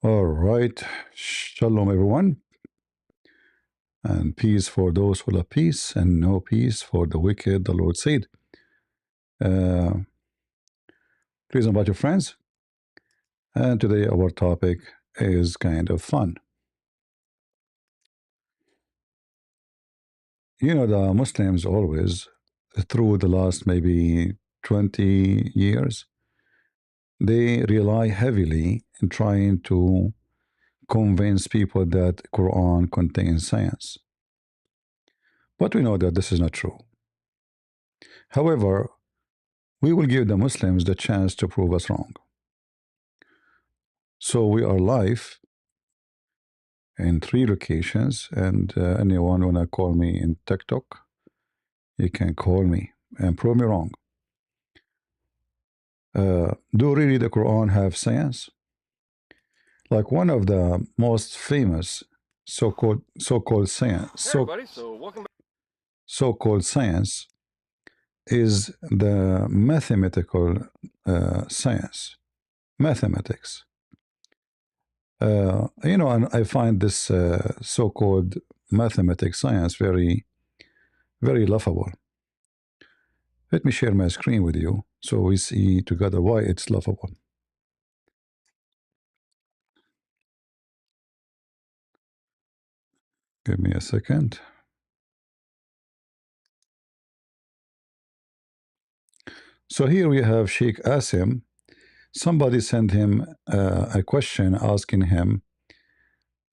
All right. Shalom, everyone. And peace for those who love peace, and no peace for the wicked, the Lord said. Uh, Please invite your friends. And today, our topic is kind of fun. You know, the Muslims always, through the last maybe 20 years, they rely heavily in trying to convince people that Quran contains science. But we know that this is not true. However, we will give the Muslims the chance to prove us wrong. So we are live in three locations, and anyone wanna call me in TikTok, you can call me and prove me wrong. Do really the Quran have science? Like one of the most famous so-called science so-called science is the mathematical science, mathematics. And I find this so-called mathematics science very, very laughable. Let me share my screen with you so we see together why it's laughable. Give me a second. So here we have Sheikh Asim. Somebody sent him a question asking him,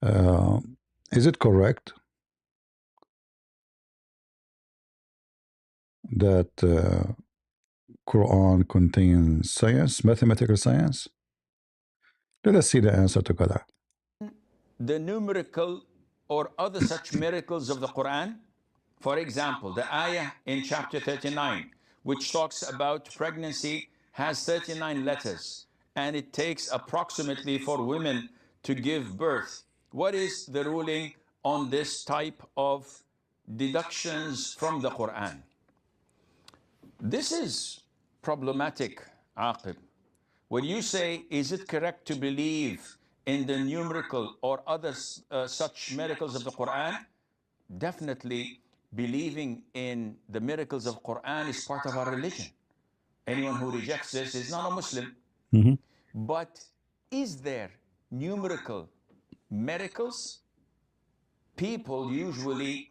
uh, is it correct that Quran contains science, mathematical science? Let us see the answer together. The numerical or other such miracles of the Quran. For example, the ayah in chapter 39, which talks about pregnancy, has 39 letters, and it takes approximately for women to give birth. What is the ruling on this type of deductions from the Quran? This is problematic, Aqib. When you say, is it correct to believe in the numerical or other such miracles of the Quran? Definitely believing in the miracles of Quran is part of our religion. Anyone who rejects this is not a Muslim. Mhm. But is there numerical miracles? People usually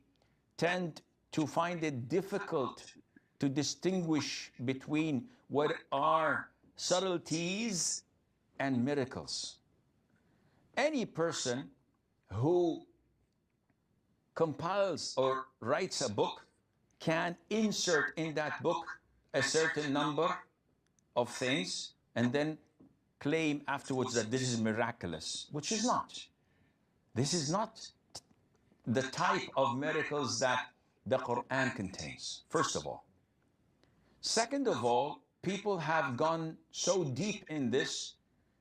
tend to find it difficult to distinguish between what are subtleties and miracles. Any person who compiles or writes a book can insert in that book a certain number of things and then claim afterwards that this is miraculous, which is not. This is not the type of miracles that the Quran contains, first of all. Second of all, people have gone so deep in this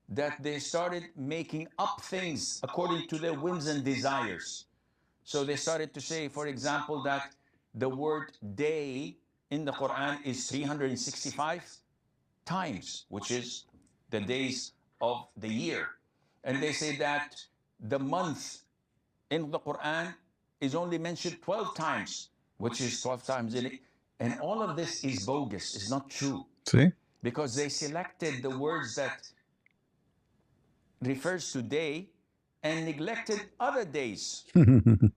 that they started making up things according to their whims and desires. So they started to say, for example, that the word day in the Quran is 365 times, which is the days of the year. And they say that the month in the Quran is only mentioned 12 times, which is 12 times in it. And all of this is bogus, is not true, See? because they selected the words that refers to day and neglected other days. And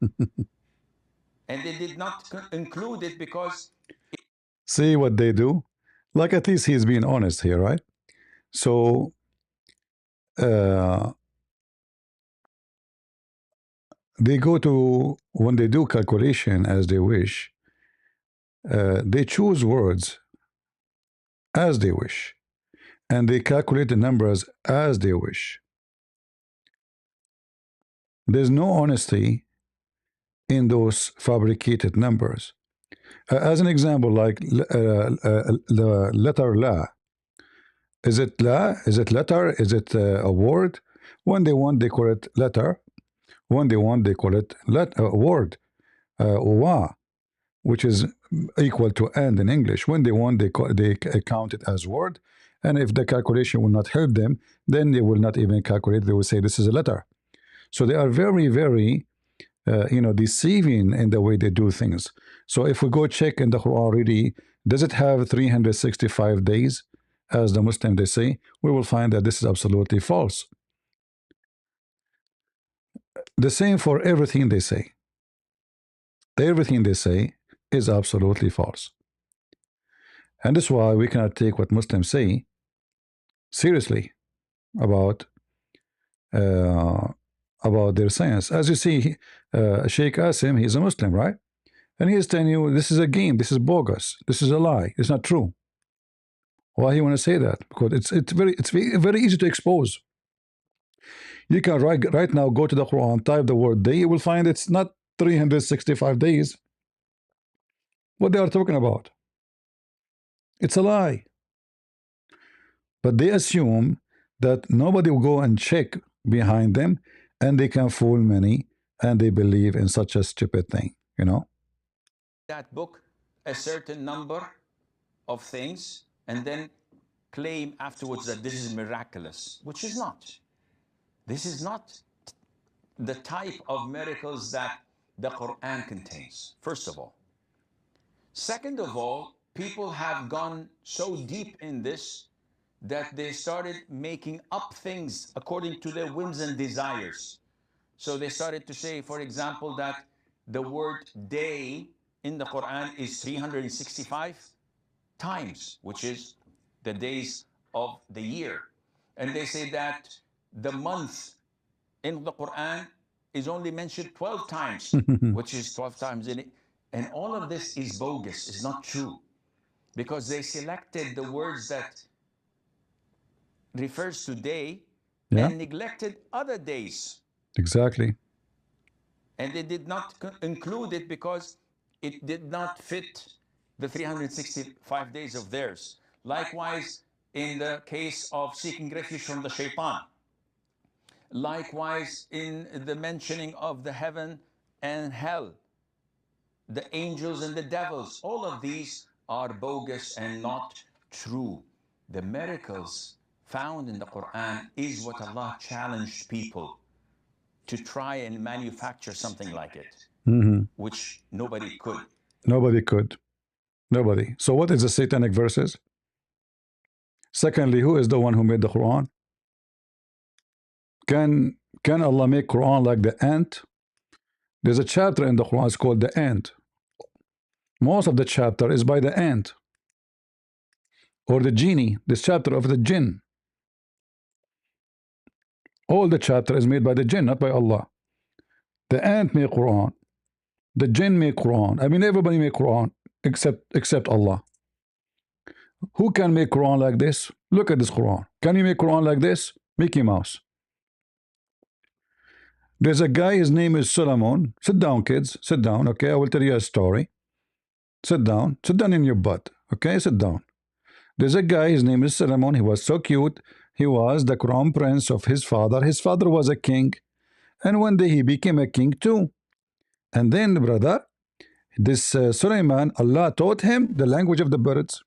they did not include it because See what they do? Like at least he's being honest here, right? So uh, they go to, when they do calculation as they wish, they choose words as they wish, and they calculate the numbers as they wish. There's no honesty in those fabricated numbers. As an example, like the letter la. Is it la? Is it letter? Is it a word? When they want, they call it letter. When they want, they call it word. Wa, which is equal to and in English. When they want, they count it as word. and if the calculation will not help them, then they will not even calculate. They will say this is a letter. So they are very, very deceiving in the way they do things. So if we go check in the Quran, really, does it have 365 days, as the Muslim they say? We will find that this is absolutely false. The same for everything they say. Everything they say is absolutely false. And that's why we cannot take what Muslims say seriously about their science. As you see, Sheikh Asim, he's a Muslim, right? And he is telling you this is a game, this is bogus, this is a lie, it's not true. Why you want to say that? Because it's very easy to expose. You can right now go to the Quran, type the word day, you will find it's not 365 days. What they are talking about? It's a lie. But they assume that nobody will go and check behind them, and they can fool many, and they believe in such a stupid thing, That book a certain number of things and then claim afterwards that this is miraculous, which is not. This is not the type of miracles that the Quran contains, first of all. Second of all, people have gone so deep in this that they started making up things according to their whims and desires. So they started to say, for example, that the word day in the Quran is 365 times, which is the days of the year. And they say that the month in the Quran is only mentioned 12 times, which is 12 times in it. And all of this is bogus, is not true, because they selected the words that refers to day and neglected other days. Exactly. And they did not include it because it did not fit the 365 days of theirs. Likewise, in the case of seeking refuge from the shaitan. Likewise, in the mentioning of the heaven and hell, the angels and the devils, all of these are bogus and not true. The miracles found in the Quran is what Allah challenged people to try and manufacture something like it, which nobody could. Nobody could. Nobody. So what is the satanic verses? Secondly, who is the one who made the Quran? Can Allah make Quran like the ant? There's a chapter in the Quran, it's called the ant. Most of the chapter is by the ant. Or the genie, this chapter of the jinn. All the chapter is made by the jinn, not by Allah. The ant made Quran. The jinn made Quran. I mean, everybody made Quran except Allah. Who can make Quran like this? Look at this Quran. Can you make Quran like this? Mickey Mouse. There's a guy, his name is Solomon. Sit down, kids. Sit down, okay? I will tell you a story. Sit down. Sit down in your butt, okay? Sit down. There's a guy, his name is Solomon. He was so cute. He was the crown prince of his father. His father was a king. And one day he became a king too. And then, brother, this Suleiman, Allah taught him the language of the birds.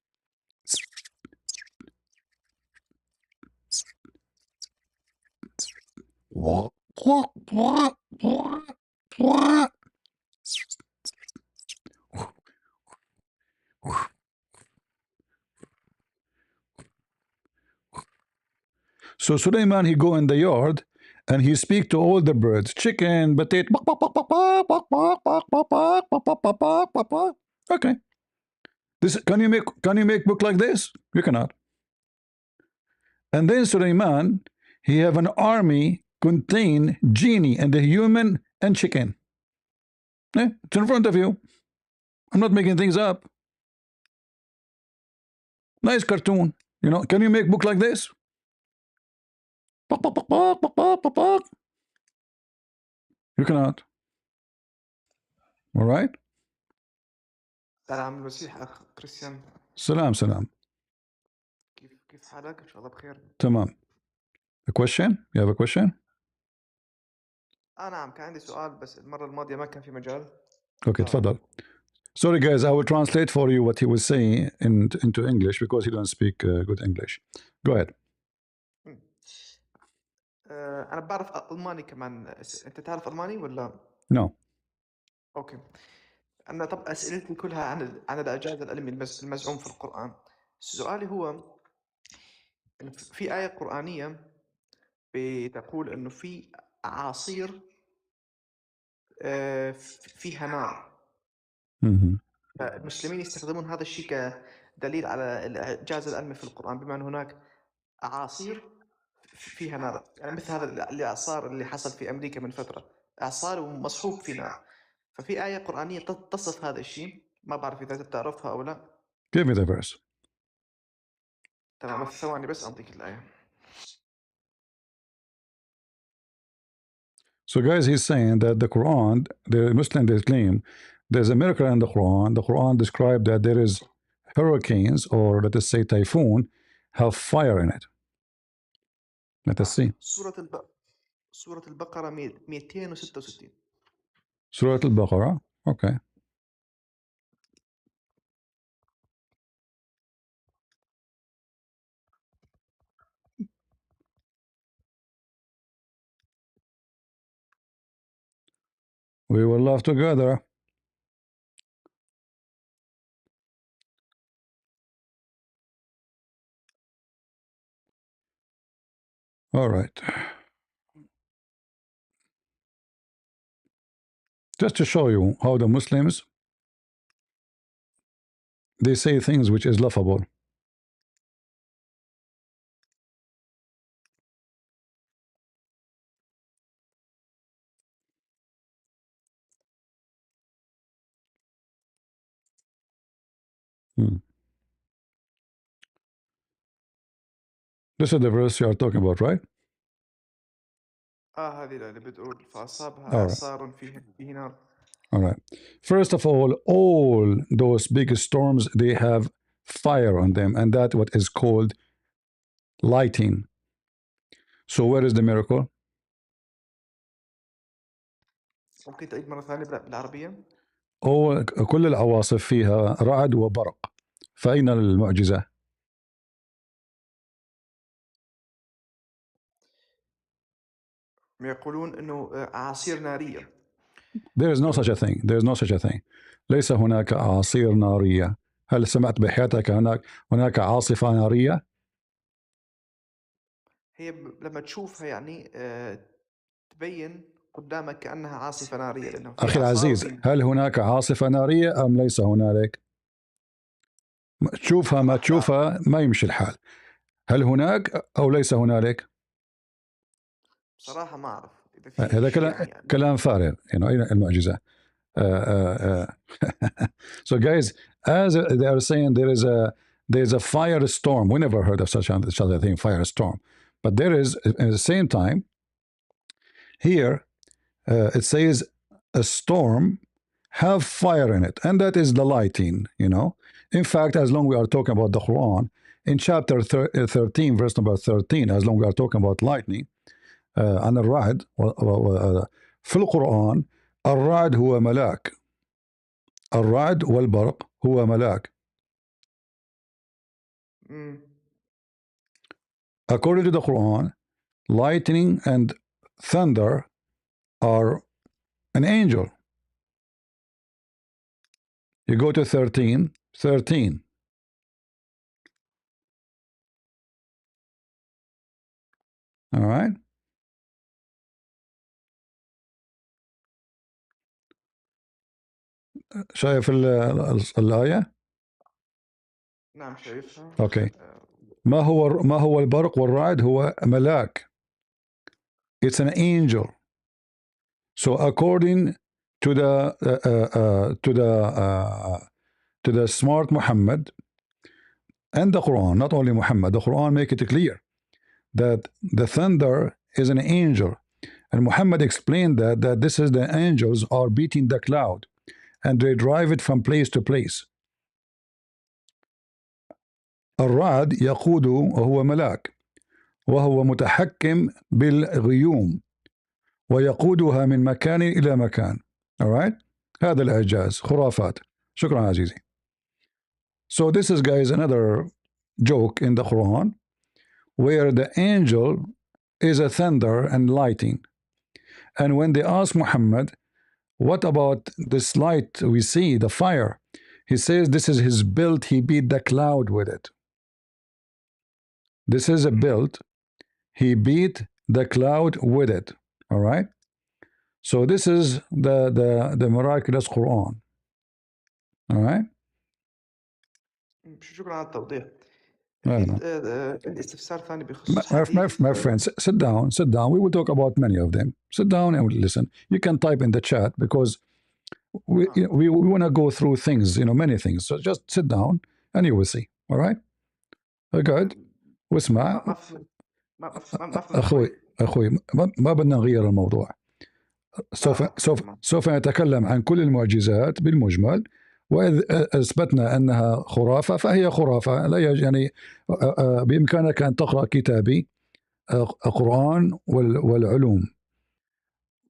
So Suleiman, he go in the yard and he speak to all the birds, chicken, potato. Okay. This can you make book like this? You cannot. And then Suleiman, he have an army contain genie and the human and chicken. It's in front of you. I'm not making things up. Nice cartoon. Can you make book like this? You cannot. All right. سلام المسيح أخ كريستيان سلام. كيف حالك؟ إن شاء الله بخير. تمام. A question? You have a question? نعم كان عندي سؤال بس المرة الماضية ما كان في مجال. Okay, تفضل. Sorry, guys, I will translate for you what he was saying into English because he don't speak good English. Go ahead. أنا بعرف ألماني كمان. أنت تعرف ألماني ولا؟ No. أوكي. أنا طب أسئلتي كلها عن الإعجاز العلمي المزعوم في القرآن. سؤالي هو إن في آية قرآنية بتقول إنه في أعاصير فيها نار. Mhm. فالمسلمين يستخدمون هذا الشيء كدليل على الإعجاز العلمي في القرآن، بما أن هناك أعاصير فيها نار، يعني مثل هذا الإعصار اللي حصل في أمريكا من فترة، إعصار ومصحوب في نار. ففي آية قرآنية تصف هذا الشيء، ما بعرف إذا تعرفها أو لا. Give me the verse. تمام، ثواني بس أعطيك الآية. So, guys, he's saying that the Quran, the Muslim, they claim there's a miracle in the Quran. The Quran described that there is hurricanes, or let us say typhoon, have fire in it. Let us see. سورة البقرة 266. Surah Al-Baqarah. Okay. We will laugh together. All right. Just to show you how the Muslims, they say things which is laughable. This is the verse you are talking about, right? هذه اللي بتقول فأصابها All right. إعصار فيه نار. All right. First of all those big storms, they have fire on them, and that's what is called lighting. So where is the miracle? ممكن تعيد مرة ثانية بالعربية؟ كل العواصف فيها رعد وبرق، فأين المعجزة؟ يقولون إنه أعاصير نارية. There is no such a thing. There is no such a thing. ليس هناك أعاصير نارية. هل سمعت بحياتك هناك عاصفة نارية؟ هي لما تشوفها يعني تبين قدامك كأنها عاصفة نارية، لأنه أخي العزيز، هل هناك عاصفة نارية أم ليس هنالك؟ تشوفها ما تشوفها ما يمشي الحال. هل هناك أو ليس هنالك؟ بصراحة ما أعرف. هذا كلام فارغ. أين المعجزة؟ So guys, as they are saying, there is a firestorm. We never heard of such a thing, firestorm. But there is, at the same time, here it says a storm have fire in it, and that is the lighting. In fact, as long we are talking about the Quran, in chapter 13, verse number 13, as long we are talking about lightning, عن الرعد في القرآن الرعد هو ملاك. الرعد والبرق هو ملاك. According to the Quran, lightning and thunder are an angel. You go to 13. All right. شايف الآية؟ نعم شايفها. Okay. ما هو البرق والرعد؟ هو ملاك. It's an angel. So according to the smart Muhammad and the Quran, not only Muhammad, the Quran make it clear that the thunder is an angel, and Muhammad explained that this is the angels are beating the cloud and they drive it from place to place. الرعد يقود وهو ملاك وهو متحكم بالغيوم ويقودها من مكان إلى مكان. Alright? هذا الإعجاز خرافات. شكرا عزيزي. So this is, guys, another joke in the Quran where the angel is a thunder and lightning. And when they ask Muhammad, what about this light we see, the fire? He says this is his build, he beat the cloud with it. This is a build, he beat the cloud with it. All right? So this is the miraculous Quran. All right? شكرا على التوضيح. No. عندي استفسار ثاني بخصوص My friends, sit down. We will talk about many of them. Sit down and listen. You can type in the chat because we want to go through things, many things. So just sit down and you will see. All right? اقعد واسمع. أخوي ما بدنا نغير الموضوع. سوف نتكلم عن كل المعجزات بالمجمل، وإذ أثبتنا أنها خرافة فهي خرافة. لا يعني بإمكانك أن تقرأ كتابي القرآن والعلوم،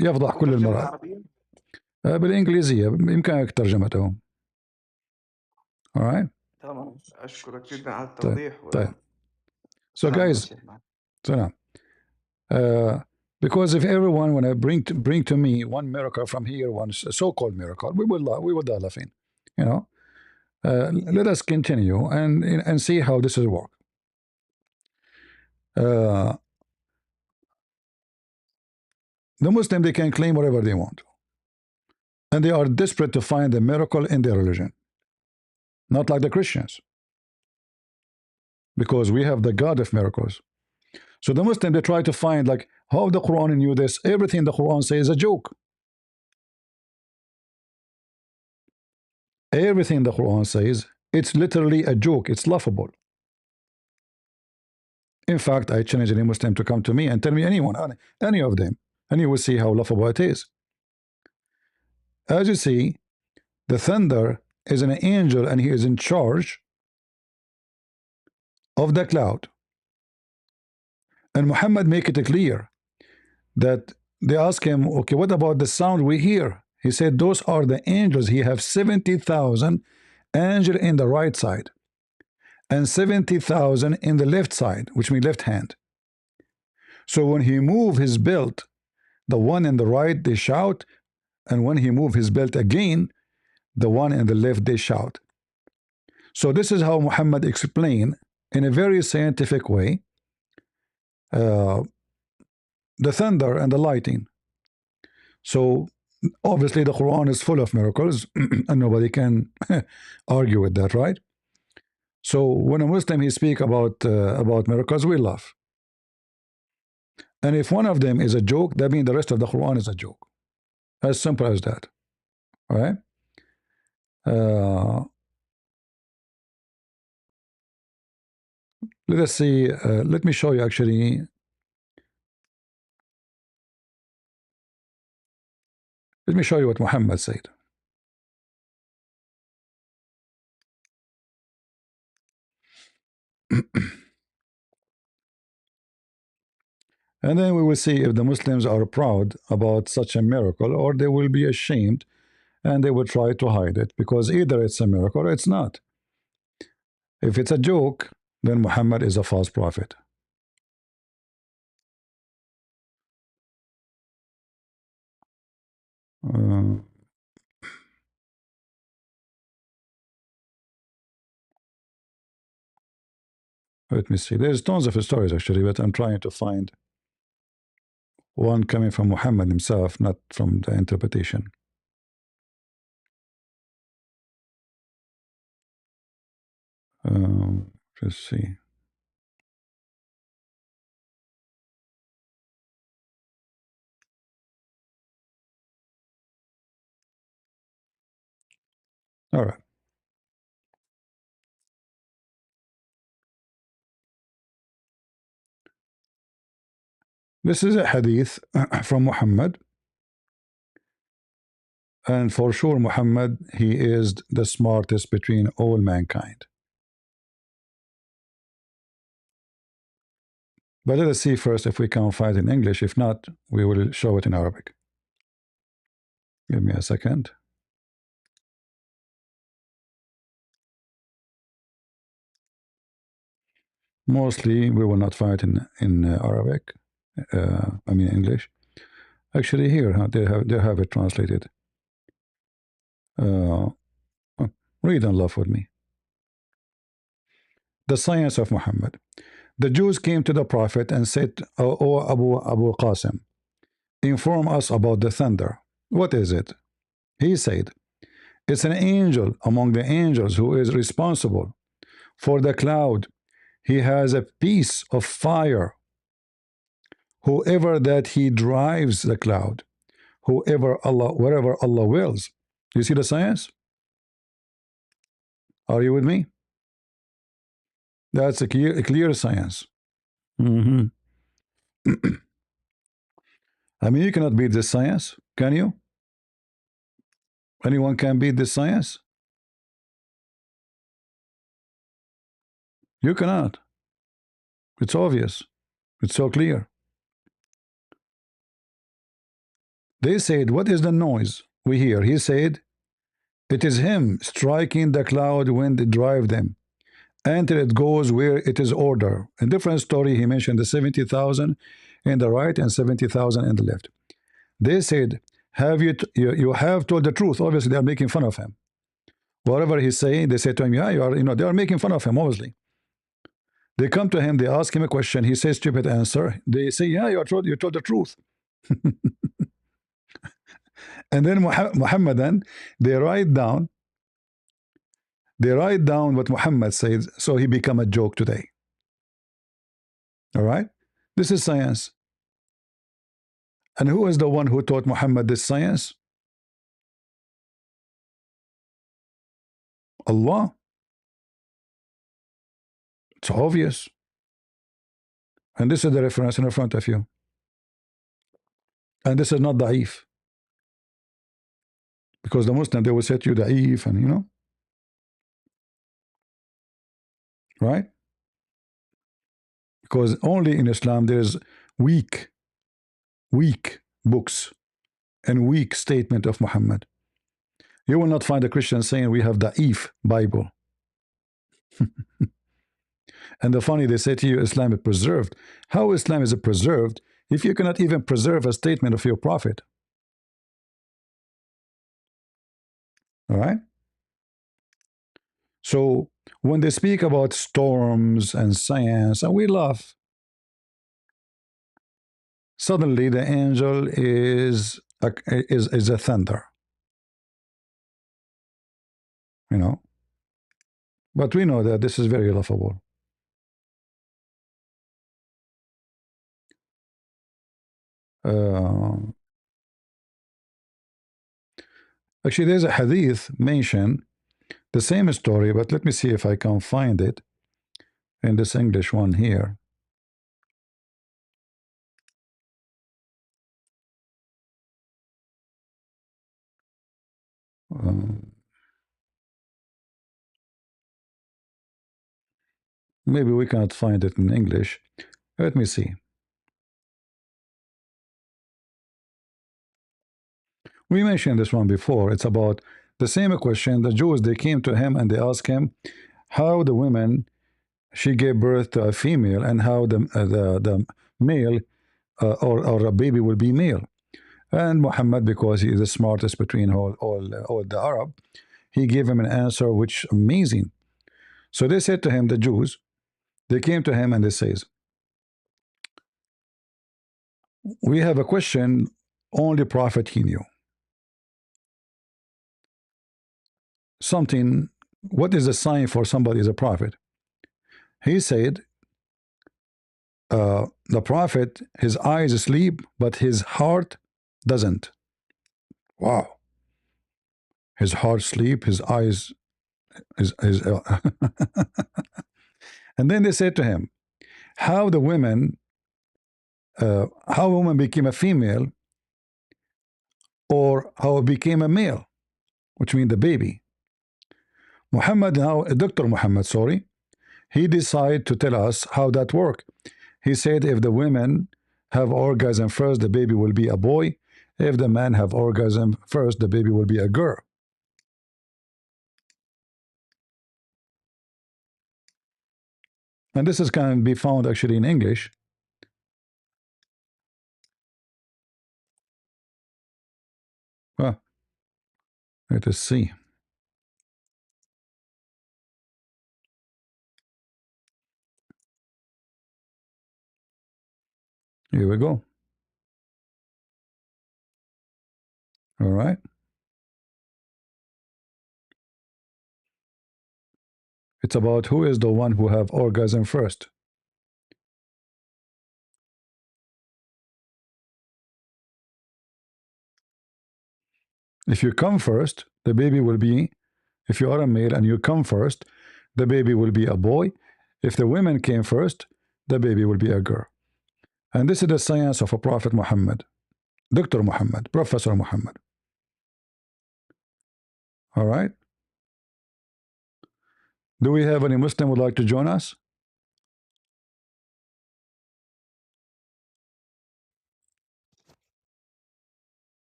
يفضح كل المرات. بالإنجليزية بإمكانك ترجمته. Alright. تمام، أشكرك جدا على التوضيح. طيب. So guys, because if everyone want to bring to me one miracle from here, one so-called miracle, we would die laughing. Let us continue and see how this will work. The Muslim, they can claim whatever they want, and they are desperate to find a miracle in their religion, not like the Christians, because we have the God of miracles. So the Muslim, they try to find like how the Quran knew this. Everything the Quran says is a joke. Everything the Quran says, it's literally a joke. It's laughable. In fact, I challenge any Muslim to come to me and tell me any of them, and you will see how laughable it is. As you see, the thunder is an angel, and he is in charge of the cloud. And Muhammad make it clear that they ask him, okay, what about the sound we hear? He said those are the angels. He have 70,000 angels in the right side and 70,000 in the left side, which means left hand. So when he move his belt, the one in the right, they shout, and when he move his belt again, the one in the left, they shout. So this is how Muhammad explained in a very scientific way the thunder and the lightning. So obviously the Quran is full of miracles and nobody can argue with that, right? So when a Muslim he speak about miracles, we laugh. And if one of them is a joke, that means the rest of the Quran is a joke. As simple as that. All right? Let us see. Let me show you actually. Let me show you what Muhammad said. And then we will see if the Muslims are proud about such a miracle, or they will be ashamed and they will try to hide it, because either it's a miracle or it's not. If it's a joke, then Muhammad is a false prophet. Let me see. There's tons of stories actually, but I'm trying to find one coming from Muhammad himself, not from the interpretation. Let's see. All right. This is a hadith from Muhammad. And for sure, Muhammad, he is the smartest between all mankind. But let us see first if we can find it in English. If not, we will show it in Arabic. Give me a second. Mostly we will not find in Arabic. I mean English. Actually, here they have it translated. Uh, read and laugh with me. The science of Muhammad. The Jews came to the Prophet and said, "O Abu Qasim, inform us about the thunder. What is it?" He said, "It's an angel among the angels who is responsible for the cloud. He has a piece of fire. Whoever that he drives the cloud, wherever Allah wills." You see the science? Are you with me? That's a clear science. I mean, you cannot beat this science, can you? Anyone can beat this science? You cannot. It's obvious. It's so clear. They said, "What is the noise we hear?" He said, "It is him striking the cloud when they drive them, until it goes where it is order." In different story, he mentioned the 70,000 in the right and 70,000 in the left. They said, "Have you have told the truth?" Obviously, they are making fun of him. Whatever he's saying, they say to him, "Yeah, you are." They are making fun of him. Obviously, they come to him, they ask him a question, he says stupid answer. They say, "Yeah, you told the truth." And then Muhammadan, they write down what Muhammad says, so he become a joke today. All right, this is science. And who is the one who taught Muhammad this science? Allah. It's obvious. And this is the reference in front of you. And this is not da'if. Because the Muslim, they will say to you da'if, and right? Because only in Islam there is weak books and weak statement of Muhammad. You will not find a Christian saying we have da'if Bible. And the funny, they say to you Islam is preserved. How Islam is preserved if you cannot even preserve a statement of your prophet? All right. So when they speak about storms and science, and we laugh, suddenly the angel is a thunder. But we know that this is very laughable. Actually, there's a hadith mentioned the same story, but let me see if I can find it in this English one here. Maybe we cannot find it in English. Let me see. We mentioned this one before. It's about the same question. The Jews, they came to him and they asked him how the woman, she gave birth to a female, and how the male or a baby will be male. And Muhammad, because he is the smartest between all the Arab, he gave him an answer which amazing. So they said to him, the Jews, they came to him and they says, "We have a question only prophet he knew. Something, what is the sign for somebody is a prophet?" He said, the prophet, his eyes sleep, but his heart doesn't. Wow. His heart sleep, his eyes is and then they said to him, how a woman became a female, or how it became a male, which means the baby. Muhammad now, Dr. Muhammad, sorry, he decided to tell us how that worked. He said if the women have orgasm first, the baby will be a boy. If the man have orgasm first, the baby will be a girl. And this is can be found actually in English. Let us see. Here we go. All right. It's about who is the one who have orgasm first. If you come first, the baby will be, if you are a male and you come first, the baby will be a boy. If the women came first, the baby will be a girl. And this is the science of a Prophet Muhammad, Dr. Muhammad, Professor Muhammad. All right. Do we have any Muslim who would like to join us?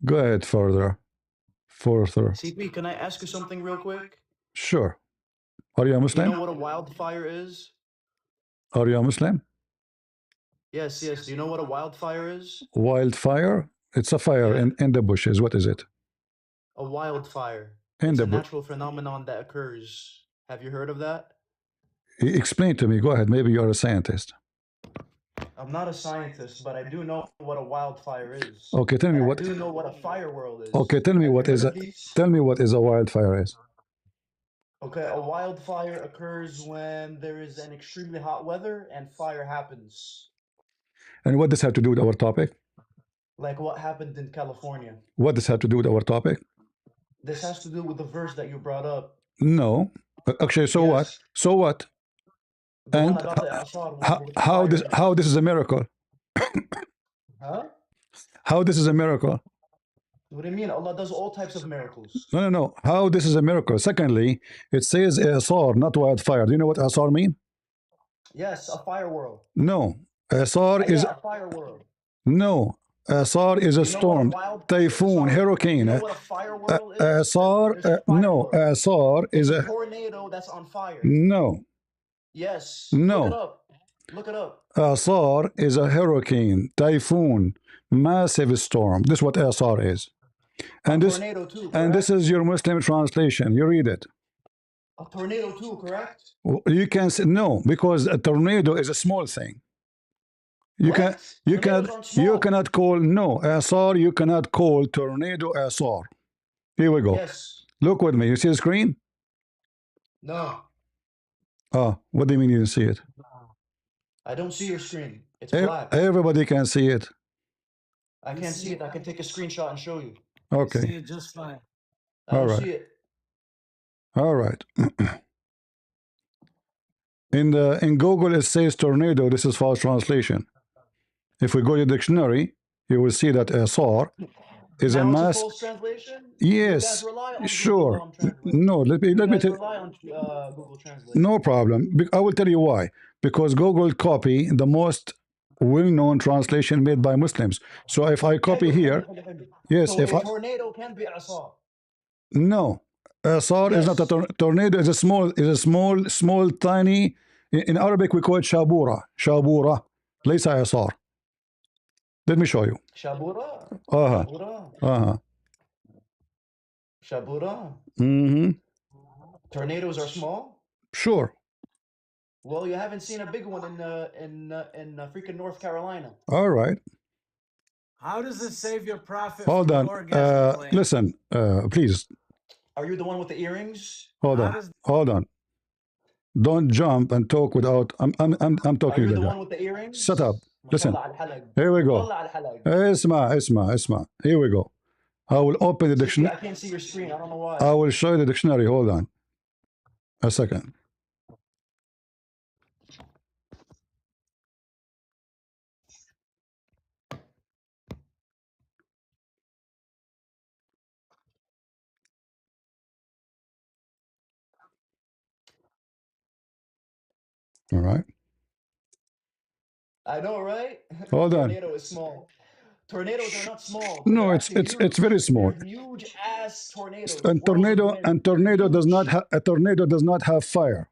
Go ahead further. CP, can I ask you something real quick? Sure. Are you a You Muslim? know what a wildfire is? Are you a Muslim? Yes, yes. Do you know what a wildfire is? Wildfire? It's a fire Yeah. in the bushes. What is it? A wildfire. In It's the a bu- natural phenomenon that occurs. Have you heard of that? Explain to me. Go ahead. Maybe you're a scientist. I'm not a scientist, but I do know what a wildfire is. Okay, tell me And what. I do know what a fire world is. Okay, tell me Have what you is heard a. of these? Tell me what is a wildfire is. Okay, a wildfire occurs when there is an extremely hot weather and fire happens. And what does have to do with our topic? Like what happened in California. What does have to do with our topic? This has to do with the verse that you brought up. No. Actually, so what? Yes. So what? The And one about the Asar with how fire this in it. how this is a miracle? Huh? How this is a miracle? What do you mean? Allah does all types of miracles. No. How this is a miracle? Secondly, it says Asar, not wildfire. Do you know what Asar mean? Yes, a fire world. No. Asar is Yeah, a fire world. no. Asar is a You know what storm, wild- typhoon, Sorry, hurricane. You know what a fire world is? Asar, There's a fire no. world. Asar It's is a a tornado that's on fire. no. Yes. No. Look it up. Look it up. Asar is a hurricane, typhoon, massive storm. This is what Asar is. And this Tornado too, and this correct? is your Muslim translation. You read it. A tornado too, correct? You can say no, because a tornado is a small thing. You What? can you Tornadoes can aren't small. you cannot call no Asar. You cannot call tornado Asar. Here we go. Yes. Look with me. You see the screen? No. Oh, what do you mean you didn't see it? I don't see your screen. It's black. Everybody can see it. I can't see it. I can take a screenshot and show you. Okay. See it just fine. I don't All right. see it. All right. In Google it says tornado. This is false translation. If we go to the dictionary, you will see that Asar is Now a it's mass. false translation? Yes, You guys rely on sure. Google Translate. No, let me You guys tell. rely on Google Translate. No problem. I will tell you why. Because Google copy the most well-known translation made by Muslims. So if I copy here, yes, So if a I tornado can be Asar. no, Asar is not a tornado. Is a small, tiny. In Arabic we call it shabura. Shabura. ليس Asar. Let me show you. Shabura. Uh-huh. Shabura. Uh-huh. Shabura. Mm-hmm. Tornadoes are small. Sure. Well, you haven't seen a big one in freaking North Carolina. All right. How does it save your profit Hold from on. the orgasm claim? Listen, please. Are you the one with the earrings? Hold How on. does- Hold on. Don't jump and talk without. I'm Are talking you to the the one guy. with the earrings? Shut up. Listen. ما شاء الله على الحلق. Here we ما go. شاء الله على الحلق. اسمع. Here we go. I will open the CP, dictionary. I can't see your screen. I don't know why. I will show you the dictionary. Hold on. A second. All right. I know, right? Hold on. Tornado is small. Tornadoes are not small. No, They're it's actually huge. very small. They're huge ass tornadoes. And Whirls of wind. tornado does Huge. not have a tornado does not have fire.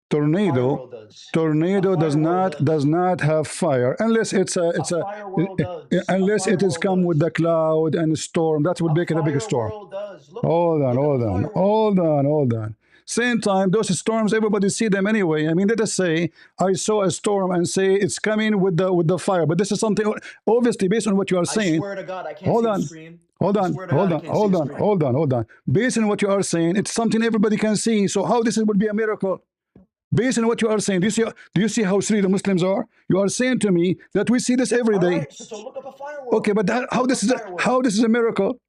Tornado. world does. Tornado A does fire world not does. have fire unless it's a Fire world does. unless A it fire is world come with does. the cloud and the storm. That would make it a bigger Fire storm. world does. Look, Hold on, look hold at the on, fire world. hold on. Same time, those storms, everybody see them anyway. I mean, let us say I saw a storm and say it's coming with the fire, but this is something obviously based on what you are I saying. swear to God, I can't Hold see on. the screen. Hold I on, swear to God, I can't see the screen. hold on. Based on what you are saying, it's something everybody can see. So how this would be a miracle? Based on what you are saying, do you see how silly the Muslims are? You are saying to me that we see this every All day. right, so look up a fire world. Okay, but how Look this up is fire world. how this is a miracle?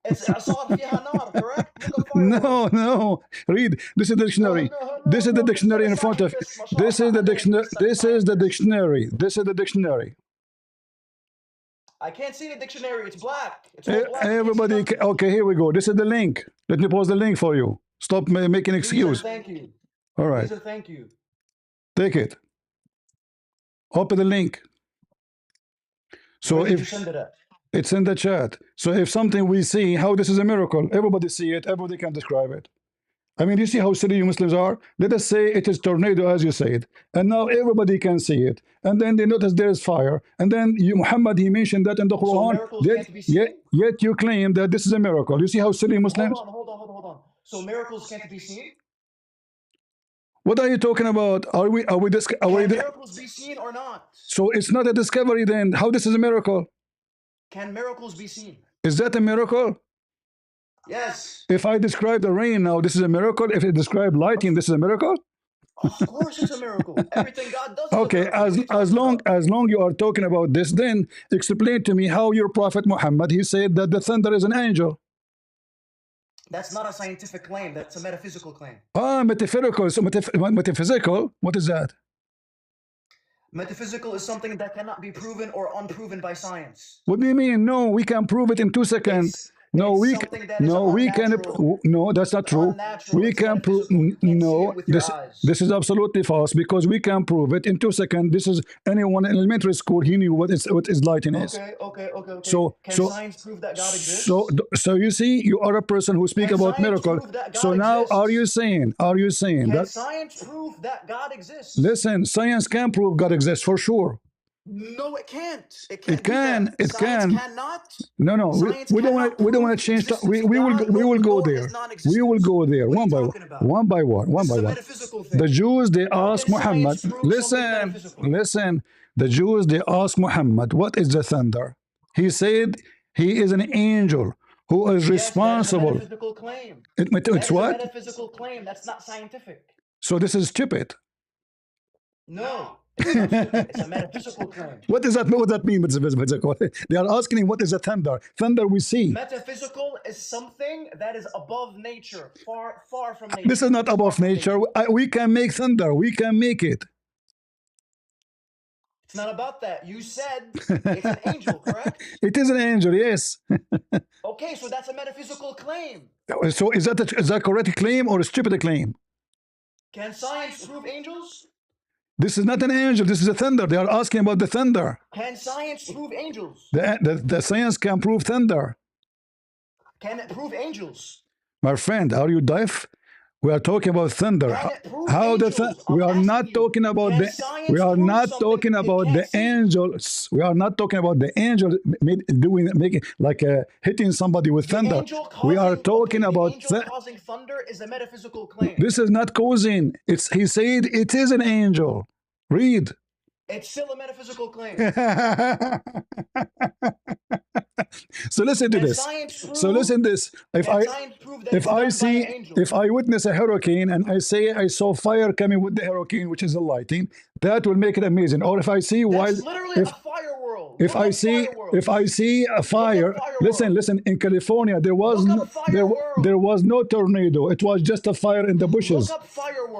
It's صار فيها نار, correct? Look up fire world. No. Read. This is the dictionary. This is the dictionary in front of. This is the dictionary. This is the dictionary. This is the dictionary. I can't see the dictionary. It's black. It's all black. Everybody. Okay, here we go. This is the link. Let me post the link for you. Stop making excuse. Thank you. All right. Lisa, thank you. Take it. Open the link. So Where did you if send it at? it's in the chat. So if something we see, how this is a miracle, everybody see it, everybody can describe it. I mean, you see how silly you Muslims are? Let us say it is tornado, as you said, and now everybody can see it. And then they notice there is fire. And then Muhammad, he mentioned that in the Quran. miracles can't be seen? Yet you claim that this is a miracle. You see how silly Muslims? Hold on. So miracles can't be seen? What are you talking about? Are we Can miracles be seen or not? So it's not a discovery then. How this is a miracle? Can miracles be seen? Is that a miracle? Yes. If I describe the rain now, this is a miracle. If I describe lighting, this is a miracle. Of course it's a miracle. Everything God does is Okay, a miracle. as long you are talking about this, then explain to me how your Prophet Muhammad, he said that the thunder is an angel. That's not a scientific claim. That's a metaphysical claim. Metaphysical. So metaphysical, what is that? Metaphysical is something that cannot be proven or unproven by science. What do you mean? No, we can prove it in 2 seconds. No, that's not true. We can prove. No, this is absolutely false because we can prove it in 2 seconds. This is anyone in elementary school. He knew what is lighting is. Okay. So can science prove that God exists? So you see, you are a person who speak about miracle. So now, are you saying that science prove that God exists? Listen, science can prove God exists for sure. No, it can't. It can. Science cannot. No. We don't want to change. We will go there. We will go there one by one. The Jews, they ask Muhammad. Listen. The Jews, they ask Muhammad, what is the thunder? He said he is an angel who is responsible. That is a metaphysical claim. It's what? A metaphysical claim. That's not scientific. So this is stupid. No. It's a metaphysical claim. What does that mean? They are asking him, what is a thunder? Thunder we see. Metaphysical is something that is above nature, far from nature. This is not above nature. We can make thunder. We can make it. It's not about that. You said it's an angel, correct? It is an angel, yes. Okay, so that's a metaphysical claim. So is that correct claim or a stupid claim? Can science prove angels? This is not an angel. This is a thunder. They are asking about the thunder. Can science prove angels? The science can prove thunder. Can it prove angels? My friend, are you deaf? We are talking about thunder. How the we are not talking about the angels. We are not talking about the angel making like hitting somebody with thunder. We are talking about causing thunder is a metaphysical claim. This is not causing. He said it is an angel. Read. It's still a metaphysical claim. So listen to this. So listen this. If I witness a hurricane and I say I saw fire coming with the hurricane, which is a lighting, that will make it amazing. Or if I see a fire world. If I see a fire, listen. In California, there was no tornado. It was just a fire in the bushes.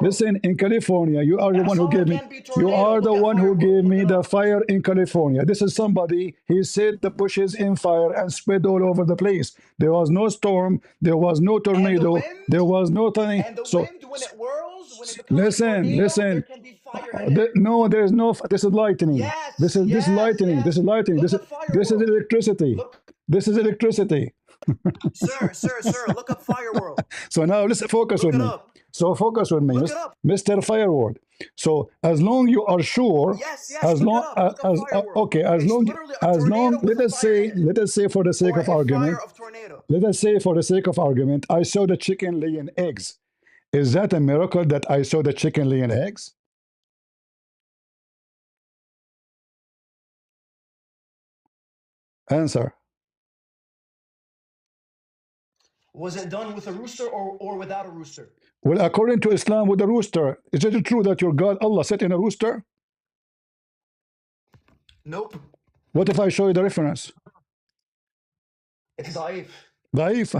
Listen, in California, you are the one who gave me. You are the one who gave me the fire in California. This is somebody. He set the bushes in fire and spread all over the place. There was no storm. There was no tornado. There was no thing. And the wind, when it whirls, when it becomes listen. there can be fire in it. No, there is no. This is lightning. Yes, This is lightning. Yes. This is lightning. This is electricity. This is electricity. Sir, look up Fire World. So now let's focus Look with it me. up. So focus with me, Look it up. Mr. Fireword. So as long you are sure, Yes, as look long it up. Look up Fire World. okay, as It's long literally a tornado with let a us fire say in it. for the sake Or of a argument, fire of tornado. let us say for the sake of argument, I saw the chicken laying eggs. Is that a miracle that I saw the chicken laying eggs? Answer. Was it done with a rooster or without a rooster? Well, according to Islam, with the rooster, is it true that your God Allah set in a rooster? Nope. What if I show you the reference? It's da'if. Da'if.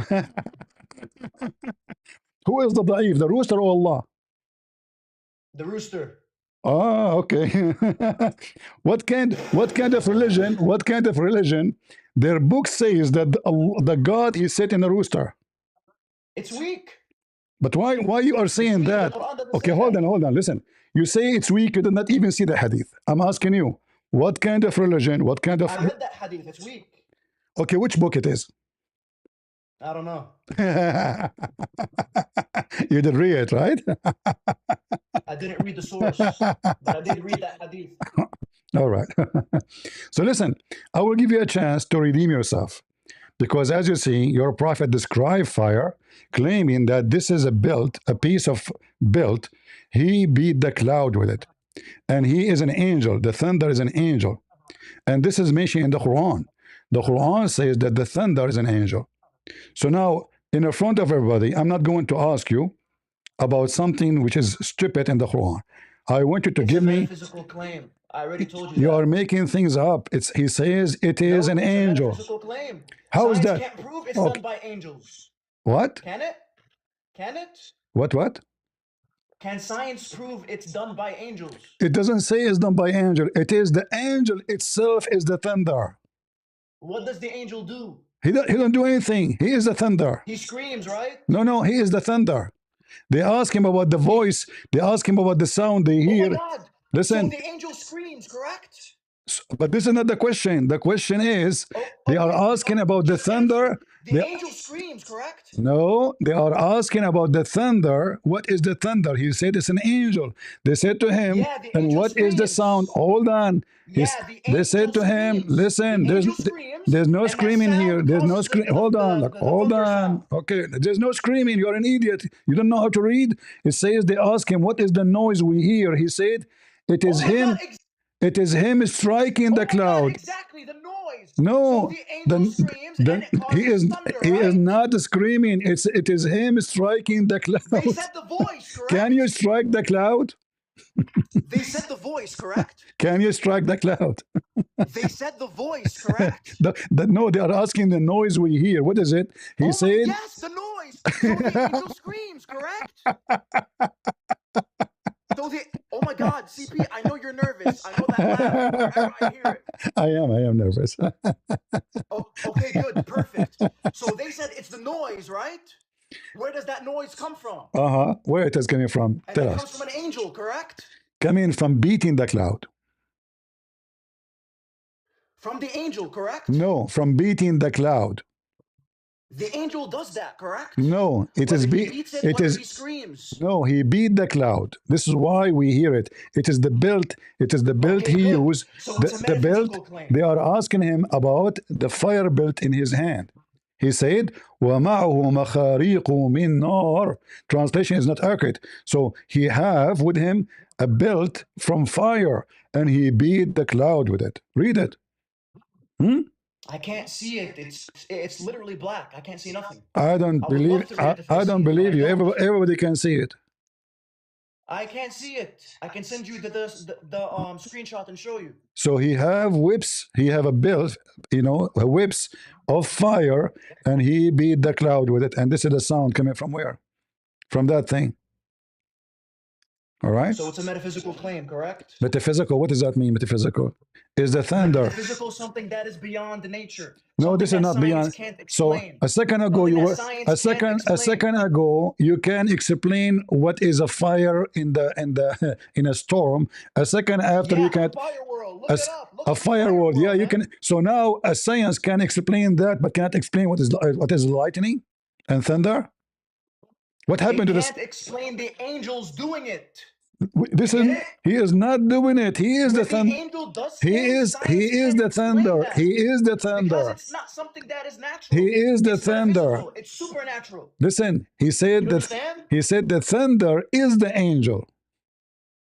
Who is the da'if, the rooster or Allah? The rooster. Ah, okay. What kind of religion? What kind of religion? Their book says that the God is set in a rooster. It's weak. But why you are saying weak. that? The Quran doesn't Okay, say hold that. on. Listen. You say it's weak. You did not even see the hadith. I'm asking you, what kind of religion? What kind of? I read that hadith. It's weak. Okay, which book it is? I don't know. You did read it, right? I didn't read the source, but I did read that hadith. All right. So listen, I will give you a chance to redeem yourself. Because as you see, your prophet described fire, claiming that this is a piece of built. He beat the cloud with it. And he is an angel. The thunder is an angel. And this is mentioned in the Quran. The Quran says that the thunder is an angel. So now, in the front of everybody, I'm not going to ask you about something which is stupid in the Quran. I want you to give me. Metaphysical claim. I already told you. You that. are making things up. He says it is an it's a angel. metaphysical claim. How is Science that? can't prove it's Okay. done by angels. What? Can it? Can it? What? Can science prove it's done by angels? It doesn't say it's done by angel. It is the angel itself is the thunder. What does the angel do? He don't do anything. He is the thunder. He screams, right? No, he is the thunder. They ask him about the voice. They ask him about the sound they Oh hear. my God. Listen, So the angel screams, correct? but this is not the question. The question is, Oh, they are okay. asking about the Just thunder. answer. The angel screams, correct? No, they are asking about the thunder. What is the thunder? He said it's an angel. They said to him, Yeah, the and angel what is the screams. sound? Hold on. Yeah, They said to him, screams. listen, The angel screams, there's no and that screaming sound here. There's no causes scream. the- Hold on, the- like, the hold thunder on. sound. Okay, there's no screaming. You're an idiot. You don't know how to read. It says they ask him, what is the noise we hear? He said, it is Oh my him. God, It is him striking oh the my God, cloud. exactly, the noise. No, So the angel screams and it causes thunder, he is right? not screaming. It is him striking the They cloud. said the voice, correct? Can you strike the cloud? They said the voice, correct? Can you strike the cloud? They said the voice, correct? No, they are asking the noise we hear. What is it? He said, Yes, the noise. So the angel screams, correct? So oh my God, CP, I know you're nervous. I know that laugh wherever I hear it. I am nervous. Oh, okay, good, perfect. So they said it's the noise, right? Where does that noise come from? Where it is coming from? And Tell it us. comes from an angel, correct? Coming from beating the cloud. From the angel, correct? No, from beating the cloud. The angel does that, correct? No, it is Whether he beats it, it whether is he screams. no, he beat the cloud. This is why we hear it. It is the belt. It is the belt Okay, he good. used. So it's a The belt. metaphysical claim. They are asking him about the fire belt in his hand. He said, وَمَعَهُ مَخَارِيقُ مِنْ نَارٍ. Translation is not accurate. So he have with him a belt from fire, and he beat the cloud with it. Read it. I can't see it. It's literally black. I can't see nothing. I don't I would believe. love to read it if I I see don't it, but believe I you. don't. Everybody can see it. I can't see it. I can send you the screenshot and show you. So he have whips. He have a belt, whips of fire, and he beat the cloud with it. And this is the sound coming from where? From that thing. All right. So it's a metaphysical claim, correct? Metaphysical. What does that mean? Metaphysical is the thunder. Metaphysical, something that is beyond nature. No, Something this is that not science beyond. can't So explain. a second ago Something you that were science a can't second explain. ago you can explain what is a fire in a storm. A second after Yeah, you can't. Fire World. Look it up. Look a up firewall. Yeah, you man. can. So now a science can explain that, but cannot explain what is lightning and thunder. What happened to It this? can't explain the angels doing it. This is Get it? he is not doing it. He is the When the thunder. angel does He things, is science the can't explain thunder. that. He is the Because thunder. it's not something that is natural. He is the It's thunder. metaphysical. It's supernatural. Listen, he said You that understand? he said the thunder is the angel.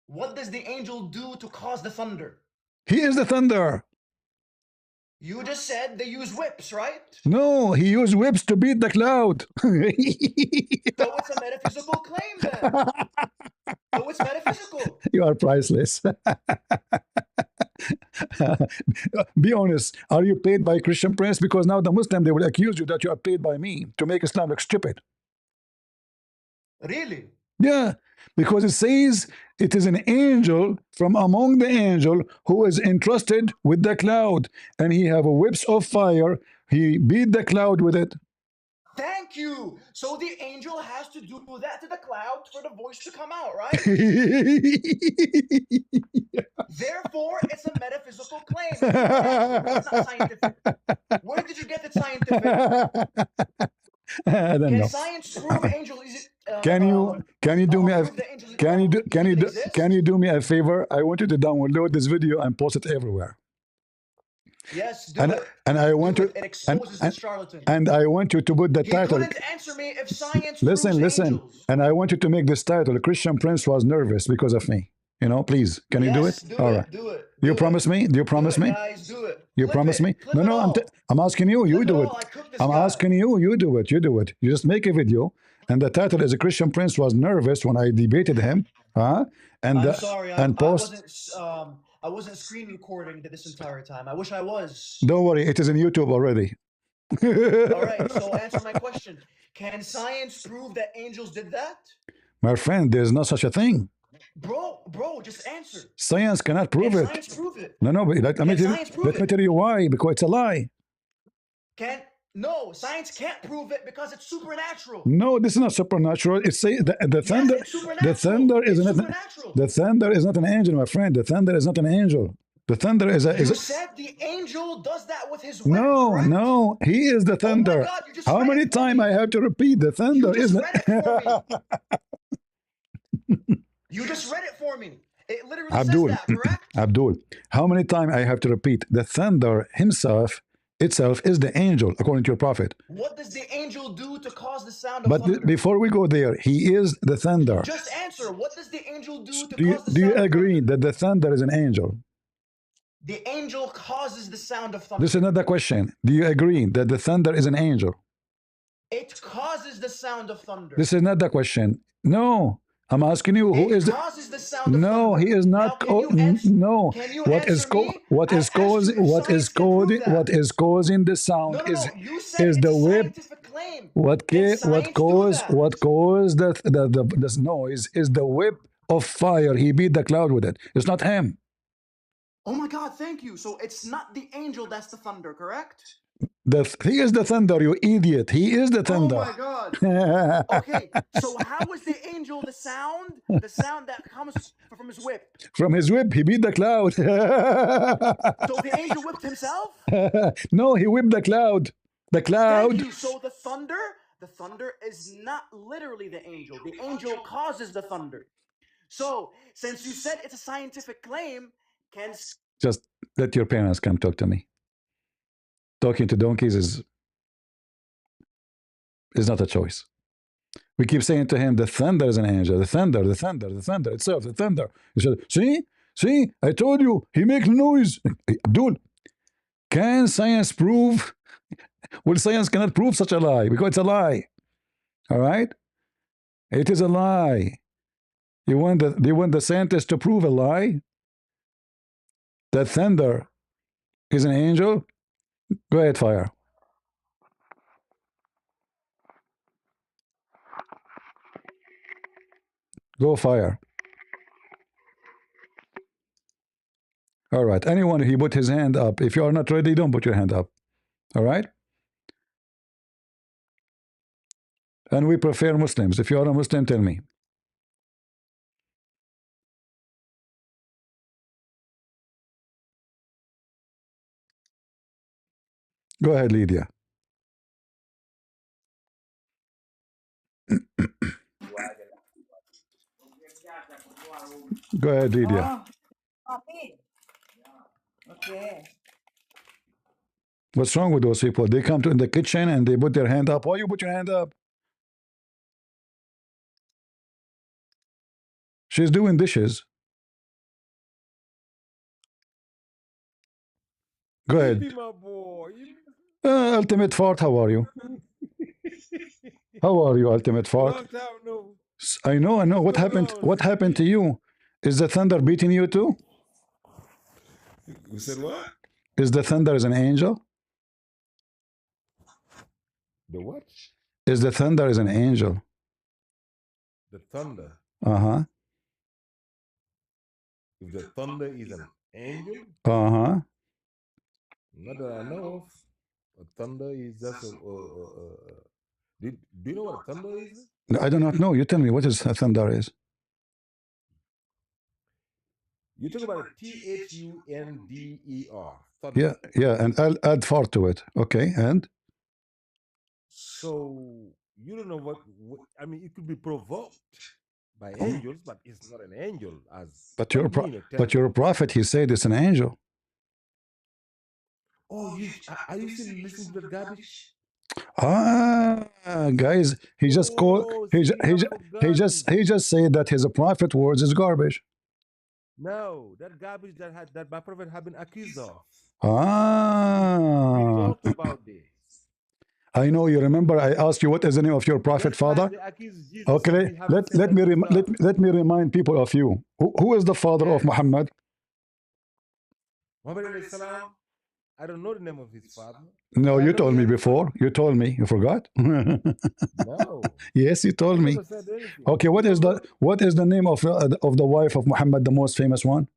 What does the angel do to cause the thunder? He is the thunder. You just said they use whips, right? No, he used whips to beat the cloud. So it's a metaphysical claim then. So it's metaphysical. You are priceless. Be honest. Are you paid by Christian Prince? Because now the Muslim, they will accuse you that you are paid by me to make Islam look stupid. Really? Yeah, because it says it is an angel from among the angel who is entrusted with the cloud, and he have a whips of fire. He beat the cloud with it. Thank you. So the angel has to do that to the cloud for the voice to come out, right? Therefore, it's a metaphysical claim. It's not scientific. Where did you get the scientific? I don't Can know. science prove angel is Can you do me a prove the angels can you do exist? can you do me a favor? I want you to download this video and post it everywhere. Yes, do And it. and I want Do to it. It exposes the charlatan. and I want you to put the He title. couldn't answer me if science Listen, proves listen, angels. and I want you to make this title. Christian Prince was nervous because of me. You know, please, can you do it? Yes, do All it. right. Do it. You Do promise it. me? Do you promise Do it, me? guys, do it. You Clip promise it. me? Clip No, it no, all. I'm asking you. You Clip do it it. all. I cooked this I'm guy. asking you. You do it. You do it. You just make a video, and the title is Christian Prince was nervous when I debated him, huh? And I'm the, sorry. and post. I wasn't screen recording this entire time. I wish I was. Don't worry, it is in YouTube already. All right. So answer my question. Can science prove that angels did that? My friend, there's no such a thing. Bro, just answer. Science cannot prove Can it. science prove it? No, but let me science prove let me it? tell you why. Because it's a lie. No, science can't prove it because it's supernatural. No, this is not supernatural. It's say the thunder. Yes, it's supernatural. The thunder is It's not. supernatural. The thunder is not an angel, my friend. The thunder is not an angel. The thunder is a. You said the angel does that with his whip, No, correct? no. He is the thunder. God, you just How read many it for times me. I have to repeat? The thunder You is just not. read it for me. You just read it for me. It literally Abdul, says that, correct? Abdul, how many times I have to repeat? The thunder itself is the angel, according to your prophet. What does the angel do to cause the sound of But thunder? before we go there, he is the thunder. Just answer. What does the angel do to Do you, cause the do you sound of agree thunder? that the thunder is an angel? The angel causes the sound of thunder. This is not the question. Do you agree that the thunder is an angel? It causes the sound of thunder. This is not the question. No, I'm asking you who It is the. causes the sound of No, thunder. he is Now, not. can you answer? No. Can you What is answer me? what I is asked you causing if what is science can prove causing that. what is causing the sound No. is You said is it's the a whip. scientific claim. What Can science do that? caused the noise is the whip of fire. He beat the cloud with it. It's not him. Oh my God, thank you. So it's not the angel that's the thunder, correct? He is the thunder, you idiot. He is the Oh thunder. my God. Okay, so how is the angel the sound that comes from his whip? From his whip, he beat the cloud. So the angel whipped himself? No, he whipped the cloud. The cloud. Thank you. So the thunder is not literally the angel. The angel causes the thunder. So since you said it's a scientific claim, can Just let your parents come talk to me. Talking to donkeys is not a choice. We keep saying to him, the thunder is an angel. The thunder itself, the thunder. He said, see, I told you, he makes noise. Abdul, can science prove? Well, science cannot prove such a lie because it's a lie. All right? It is a lie. You want the scientists to prove a lie? That thunder is an angel? Go ahead, fire. Go fire. All right. Anyone who put his hand up, if you are not ready, don't put your hand up. All right? And we prefer Muslims. If you are a Muslim, tell me. Go ahead, Lydia. Go ahead, Lydia. Okay. What's wrong with those people? They come to in the kitchen and they put their hand up. Why you put your hand up? She's doing dishes. Go ahead. Yippee, my boy. Ultimate Fart, how are you? How are you, Ultimate Fart? Long time no. I know, I know. What What's going happened? on, What happened to you? Is the thunder beating you too? You said what? Is the thunder is an angel? The what? Is the thunder is an angel? The thunder. Uh-huh. If the thunder is an angel, Uh-huh. not that I know of. A thunder is just a. Do you know what a thunder is? I do not know. You tell me what is a thunder is. You talk about thunder. Thunder. Yeah, yeah, and I'll add fart to it. Okay, and So you don't know what I mean. It could be provoked by angels, but it's not an angel. As but you're a what do you mean, but you're a prophet. He said it's an angel. Oh, are you still listening to the garbage? Ah, guys, he just called. Oh, He see, ju- he I've ju- forgotten. he just said that his prophet words is garbage. No, that garbage that my prophet have been accused of. Ah, We talked about this. I know. You remember I asked you what is the name of your prophet, Just like father? they accuse Jesus Okay, of having let said let that me he's rem- God. let me remind people of you. Who is the father of Yes. Muhammad? Muhammad alayhi salam, I don't know the name of his father. No, But I you know told he me had a before. You told me. You forgot? No, Yes, you I told me. never said anything. Okay, what is Remember? the name of the wife of Muhammad, the most famous one?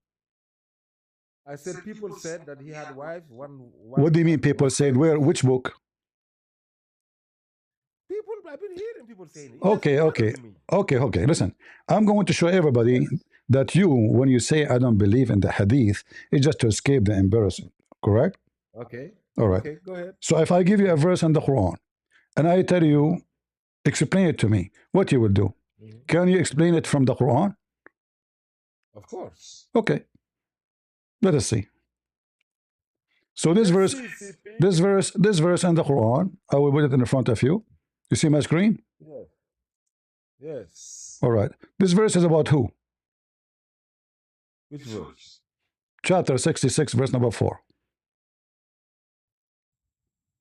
I said people said that he had wives. One What do you mean was people said? famous. Where? Which book? People, I've been hearing people saying it. It Okay, doesn't okay, bother me. okay. Listen, I'm going to show everybody that you, when you say I don't believe in the hadith, it's just to escape the embarrassment. Correct? Okay. All right. Okay, go ahead. So if I give you a verse in the Quran and I tell you, explain it to me, what you will do? Mhm. Can you explain it from the Quran? Of course. Okay. Let us see. So this Let's verse, see, CP. this verse in the Quran, I will put it in front of you. You see my screen? Yes. Yes. All right. This verse is about who? Which verse? Chapter 66, verse number 4.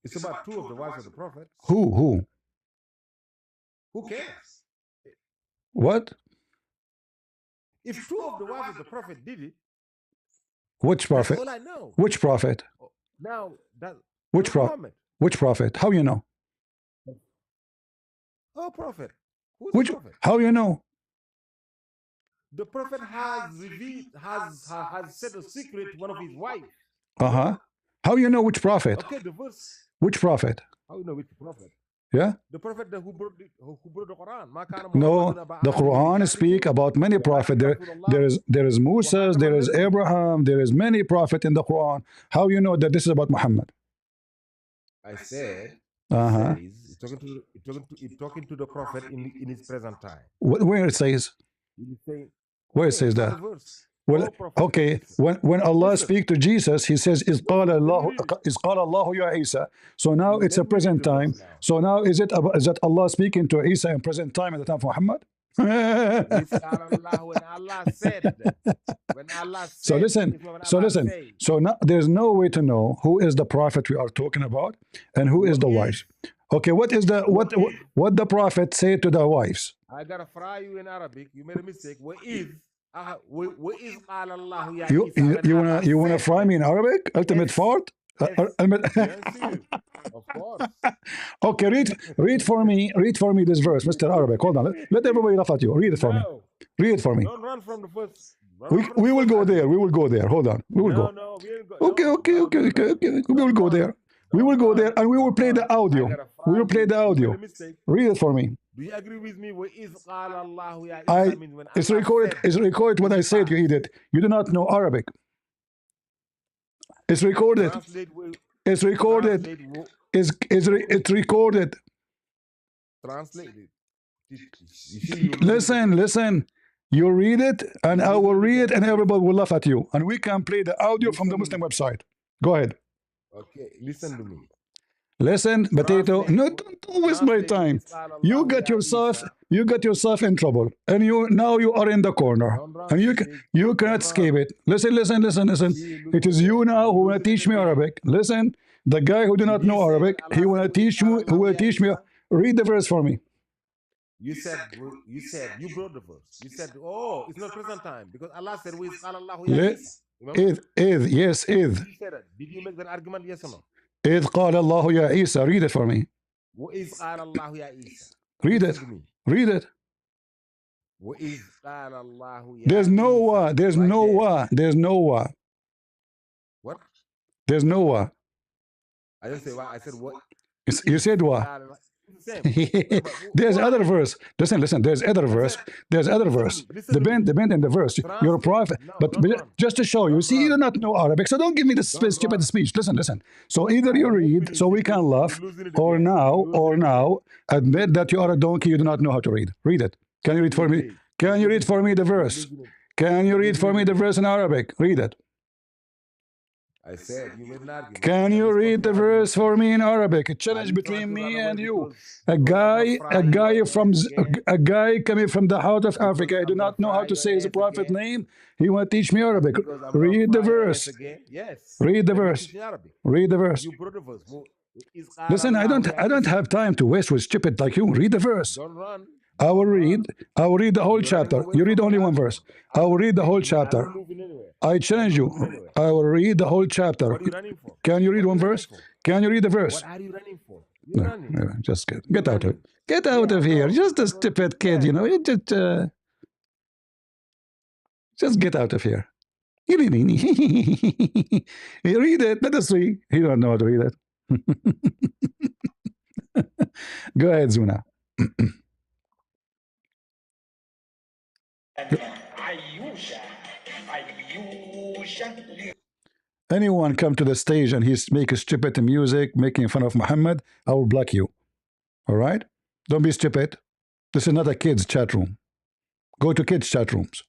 It's about two of the wives of the prophet. Who? Who cares? What? If two of the wives of the prophet did it, Which that's prophet? all I know. Which prophet? Now that Which prophet? Muhammad. Which prophet? How you know? Oh, prophet. Who's Which? the prophet? How you know? The prophet has revealed, has said a secret to one of his wives. Uh-huh. How you know which prophet? Okay, the verse. Which prophet? How you know which prophet? Yeah? The prophet who brought the Quran. Ma kana No, Muhammadun aba the ahadin min Quran rijalikum, speak about many prophets. There is Moses, there is Abraham, there is many prophets in the Quran. How you know that this is about Muhammad? I said, Uh-huh. says, it's talking to the prophet in his present time. Where it says? He's saying, Where it yeah, says it's not that? a verse. Well, Oh, prophet, okay. listen. When Allah Listen. speaks to Jesus, He says, "Is qala Let me Allah, read it. is qala Allahu ya Isa." So now it's a Let me read present the verse time. now. So now is that Allah speaking to Isa in present time at the time of Muhammad? It's Allah when Allah said. When Allah said. So listen. it's when So Allah listen. says. So now there's no way to know who is the prophet we are talking about and who is the wives. Okay, what is the what the prophet said to the wives? I gotta fry you in Arabic. You made a mistake. Where is Allah ya You Isa when you Allah wanna said. fry me in Arabic? Ultimate Yes. fart? Yes. Ultimate- Yes, you. Of course. Okay, read for me this verse, Mr. Arabic. Hold on, let everybody laugh at you. Read it for me. No. Read it for me. Don't run from the first. We will go there. We will go there. Hold on. We will go. No, we ain't go. Okay, no, okay, no, okay, no, okay, no. okay. We will go there. We will go there, and we will play the audio. We will play the audio. Read it for me. Do you agree with me? Where is Allah ya I Isa means when it's Allah recorded. said. It's recorded what I said. You idiot. You do not know Arabic. It's recorded. Translate It's recorded. Translate It's recorded. translate it. You see, you Listen. You read it, and I will read it, and everybody will laugh at you. And we can play the audio from the Muslim website. Go ahead. Okay, listen to me. Listen, potato. Translate- No, don't waste my translate time. is قال You الله get يا yourself. عيسى. You get yourself in trouble, and now you are in the corner, Don't run, and Sheikh. you cannot Don't escape run. it. Listen. See, It is you now who will teach me Arabic. Listen, the guy who do not Did he know say Arabic, that he Allah will said, teach me. Who will "Ya teach me? Isa"? Read the verse for me. You said you brought the verse. You said, oh, it's not present time because Allah said, "With قال الله يا Let- Isa." Remember? Yes, Did you say that? Did you make that argument? Yes or no? إذ قال الله يا عيسى. Read it for me. وإذ قال الله يا عيسى. Read it. Listen to me. Read it. وإذ قال الله يا There's no عيسى. wa. There's Right no there. wa. There's no wa. What? There's no wa. I didn't say what. I said what? You said wa. It's the same. There's Why? other verse. Listen. There's other verse. There's other verse. Listen to me. The bend in the verse. You're a prophet. No, But don't run. just to show you, Don't see, you do run. not know Arabic, so don't give me this Don't stupid run. speech. Listen. So either you read, so we can laugh, You're losing it or again. now admit that you are a donkey. You do not know how to read. Read it. Can you read for me? Can you read for me the verse? Can you read for me the verse in Arabic? Read it. I said you made an argument. Can you read the verse for me in Arabic? A Are challenge you between trying to me run and away you. because A I'm guy gonna fry you a guy coming from the heart of Africa. I do I'm not know gonna how fry to your say his ass prophet again. name. He want to teach me Arabic. Because I'm gonna Read the fry your ass verse. again. Yes. Read the Let me verse. teach you Arabic. Read the verse. You brought the verse. Listen, I don't have time to waste with stupid like you. Read the verse. Don't run. I will read the whole You're chapter. running away You read from only the one verse. I will read the whole chapter. I'm not moving anywhere. I challenge you. Anyway. I will read the whole chapter. What are you running for? Can you read What one are you verse? running for? Can you read the verse? What are you running for? You're No, running. no, just get You're out of running. it. Get out of here. no, Just a no, stupid kid, yeah. you know. You just get out of here. You read it. Let us see. He don't know how to read it. Go ahead, Zuna. Anyone come to the stage and he's making stupid music, making fun of Muhammad, I will block you. All right? Don't be stupid. This is not a kids' chat room. Go to kids' chat rooms.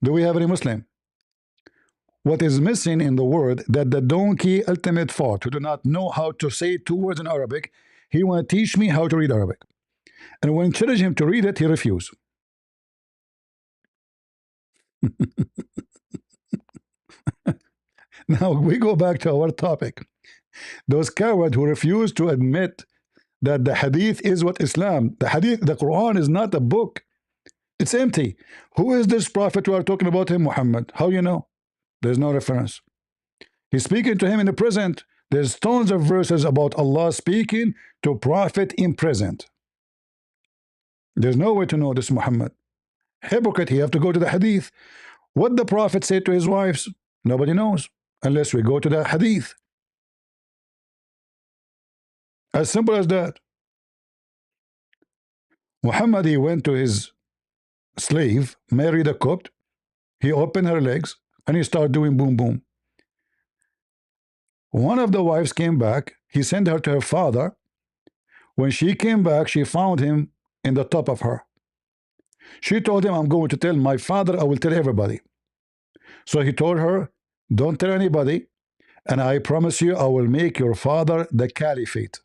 Do we have any Muslim? What is missing in the word that the donkey ultimate fought, who do not know how to say 2 words in Arabic, he want to teach me how to read Arabic. And when I challenge him to read it, he refused. Now we go back to our topic. Those cowards who refuse to admit that the hadith is what Islam, the hadith, the Quran is not a book. It's empty. Who is this prophet we are talking about him? Muhammad. How you know? There's no reference. He's speaking to him in the present. There's tons of verses about Allah speaking to prophet in present. There's no way to know this Muhammad. Hypocrite, you have to go to the hadith. What the prophet said to his wives, nobody knows unless we go to the hadith. As simple as that. Muhammad, he went to his slave, married a Copt. He opened her legs and he started doing boom boom. One of the wives came back. He sent her to her father. When she came back, she found him in the top of her. She told him, I'm going to tell my father, I will tell everybody. So he told her, don't tell anybody, and I promise you I will make your father the caliphate.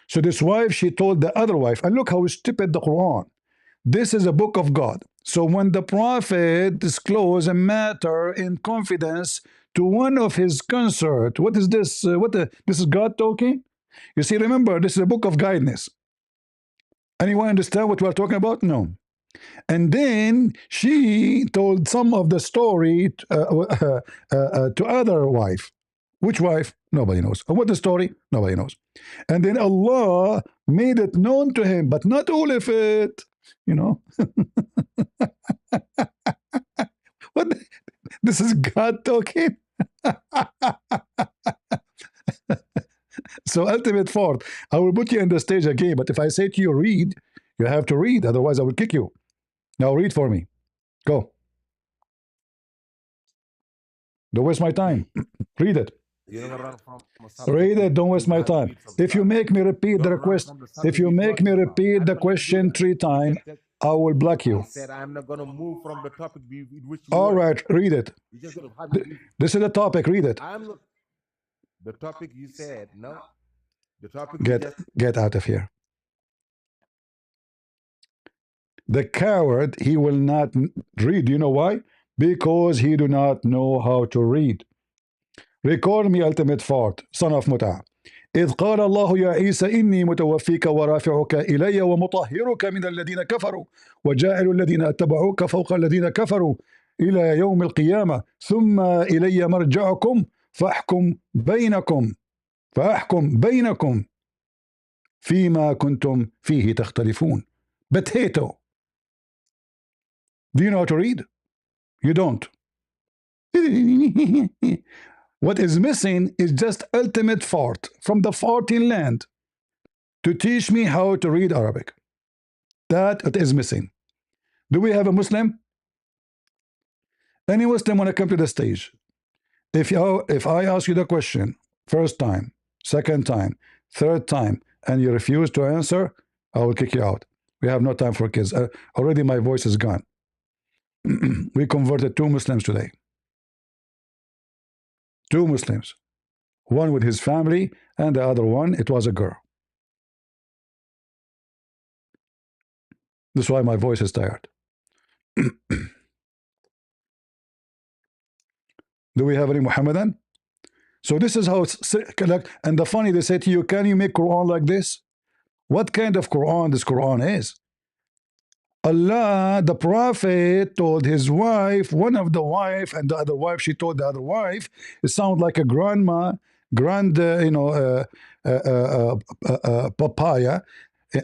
So this wife, she told the other wife, and look how stupid the Quran. This is a book of God. So when the prophet disclosed a matter in confidence to one of his consort, what is this? This is God talking? You see, remember, this is a book of guidance. Anyone understand what we're talking about? No. And then she told some of the story to other wife. Which wife? Nobody knows. And what the story? Nobody knows. And then Allah made it known to him, but not all of it. You know. What? This is God talking. So ultimate fault. I will put you in the stage again, but if I say to you, read, you have to read. Otherwise, I will kick you. Now read for me. Go. Don't waste my time. Read it. You don't run from a subject. Read it. Don't You waste my have to time. read some If you stuff. make me repeat the Don't run request, from the if subject you we're make me talking about. repeat I'm the not gonna do question that. 3 times, I will block I you. said I'm not gonna move from the topic in which you All were. right, read it. You're just gonna have me read. This is the topic. Read it. I'm not the topic you said. No, the topic you just Get out of here. The coward, he will not read. You know why? Because he do not know how to read. Record me, ultimate fart, son of متعة. إذ قال الله يا عيسى إني متوفيك ورافعك إلي ومطهرك من الذين كفروا وجاعل الذين اتبعوك فوق الذين كفروا إلى يوم القيامة ثم إلي مرجعكم فأحكم بينكم فيما كنتم فيه تختلفون. Potato. Do you know how to read? You don't. What is missing is just ultimate fart from the farting land to teach me how to read Arabic. That it is missing. Do we have a Muslim? Any Muslim want to come to the stage? If I ask you the question first time, second time, third time, and you refuse to answer, I will kick you out. We have no time for kids. Already my voice is gone. We converted 2 Muslims today. 2 Muslims. One with his family, and the other one, it was a girl. That's why my voice is tired. Do we have any Muhammadan? So this is how it's like, and the funny, they say to you, can you make Quran like this? What kind of Quran this Quran is? Allah, the Prophet told his wife, one of the wife, and the other wife, she told the other wife, it sounds like a grandma, papaya.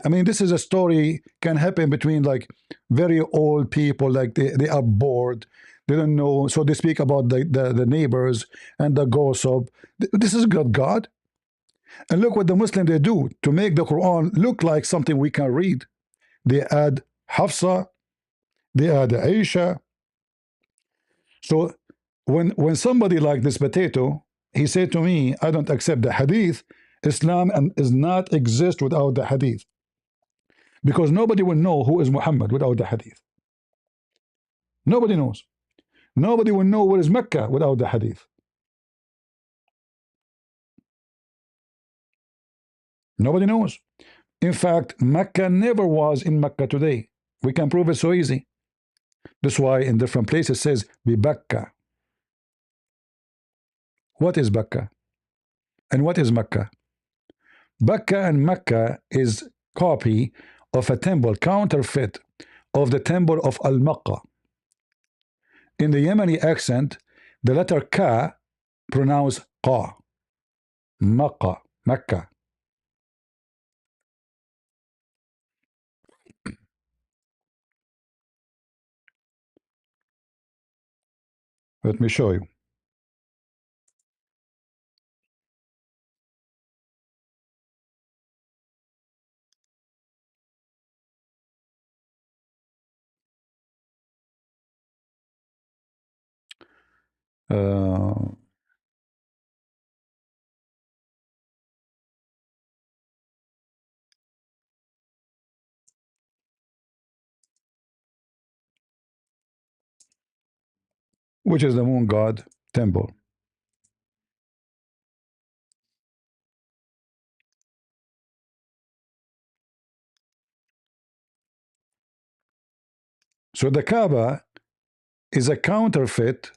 I mean, this is a story can happen between like very old people, like they are bored, they don't know, so they speak about the neighbors and the gossip. This is God. And look what the Muslim they do to make the Quran look like something we can read. They add Hafsa, they add Aisha. So when somebody like this potato, he said to me, I don't accept the hadith. Islam is not exist without the hadith. Because nobody will know who is Muhammad without the hadith. Nobody knows. Nobody will know where is Mecca without the hadith. Nobody knows. In fact, Mecca never was in Mecca today. We can prove it so easy. That's why in different places it says Bibakka. What is Bakka? And what is Mecca? Bakka and Mecca is copy of a temple, counterfeit of the temple of Al-Maqqa. In the Yemeni accent, the letter Ka pronounced Qa. Maqqa, Mecca. Let me show you. Which is the moon god temple. So the Kaaba is a counterfeit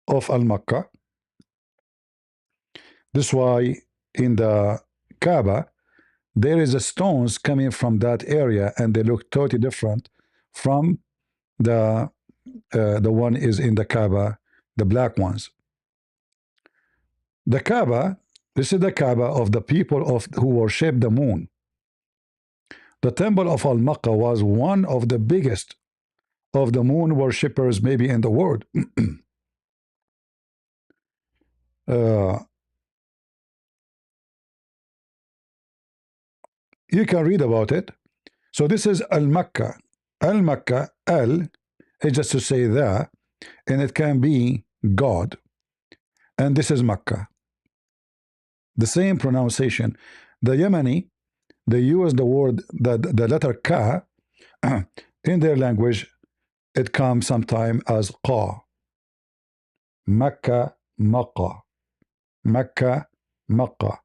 of Al-Makkah. This is why in the Kaaba there is a stones coming from that area and they look totally different from the one is in the Kaaba, the black ones. The Kaaba, this is the Kaaba of the people of who worship the moon. The temple of Al-Makkah was one of the biggest of the moon worshippers maybe in the world. You can read about it. So this is Al-Makkah. Al-Makkah, Al is just to say that, and it can be God, and this is Mecca. The same pronunciation. The Yemeni, they use the word, the letter Ka, in their language, it comes sometime as Qa. Mecca, Makkah. Mecca, Makkah.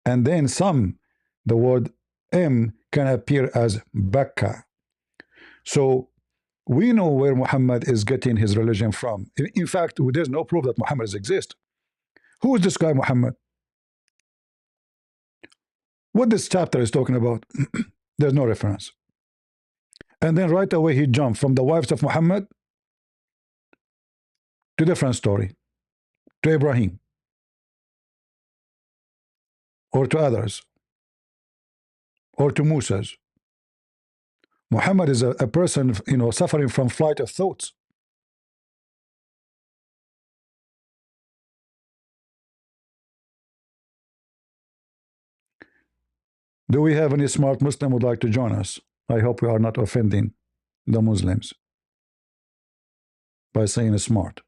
And then some, the word M can appear as Bakka. So we know where Muhammad is getting his religion from. In fact, there's no proof that Muhammad exists. Who is this guy, Muhammad? What this chapter is talking about? There's no reference. And then right away he jumped from the wives of Muhammad to different story, to Ibrahim, or to others, or to Moses. Muhammad is a person, suffering from flight of thoughts. Do we have any smart Muslim who would like to join us? I hope we are not offending the Muslims by saying smart.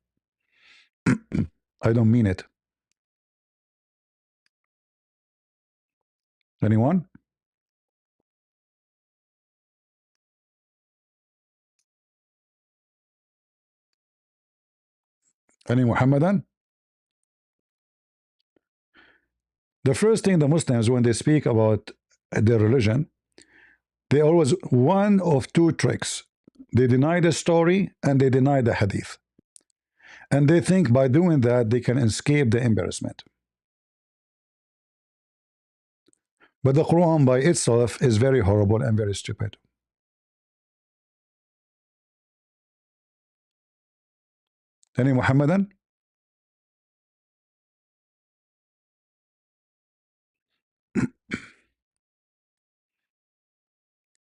I don't mean it. Anyone? Any Muhammadan? The first thing the Muslims, when they speak about their religion, they always one of two tricks. They deny the story and they deny the hadith. And they think by doing that they can escape the embarrassment. But the Quran by itself is very horrible and very stupid. Any Muhammadan?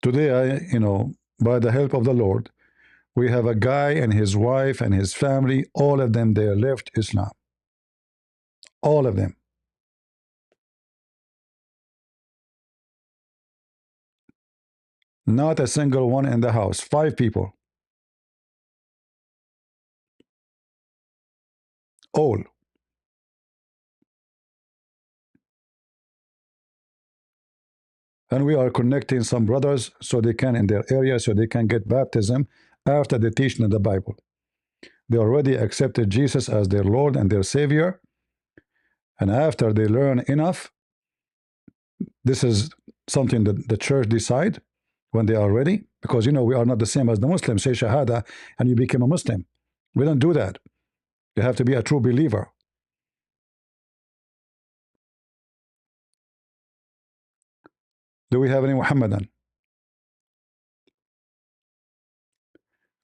Today, by the help of the Lord, we have a guy and his wife and his family, all of them, they left Islam. All of them. Not a single one in the house. 5 people. All. And we are connecting some brothers so they can, in their area, so they can get baptism after the teaching of the Bible. They already accepted Jesus as their Lord and their Savior. And after they learn enough, this is something that the church decide when they are ready. Because, we are not the same as the Muslims. Say Shahada and you become a Muslim. We don't do that. You have to be a true believer. Do we have any Muhammadan?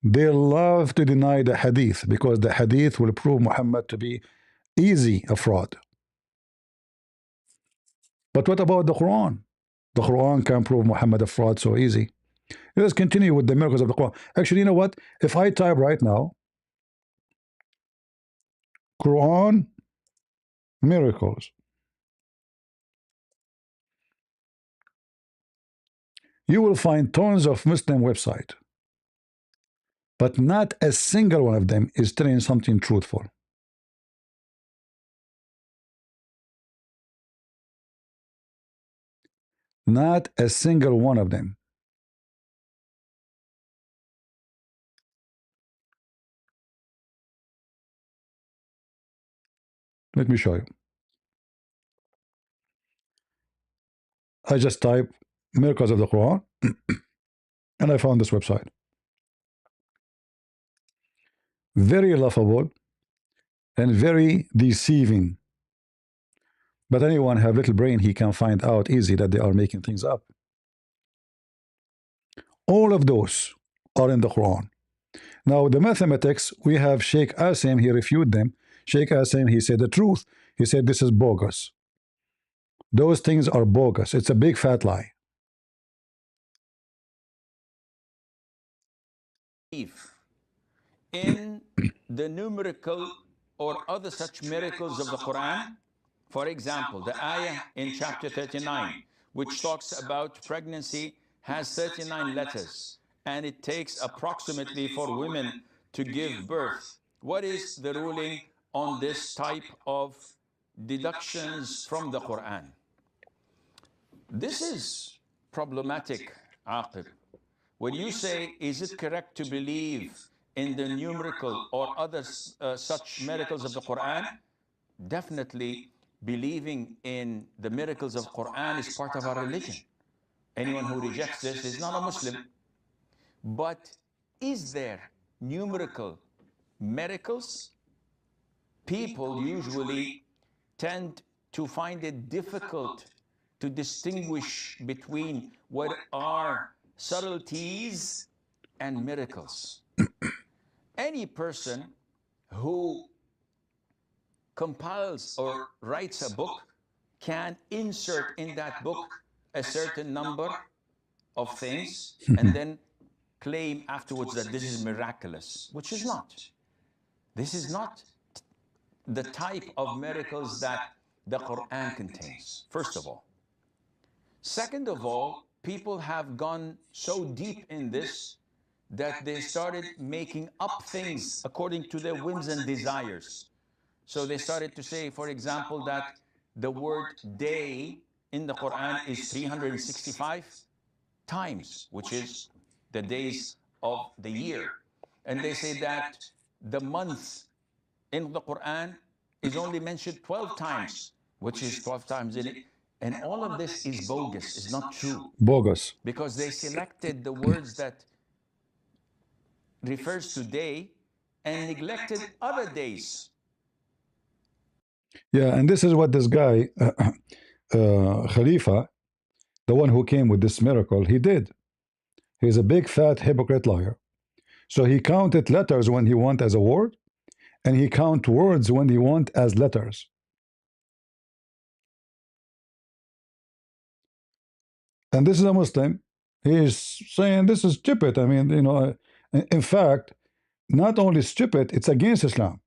They love to deny the hadith because the hadith will prove Muhammad to be easy a fraud. But what about the Quran? The Quran can prove Muhammad a fraud so easy. Let's continue with the miracles of the Quran. Actually, you know what? If I type right now, Quran miracles, you will find tons of Muslim websites. But not a single one of them is telling something truthful. Not a single one of them. Let me show you. I just type miracles of the Quran and I found this website. Very laughable and very deceiving. But anyone have little brain, he can find out easy that they are making things up. All of those are in the Quran. Now the mathematics, we have Sheikh Asim, he refuted them. Sheikh Asim, he said the truth. He said this is bogus. Those things are bogus. It's a big fat lie. In the numerical or other such miracles of the Quran, for example, the ayah in chapter 39, which talks about pregnancy, has 39 letters, and it takes approximately for women to give birth What is the ruling on this type of deductions from the Quran? This is problematic, Aqib. When you say, is it correct to believe in the numerical or other such miracles of the Quran? Definitely believing in the miracles of Quran is part of our religion. Anyone who rejects this is not a Muslim. But is there numerical miracles? People usually tend to find it difficult to distinguish between what are subtleties and miracles. Any person who compiles or writes a book can insert in that book a certain number of things and then claim afterwards that this is miraculous, which is not. This is not the type of miracles that the Quran contains, first of all. Second of all, people have gone so deep in this that they started making up things according to their whims and desires. So they started to say, for example, that the word day in the Quran is 365 times, which is the days of the year. And they say that the month in the Quran is only mentioned 12 times, which is 12 times in it. And all of this is bogus, is not true. Bogus. Because they selected the words that refers to day and neglected other days. Yeah, and this is what this guy, Khalifa, the one who came with this miracle, he did. He's a big fat hypocrite liar. So he counted letters when he want as a word, and he count words when he want as letters. And this is a Muslim. He is saying this is stupid. I mean, in fact, not only stupid, it's against Islam.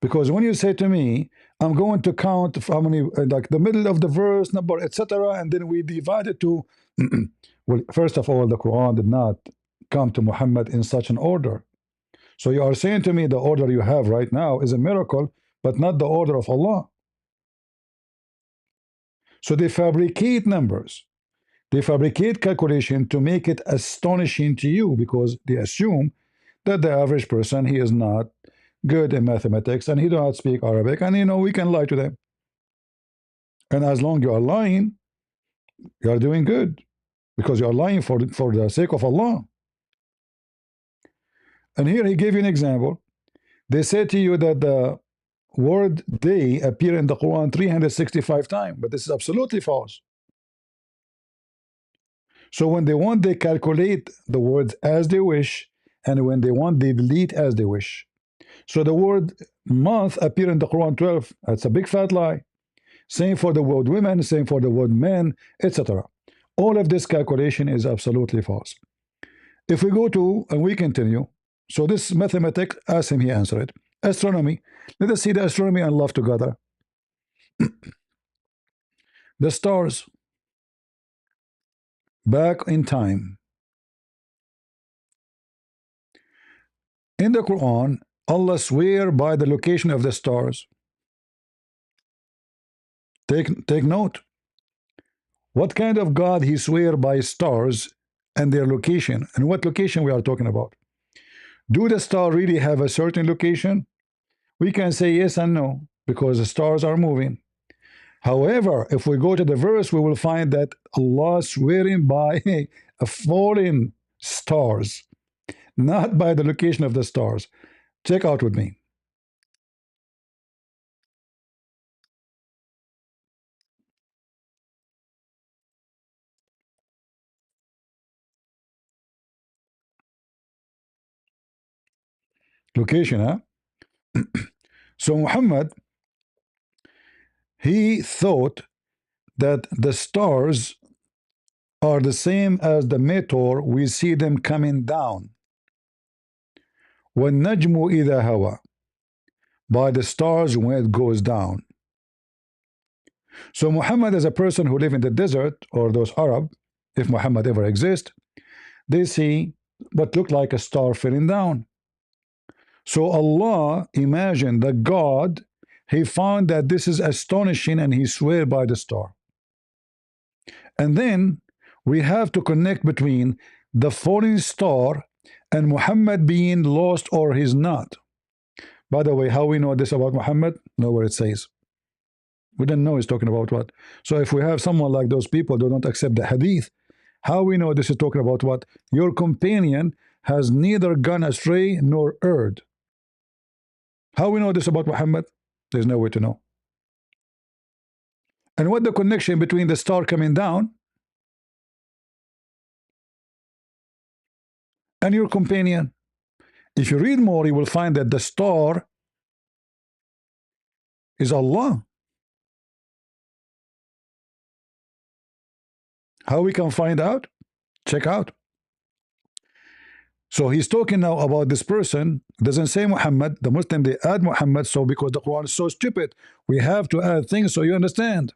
Because when you say to me, I'm going to count how many, like the middle of the verse number, etc., and then we divide it to, well, first of all, the Quran did not come to Muhammad in such an order. So you are saying to me the order you have right now is a miracle, but not the order of Allah. So they fabricate numbers. They fabricate calculation to make it astonishing to you because they assume that the average person, he is not good in mathematics and he does not speak Arabic, and we can lie to them. And as long you are lying, you are doing good because you are lying for the sake of Allah. And here he gave you an example. They say to you that the word day appear in the Quran 365 times, but this is absolutely false. So when they want, they calculate the words as they wish, and when they want, they delete as they wish. So the word month appear in the Quran 12. That's a big fat lie. Same for the word women, same for the word men, etc. All of this calculation is absolutely false. If we go to, and we continue, so this mathematics, ask him, he answered it. Astronomy, let us see the astronomy and love together. The stars, back in time. In the Quran, Allah swear by the location of the stars. Take note. What kind of God he swear by stars and their location? And what location we are talking about? Do the star really have a certain location? We can say yes and no, because the stars are moving. However, if we go to the verse, we will find that Allah swearing by a fallen stars, not by the location of the stars. Check out with me. Location, huh? So Muhammad, he thought that the stars are the same as the meteor, we see them coming down. وَالنَّجْمُ إِذَا هَوَى, by the stars when it goes down. So Muhammad, as a person who live in the desert, or those Arab, if Muhammad ever exists, they see what look like a star falling down. So Allah, imagine that God, he found that this is astonishing and he swear by the star. And then we have to connect between the falling star and Muhammad being lost or he's not. By the way, how we know this about Muhammad? Nowhere it says. We don't know he's talking about what. So if we have someone like those people who don't accept the hadith, how we know this is talking about what? Your companion has neither gone astray nor erred. How we know this about Muhammad? There's no way to know. And what the connection between the star coming down and your companion? If you read more, you will find that the star is Allah. How we can find out? Check out. So he's talking now about this person. Doesn't say Muhammad. The Muslim, they add Muhammad. So because the Quran is so stupid, we have to add things so you understand.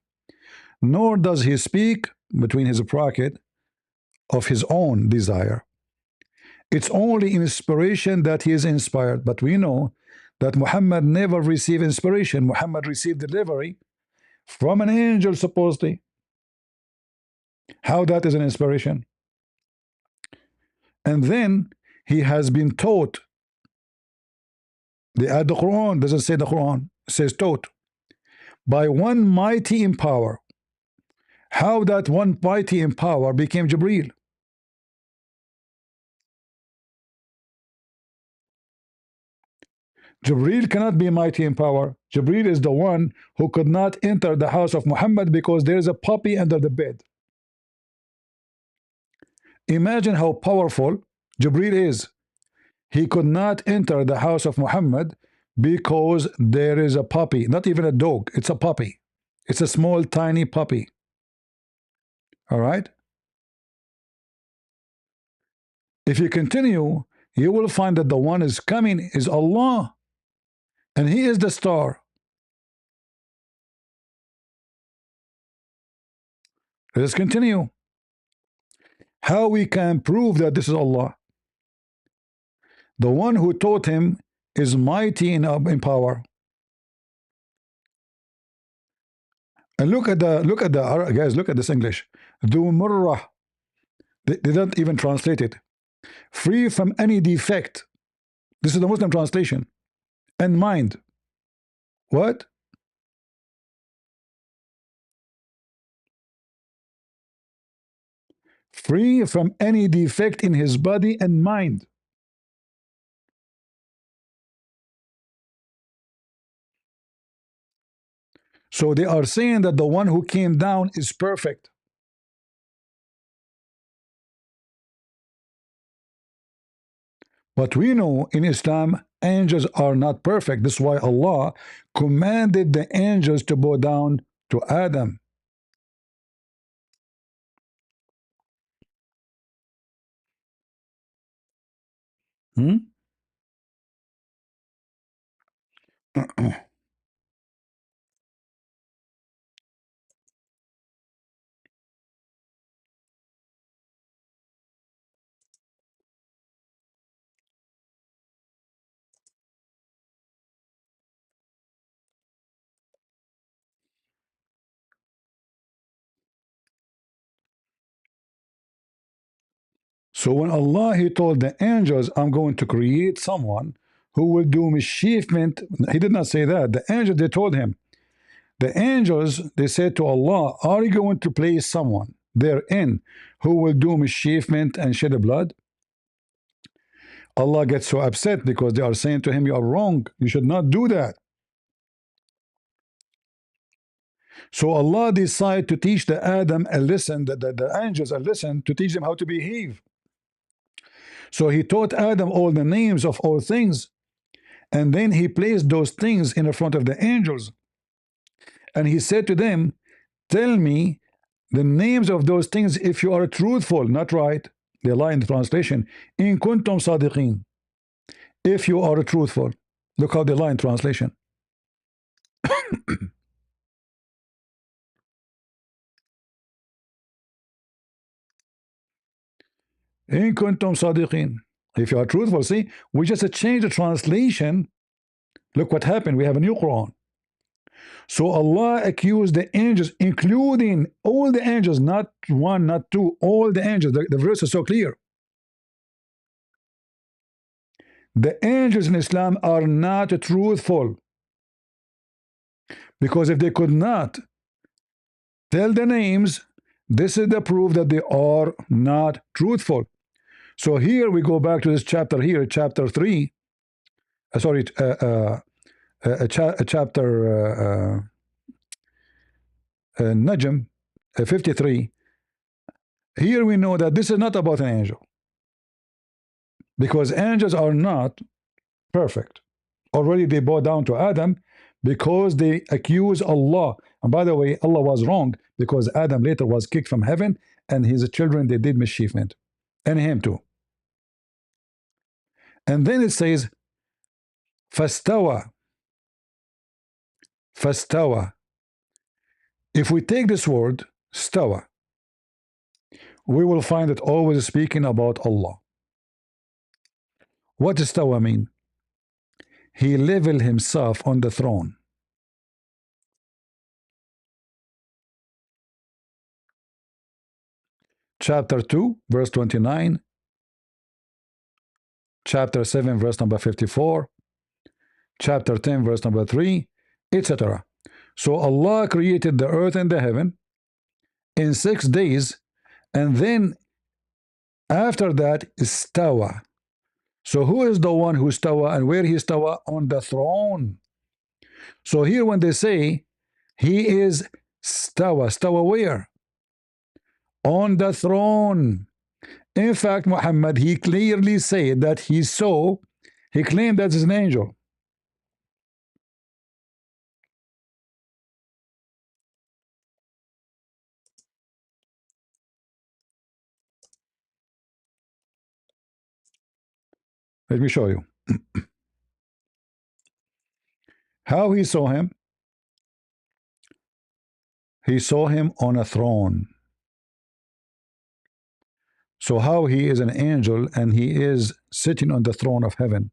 Nor does he speak between his bracket of his own desire. It's only inspiration that he is inspired. But we know that Muhammad never received inspiration. Muhammad received delivery from an angel, supposedly. How that is an inspiration? And then he has been taught. They add the Quran, doesn't say the Quran, it says taught by one mighty in power. How that one mighty in power became Jibreel? Jibreel cannot be mighty in power. Jibreel is the one who could not enter the house of Muhammad because there is a puppy under the bed. Imagine how powerful Jibreel is. He could not enter the house of Muhammad because there is a puppy, not even a dog, it's a puppy. It's a small, tiny puppy. All right? If you continue, you will find that the one is coming is Allah, and He is the star. Let's continue. How we can prove that this is Allah? The one who taught him is mighty in power. And look at the guys. Look at this English. Du murrah. They don't even translate it. Free from any defect. This is the Muslim translation. And mind. What? Free from any defect in his body and mind. So they are saying that the one who came down is perfect. But we know in Islam, angels are not perfect. This is why Allah commanded the angels to bow down to Adam. Hmm? So when Allah, He told the angels, I'm going to create someone who will do mischievement, He did not say that. The angels, they told Him. The angels, they said to Allah, are you going to place someone therein who will do mischievement and shed blood? Allah gets so upset because they are saying to Him, you are wrong. You should not do that. So Allah decided to teach the Adam a lesson, that the angels a lesson to teach them how to behave. So He taught Adam all the names of all things, and then He placed those things in the front of the angels, and He said to them, tell me the names of those things if you are truthful, not right. They lie in the translation. In kuntum sadiqin. If you are truthful. Look how they lie in translation. In kuntum sadiqin. If you are truthful, see, we just changed the translation. Look what happened. We have a new Quran. So Allah accused the angels, including all the angels, not one, not two, all the angels. The verse is so clear. The angels in Islam are not truthful, because if they could not tell the names, this is the proof that they are not truthful. So here we go back to this chapter here, chapter 3. Chapter Najm 53. Here we know that this is not about an angel, because angels are not perfect. Already they bow down to Adam because they accuse Allah. And by the way, Allah was wrong, because Adam later was kicked from heaven, and his children, they did mischievement, and him too. And then it says fastawa. Fastawa. If we take this word stawa, we will find it always speaking about Allah. What does stawa mean? He leveled himself on the throne. Chapter 2, verse 29. Chapter 7, verse number 54. Chapter 10, verse number 3, etc. So Allah created the earth and the heaven in 6 days, and then after that is stawa. So who is the one who stawa, and where he stawa? On the throne. So here when they say he is stawa, stawa where? On the throne. In fact, Muhammad, he clearly said that he saw, he claimed that is an angel. Let me show you how he saw him. He saw him on a throne. So how he is an angel and he is sitting on the throne of heaven?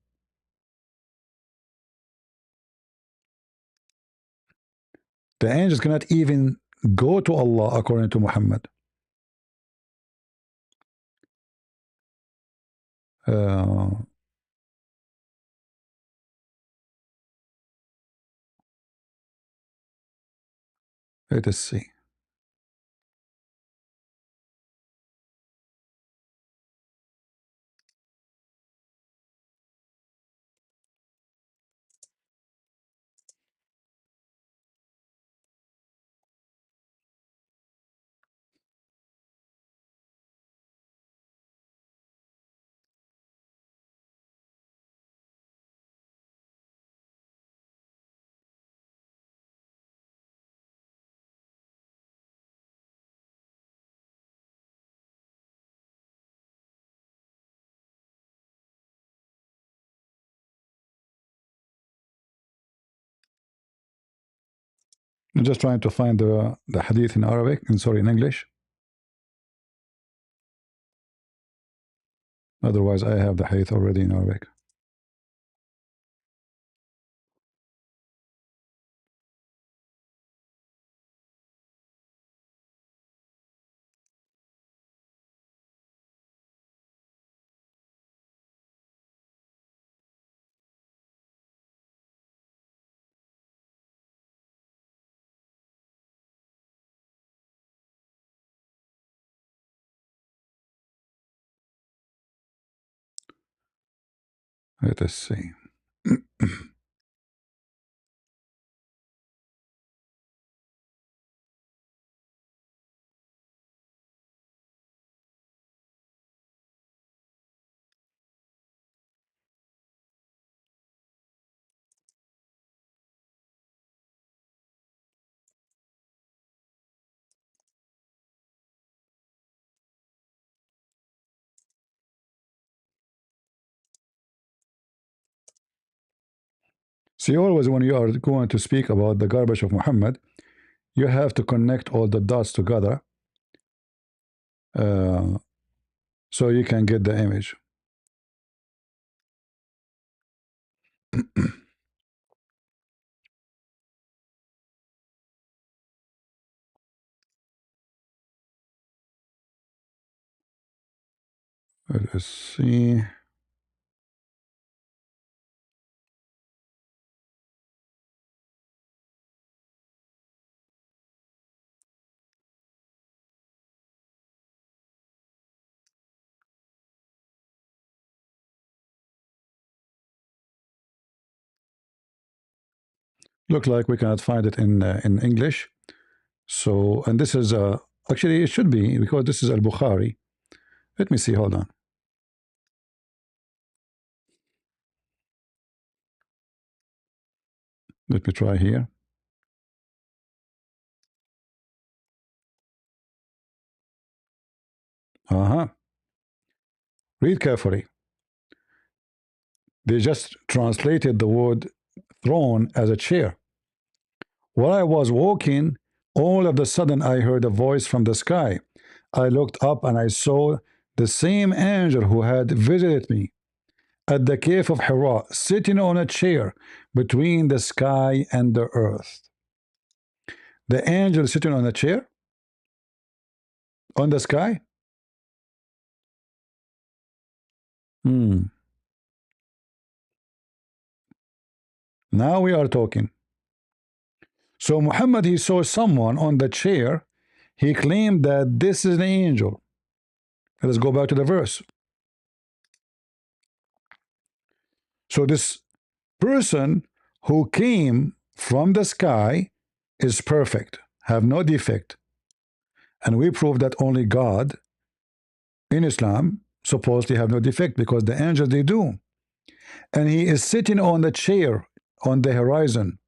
The angels cannot even go to Allah according to Muhammad. Let us see. I'm just trying to find the hadith in Arabic, and sorry, in English. Otherwise, I have the hadith already in Arabic. Let us see. See, always when you are going to speak about the garbage of Muhammad, you have to connect all the dots together so you can get the image. Let's see. Look like we cannot find it in English. So, and this is actually it should be because this is Al-Bukhari. Let me see. Hold on. Let me try here. Read carefully. They just translated the word throne as a chair. While I was walking, all of a sudden I heard a voice from the sky. I looked up and I saw the same angel who had visited me at the cave of Hira, sitting on a chair between the sky and the earth. The angel sitting on a chair on the sky? Now we are talking. So Muhammad, he saw someone on the chair. He claimed that this is an angel. Let's go back to the verse. So this person who came from the sky is perfect, have no defect. And we prove that only God in Islam supposedly have no defect because the angels they do. And he is sitting on the chair on the horizon.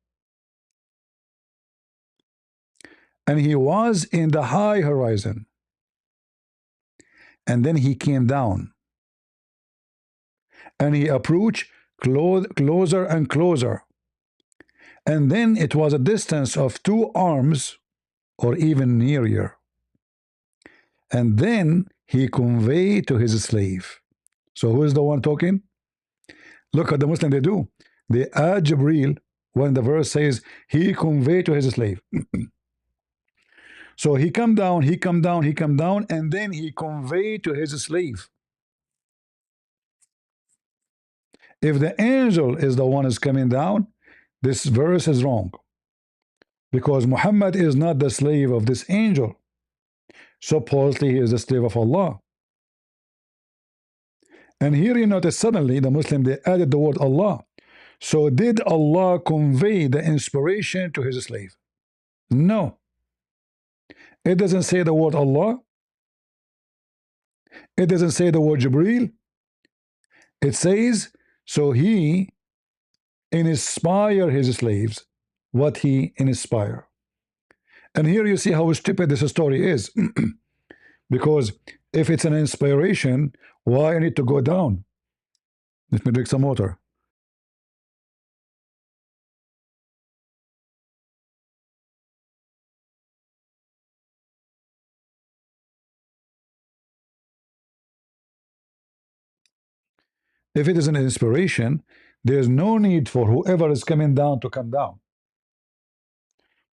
And he was in the high horizon. And then he came down. And he approached closer and closer. And then it was a distance of 2 arms or even nearer. And then he conveyed to his slave. So who is the one talking? Look at the Muslim they do. They add Jibreel when the verse says he conveyed to his slave. So he come down, he come down, he come down, and then he conveyed to his slave. If the angel is the one is coming down, this verse is wrong. Because Muhammad is not the slave of this angel. Supposedly he is the slave of Allah. And here you notice suddenly the Muslim they added the word Allah. So did Allah convey the inspiration to his slave? No. It doesn't say the word Allah. It doesn't say the word Jibreel. It says, so he inspire his slaves what he inspire. And here you see how stupid this story is. Because if it's an inspiration, why I need to go down? Let me drink some water. If it is an inspiration, there's no need for whoever is coming down to come down.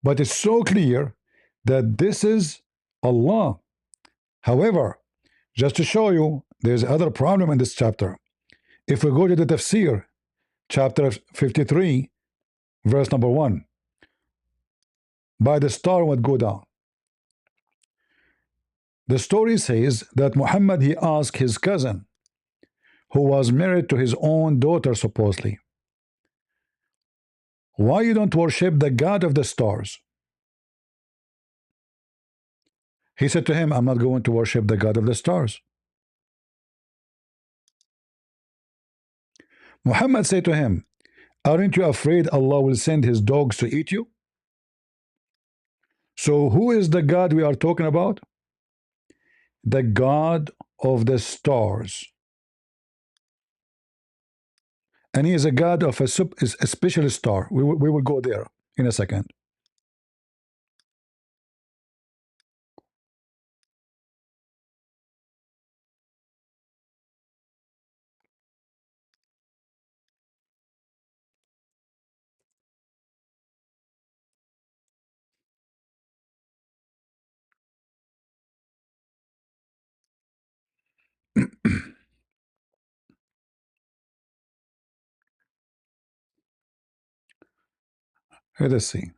But it's so clear that this is Allah. However, just to show you, there's another problem in this chapter. If we go to the tafsir, chapter 53, verse number 1, by the star would go down. The story says that Muhammad, he asked his cousin, who was married to his own daughter supposedly, why you don't worship the God of the stars? He said to him, I'm not going to worship the God of the stars. Muhammad said to him, aren't you afraid Allah will send his dogs to eat you? So who is the God we are talking about? The God of the stars. And he is a God of a special star. We will go there in a second. Let us see.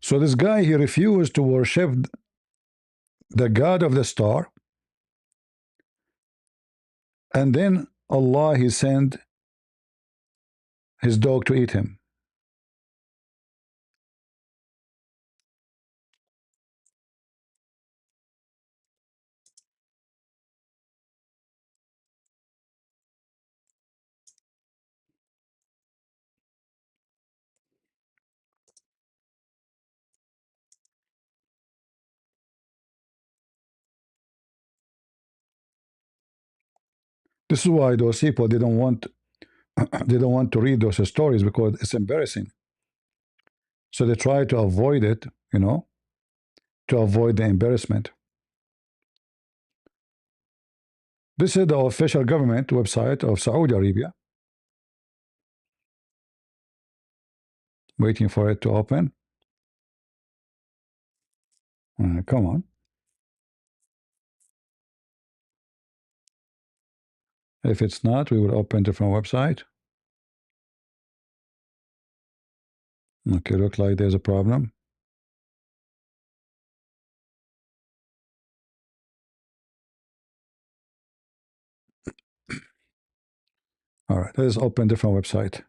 So this guy, he refused to worship the God of the star, and then Allah, he sent his dog to eat him. This is why those people, they don't want they don't want to read those stories because it's embarrassing. So they try to avoid it, to avoid the embarrassment. This is the official government website of Saudi Arabia. Waiting for it to open. Come on. If it's not, we will open different website. Okay, look like there's a problem. All right, let's open different website.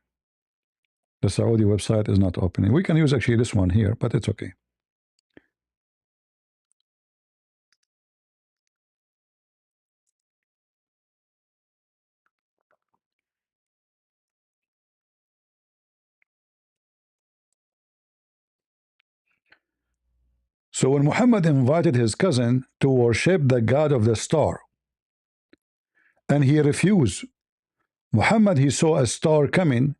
The Saudi website is not opening. We can use actually this one here, but it's okay. So when Muhammad invited his cousin to worship the god of the star, and he refused, Muhammad, he saw a star coming.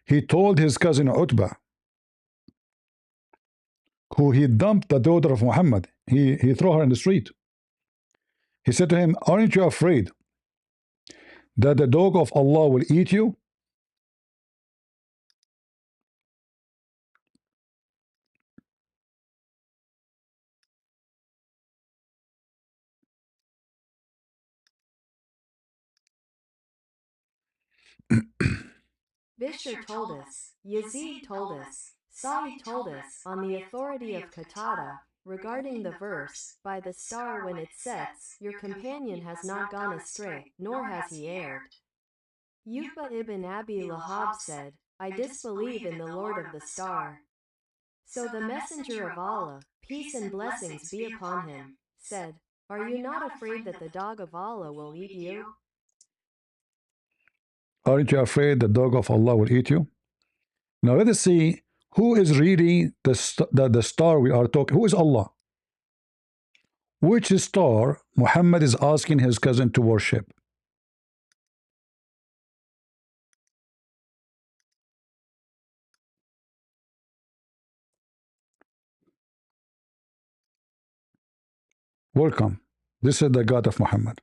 He told his cousin Utbah, who he dumped the daughter of Muhammad. He threw her in the street. He said to him, aren't you afraid that the dog of Allah will eat you? Bishr told us, Yazid told us, Sa'id told us, on the authority of Qatada, regarding the verse, by the star when it sets, your companion has not gone astray, nor has he erred. Utbah ibn Abi Lahab said, I disbelieve in the Lord of the star. So the Messenger of Allah, peace and blessings be upon him, said, are you not afraid that the dog of Allah will eat you? Aren't you afraid the dog of Allah will eat you? Now let us see who is really the star we are talking. Who is Allah? Which star Muhammad is asking his cousin to worship? Welcome. This is the God of Muhammad.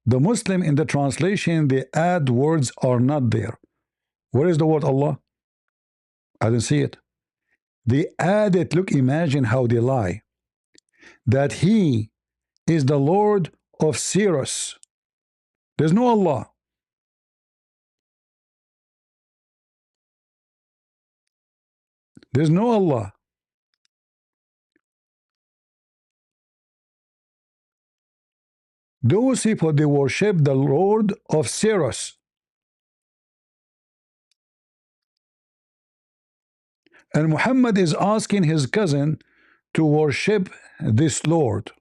The Muslim in the translation, the add words are not there. Where is the word Allah? I didn't see it. They add it. Look, imagine how they lie. That he is the Lord of Sirius. There's no Allah. There's no Allah. Those people, they worship the Lord of Sirius. And Muhammad is asking his cousin to worship this Lord.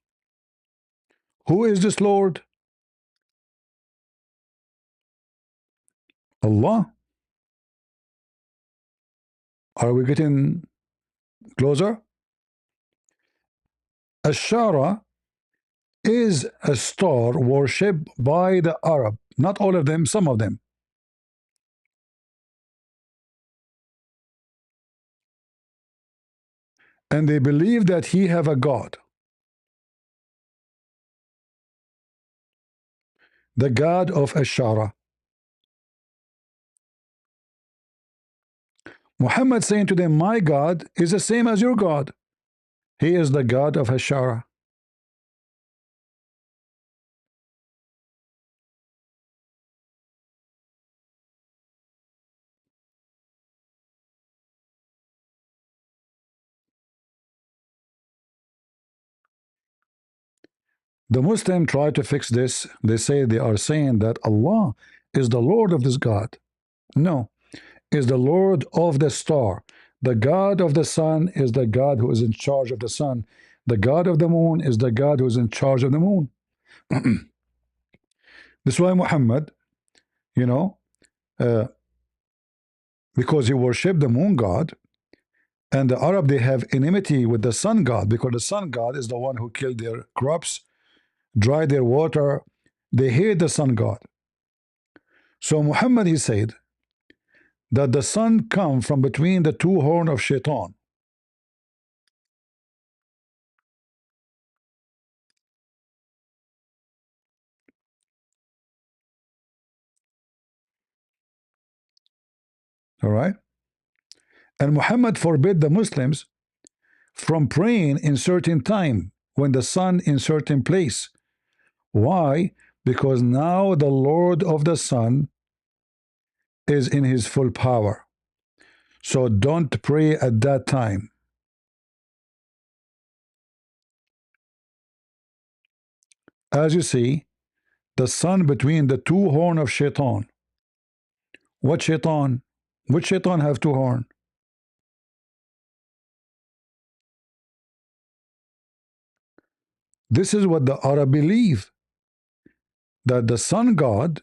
Who is this Lord? Allah. Are we getting closer? Ashara is a star worshipped by the Arab. Not all of them, some of them. And they believe that he have a God. The God of Ashara. Muhammad saying to them, my God is the same as your God. He is the God of Hashara. The Muslim try to fix this. They say they are saying that Allah is the Lord of this God. No, is the Lord of the star. The God of the sun is the God who is in charge of the sun. The God of the moon is the God who is in charge of the moon. This is why Muhammad, you know, uh, because he worshipped the moon god, and the Arab, they have enmity with the sun god because the sun god is the one who killed their crops, dried their water. They hate the sun god. So Muhammad, he said that the sun come from between the two horns of Shaitan. All right. And Muhammad forbid the Muslims from praying in certain time when the sun in certain place. Why? Because now the Lord of the sun is in his full power. So don't pray at that time. As you see, the sun between the two horns of Shaitan. What Shaitan? Which Shaitan have two horns? This is what the Arab believe, that the sun god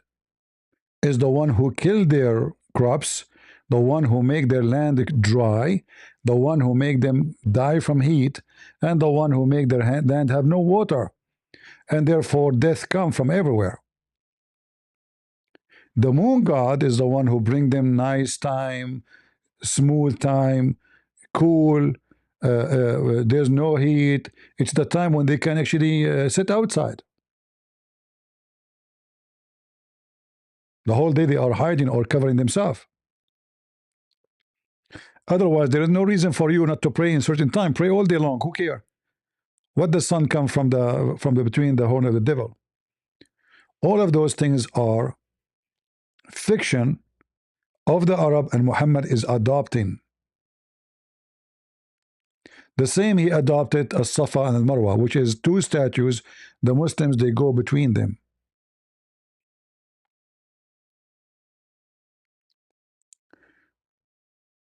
is the one who killed their crops, the one who make their land dry, the one who make them die from heat, and the one who make their land have no water, and therefore death come from everywhere. The moon god is the one who bring them nice time, smooth time, cool. There's no heat. It's the time when they can actually sit outside. The whole day they are hiding or covering themselves. Otherwise, there is no reason for you not to pray in certain time. Pray all day long. Who care? What the sun come from the between the horn of the devil? All of those things are fiction of the Arab, and Muhammad is adopting. The same he adopted as Safa and Al Marwa, which is two statues. The Muslims, they go between them.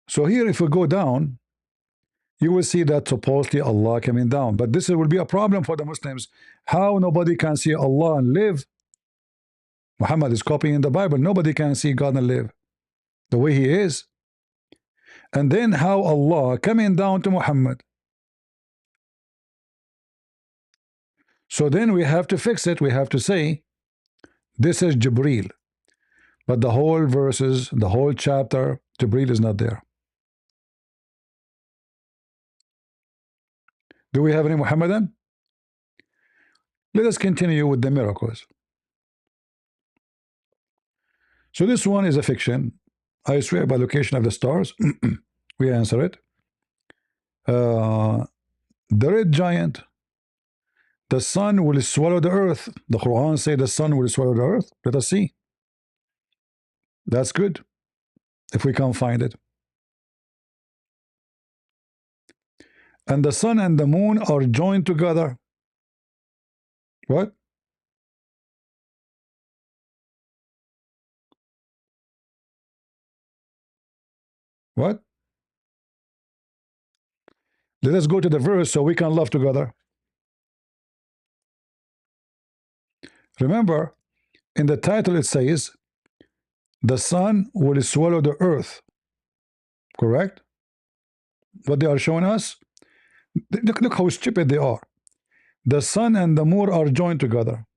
So here, if we go down, you will see that supposedly Allah coming down. But this will be a problem for the Muslims. How nobody can see Allah and live? Muhammad is copying the Bible. Nobody can see God and live the way he is. And then how Allah coming down to Muhammad? So then we have to fix it. We have to say, this is Jibreel. But the whole verses, the whole chapter, Jibreel is not there. Do we have any Muhammadan? Let us continue with the miracles. So this one is a fiction. I swear by location of the stars. We answer it. The red giant. The sun will swallow the earth. The Quran say the sun will swallow the earth. Let us see. That's good. If we can find it. And the sun and the moon are joined together. What? What? Let us go to the verse so we can love together. Remember, in the title it says, the sun will swallow the earth. Correct? What they are showing us? Look how stupid they are. The sun and the moon are joined together.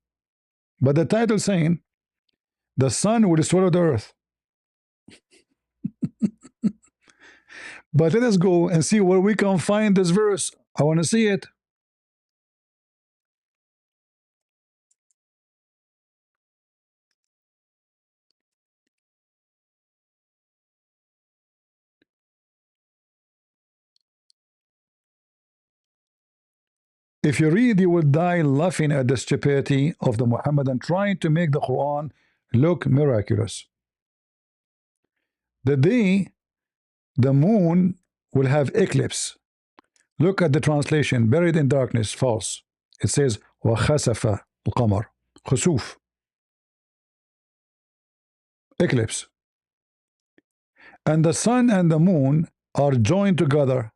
But the title saying, the sun will swallow the earth. But let us go and see where we can find this verse. I want to see it. If you read, you will die laughing at the stupidity of the Muhammadan trying to make the Quran look miraculous. The day the moon will have eclipse. Look at the translation, buried in darkness, false. It says, وَخَسَفَ الْقَمَرُ خسوف. Eclipse. And the sun and the moon are joined together.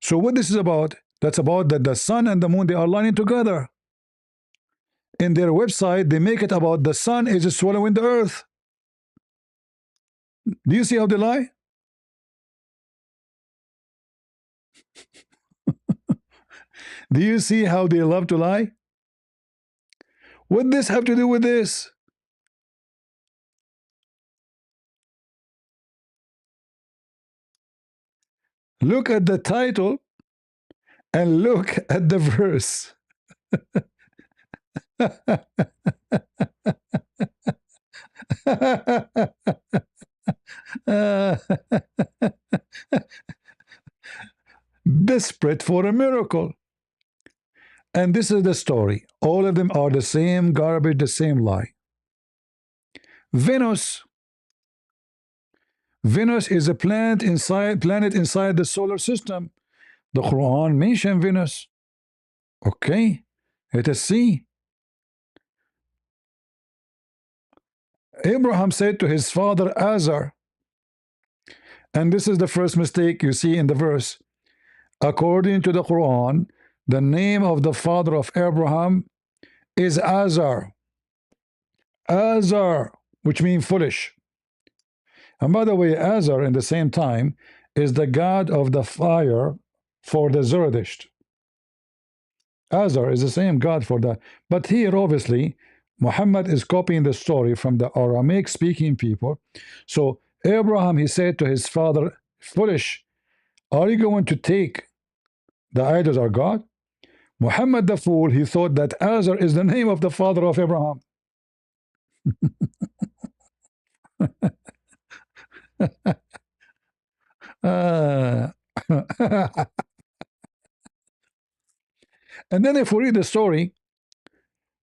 So what this is about, that's about that the sun and the moon, they are lining together. In their website, they make it about the sun is swallowing the earth. Do you see how they lie? Do you see how they love to lie? What does this have to do with this? Look at the title and look at the verse. Desperate for a miracle. And this is the story. All of them are the same garbage, the same lie. Venus. Venus is a planet inside the solar system. The Quran mentioned Venus. Okay, let us see. Abraham said to his father Azar, and this is the first mistake you see in the verse. According to the Quran, the name of the father of Abraham is Azar. Azar, which means foolish. And by the way, Azar, in the same time, is the god of the fire for the Zerdusht. Azar is the same god for that. But here, obviously, Muhammad is copying the story from the Aramaic-speaking people. So Abraham, he said to his father, foolish, are you going to take the idols are God? Muhammad the fool, he thought that Azar is the name of the father of Abraham. And then if we read the story,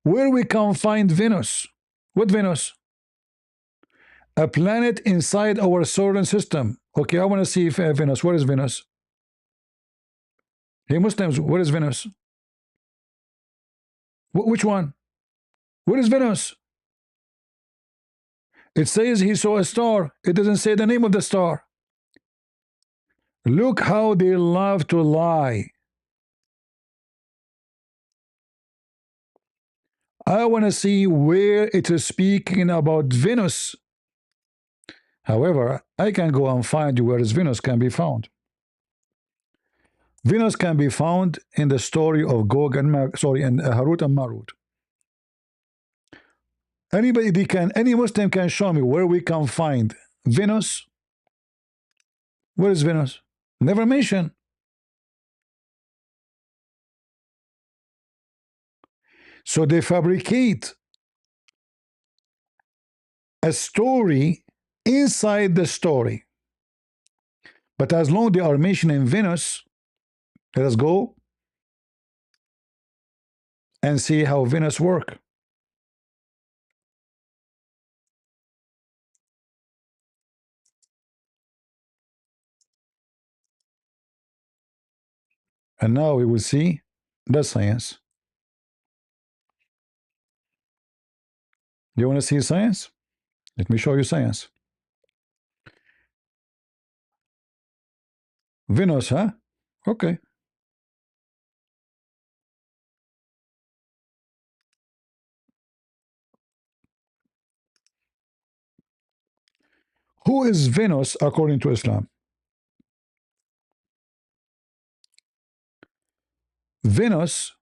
where we can find Venus. What Venus? A planet inside our solar system. Okay, I want to see if Venus. Where is Venus? Hey Muslims, where is Venus? Which one? Where is Venus? It says he saw a star. It doesn't say the name of the star. Look how they love to lie. I want to see where it is speaking about Venus. However, I can go and find you where Venus can be found. Venus can be found in the story of Gog and Harut and Marut. Any Muslim can show me where we can find Venus. Where is Venus? Never mentioned. So they fabricate a story inside the story. But as long as they are mentioning Venus, let us go and see how Venus works. And now we will see the science. Do you want to see science? Let me show you science. Venus, huh? Okay. Who is Venus according to Islam? Venus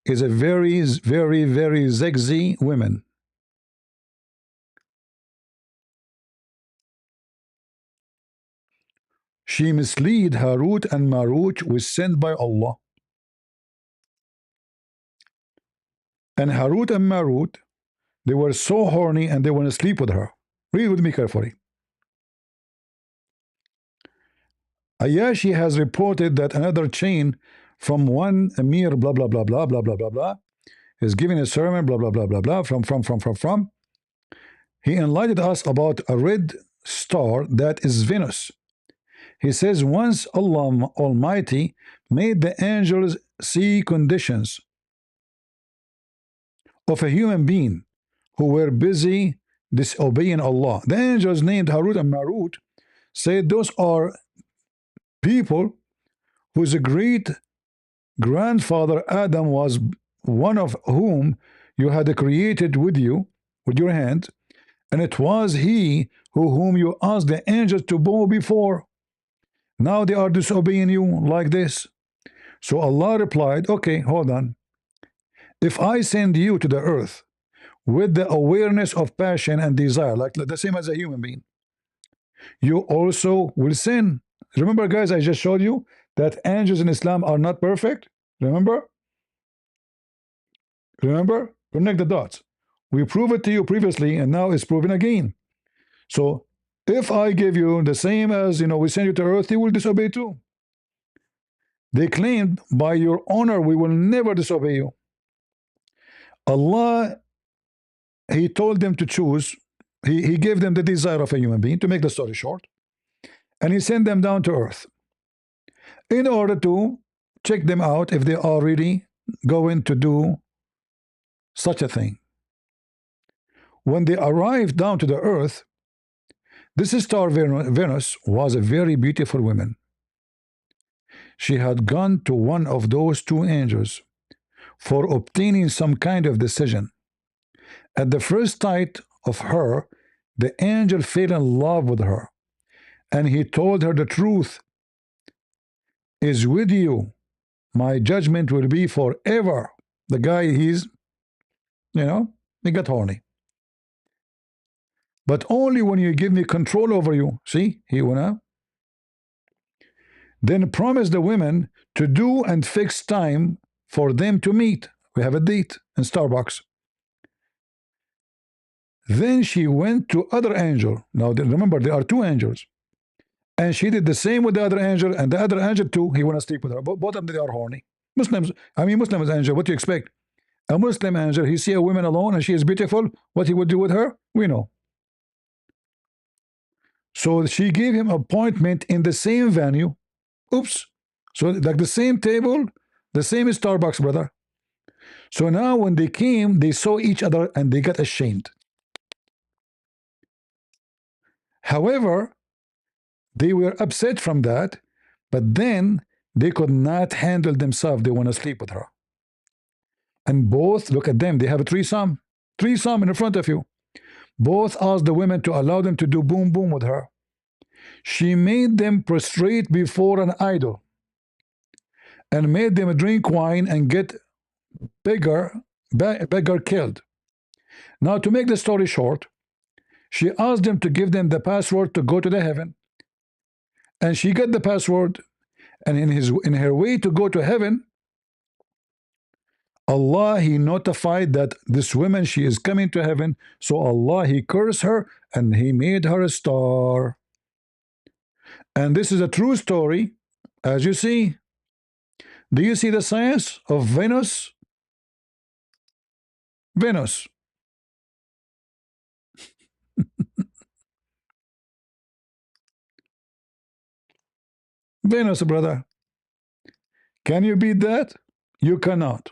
is a very, very, very sexy woman. She misled Harut and Marut, was sent by Allah. And Harut and Marut, they were so horny and they want to sleep with her. Read with me carefully. Ayashi has reported that another chain from one Amir, blah, blah, blah, blah, blah, blah, blah, blah. He's giving a sermon, blah, blah, blah, blah, blah, from. He enlightened us about a red star that is Venus. He says, once Allah Almighty made the angels see conditions of a human being who were busy disobeying Allah. The angels named Harut and Marut said those are people whose great grandfather Adam was one of whom you had created with you, with your hand, and it was he whom you asked the angels to bow before. Now they are disobeying you like this. So Allah replied, okay, hold on. If I send you to the earth with the awareness of passion and desire, like the same as a human being, you also will sin. Remember, guys, I just showed you that angels in Islam are not perfect. Remember? Connect the dots. We proved it to you previously, and now it's proven again. So if I give you the same as, we send you to earth, you will disobey too. They claimed, by your honor, we will never disobey you. Allah, He told them to choose. He gave them the desire of a human being, to make the story short, and He sent them down to earth in order to check them out if they are really going to do such a thing. When they arrived down to the earth, this star Venus was a very beautiful woman. She had gone to one of those two angels for obtaining some kind of decision. At the first sight of her, the angel fell in love with her, and he told her the truth is with you. My judgment will be forever. The guy, he got horny. But only when you give me control over you. See, he went out. Then promised the women to do and fix time for them to meet. We have a date in Starbucks. Then she went to other angel. Now remember, there are two angels. And she did the same with the other angel, and the other angel too, he want to sleep with her. Both of them, they are horny. Muslims angel, what do you expect? A Muslim angel, he see a woman alone and she is beautiful, what he would do with her, we know. So she gave him appointment in the same venue. Oops. So like the same table, the same Starbucks, brother. So now when they came, they saw each other and they got ashamed. However, they were upset from that, but then they could not handle themselves. They want to sleep with her. And both, look at them, they have a threesome in front of you. Both asked the women to allow them to do boom boom with her. She made them prostrate before an idol and made them drink wine and get beggar killed. Now, to make the story short, she asked them to give them the password to go to the heaven, and she got the password, and in her way to go to heaven, Allah, He notified that this woman, she is coming to heaven, so Allah, He cursed her and He made her a star. And this is a true story, as you see. Do you see the science of Venus? Venus. Venus, brother. Can you beat that? You cannot.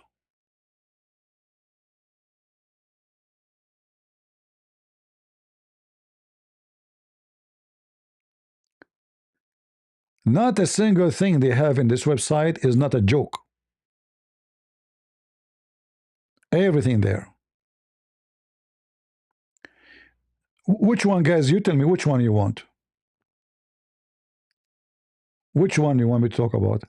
Not a single thing they have in this website is not a joke. Everything there. Which one, guys? You tell me which one you want. Which one you want me to talk about?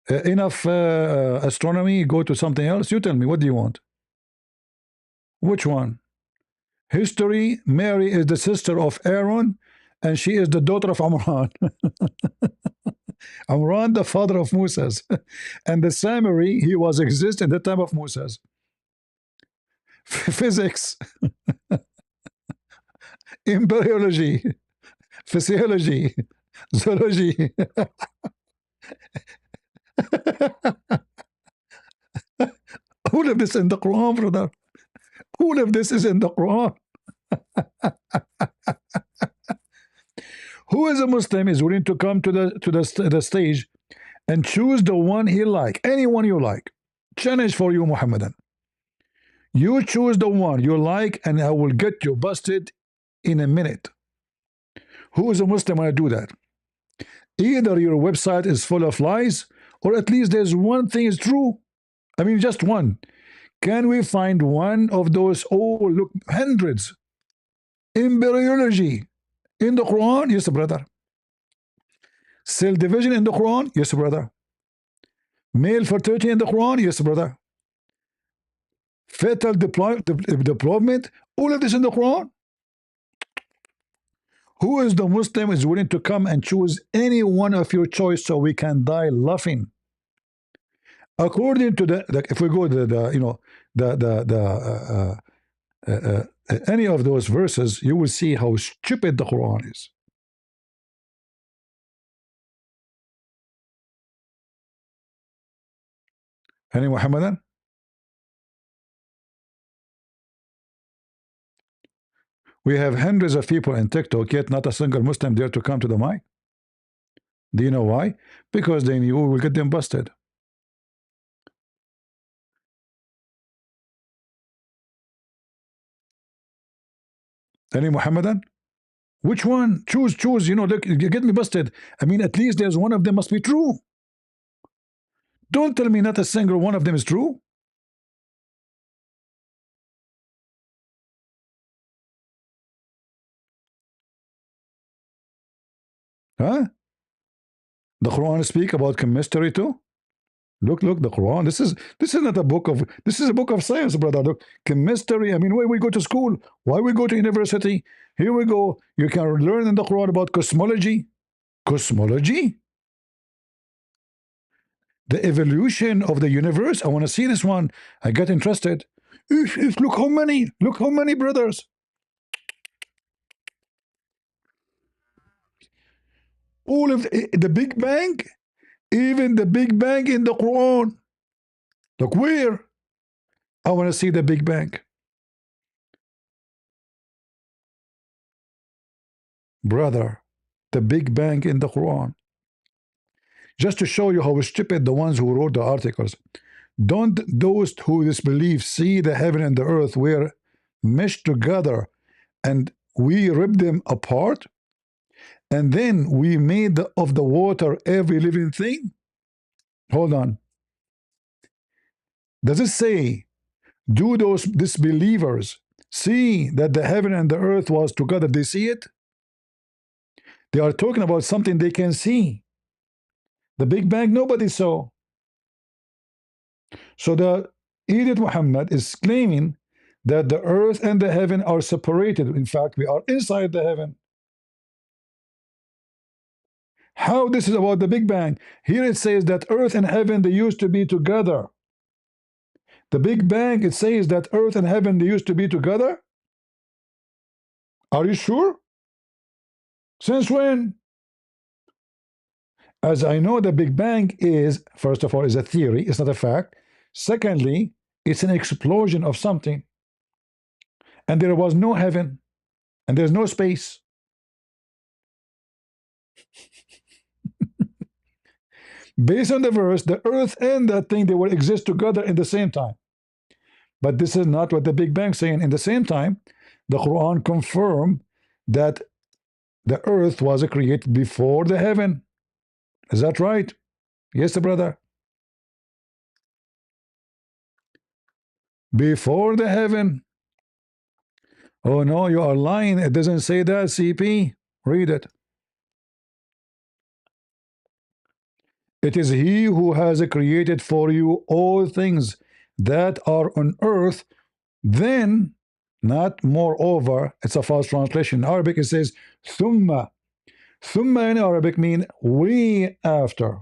Enough astronomy, go to something else? You tell me, what do you want? Which one? History, Mary is the sister of Aaron, and she is the daughter of Amran. Amran, the father of Moses. And the Samari, he was exist in the time of Moses. Physics, embryology, physiology, zoology. of this in the Quran, brother. All of this is in the Quran. Who is a Muslim is willing to come to the stage and choose the one he like, anyone you like. Challenge for you, Muhammadan. You choose the one you like, and I will get you busted in a minute. Who is a Muslim when I do that? Either your website is full of lies, or at least there's one thing is true. I mean, just one. Can we find one of those? Oh, look, hundreds. Embryology in the Quran? Yes, brother. Cell division in the Quran? Yes, brother. Male fertility in the Quran? Yes, brother. Fetal deployment? All of this in the Quran? Who is the Muslim is willing to come and choose any one of your choice so we can die laughing? According to if we go to any of those verses, you will see how stupid the Quran is. Any Muhammadan? We have hundreds of people in TikTok, yet not a single Muslim dare to come to the mic. Do you know why? Because they knew we will get them busted. Any Muhammadan? Which one? Choose. Look, you get me busted. I mean, at least there's one of them must be true. Don't tell me not a single one of them is true. Huh? The Quran speak about chemistry too. Look, the Quran. This is not a book of. This is a book of science, brother. Look, chemistry. I mean, why we go to school? Why we go to university? Here we go. You can learn in the Quran about cosmology. Cosmology. The evolution of the universe. I want to see this one. I get interested. Look how many. Look how many brothers. All of the Big Bang. Even the Big Bang in the Quran. Look where. I want to see the Big Bang. Brother, the Big Bang in the Quran. Just to show you how stupid the ones who wrote the articles. Don't those who disbelieve see the heaven and the earth were meshed together and we ripped them apart? And then we made of the water every living thing? Hold on. Does it say, do those disbelievers see that the heaven and the earth was together? They see it? They are talking about something they can see. The Big Bang, nobody saw. So the Idiot Muhammad is claiming that the earth and the heaven are separated. In fact, we are inside the heaven. How this is about the Big Bang? Here it says that earth and heaven, they used to be together. The Big Bang, it says that earth and heaven, they used to be together. Are you sure? Since when? As I know, the Big Bang is, first of all, is a theory. It's not a fact. Secondly, it's an explosion of something. And there was no heaven. And there's no space. Based on the verse, the earth and that thing, they will exist together in the same time. But this is not what the Big Bang is saying. In the same time, the Quran confirmed that the earth was created before the heaven. Is that right? Yes, brother. Before the heaven. Oh no, you are lying. It doesn't say that, CP. Read it. It is he who has created for you all things that are on earth, then, not moreover. It's a false translation. In Arabic, it says thumma. Thumma in Arabic mean way after,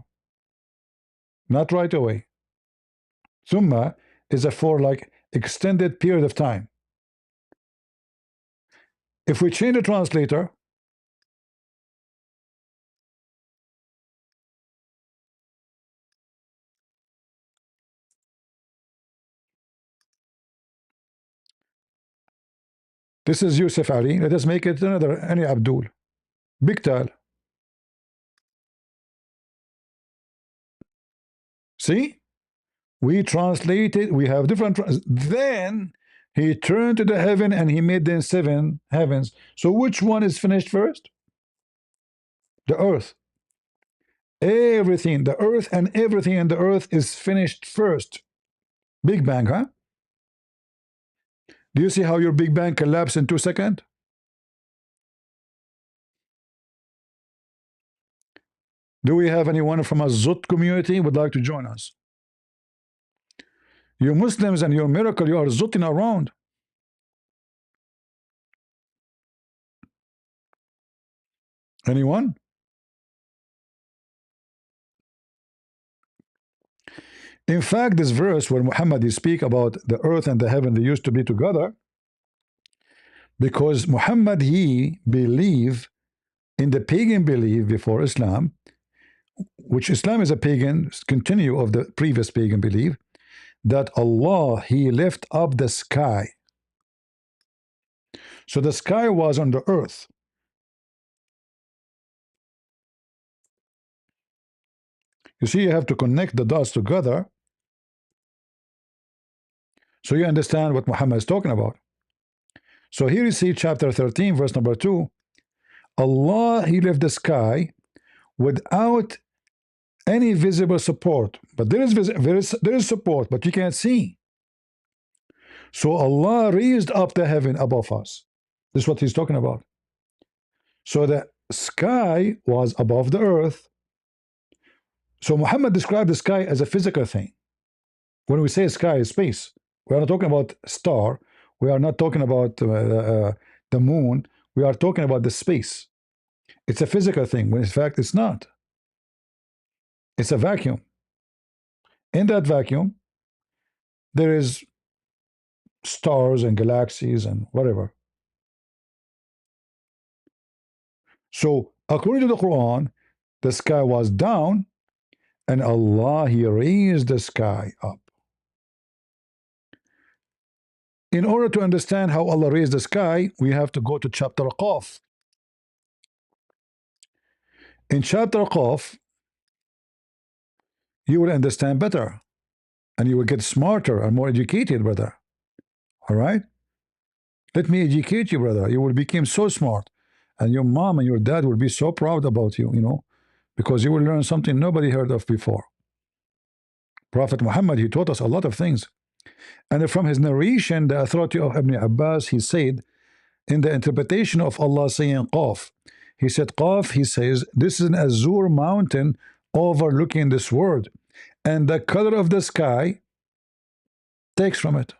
not right away. Thumma is a for like extended period of time. If we change the translator, This is Yusuf Ali. Let us make it another any Abdul. Big Tal. See? We translated, we have different. Then he turned to the heaven and he made them 7 heavens. So which one is finished first? The earth. Everything, the earth and everything in the earth is finished first. Big Bang, huh? Do you see how your Big Bang collapsed in 2 seconds? Do we have anyone from a Zut community would like to join us? You Muslims and your miracle, you are zutting around. Anyone? In fact, this verse where Muhammad is speak about the earth and the heaven, they used to be together, because Muhammad, he believe in the pagan belief before Islam, which Islam is a pagan continue of the previous pagan belief, that Allah, he lift up the sky. So the sky was on the earth. You see, you have to connect the dots together so you understand what Muhammad is talking about. So here you see chapter 13, verse number 2. Allah, he left the sky without any visible support. But there is support, but you can't see. So Allah raised up the heaven above us. This is what he's talking about. So the sky was above the earth. So Muhammad described the sky as a physical thing. When we say sky, is space. We are not talking about star. We are not talking about the moon. We are talking about the space. It's a physical thing, when in fact it's not. It's a vacuum. In that vacuum, there is stars and galaxies and whatever. So according to the Quran, the sky was down, and Allah, he raised the sky up. In order to understand how Allah raised the sky, we have to go to chapter Qaf. In chapter Qaf, you will understand better, and you will get smarter and more educated, brother. All right? Let me educate you, brother. You will become so smart, and your mom and your dad will be so proud about you, you know, because you will learn something nobody heard of before. Prophet Muhammad, he taught us a lot of things. And from his narration, the authority of Ibn Abbas, he said, in the interpretation of Allah saying Qaf, he said Qaf, he says, this is an azure mountain overlooking this world, and the color of the sky takes from it.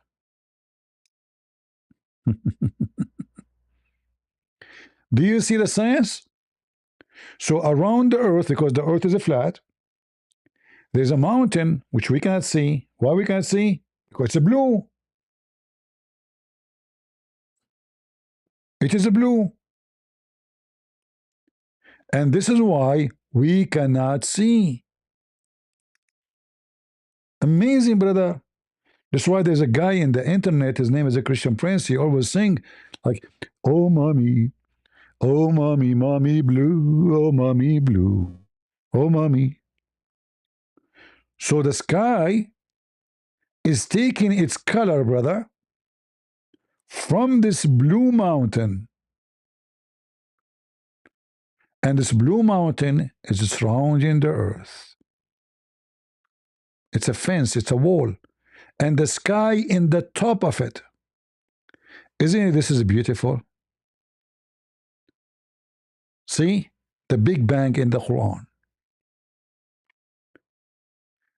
Do you see the science? So around the earth, because the earth is a flat, there's a mountain which we cannot see. Why we can't see? Because it's a blue. It is a blue. And this is why we cannot see. Amazing, brother. That's why there's a guy in the internet, his name is a Christian Prince, he always sing like, oh mommy, mommy blue, oh mommy blue, oh mommy. So the sky is taking its color, brother, from this blue mountain. And this blue mountain is surrounding the earth. It's a fence, it's a wall. And the sky in the top of it. Isn't it, this is beautiful? See? The Big Bang in the Quran.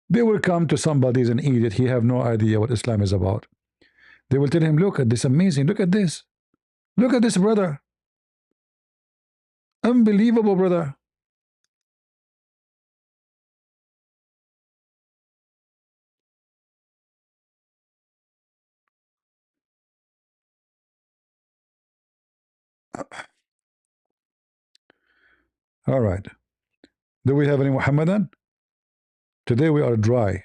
They will come to somebody's in Egypt, he have no idea what Islam is about. They will tell him, look at this amazing, look at this. Look at this, brother. Unbelievable, brother. All right. Do we have any Muhammadan? Today we are dry.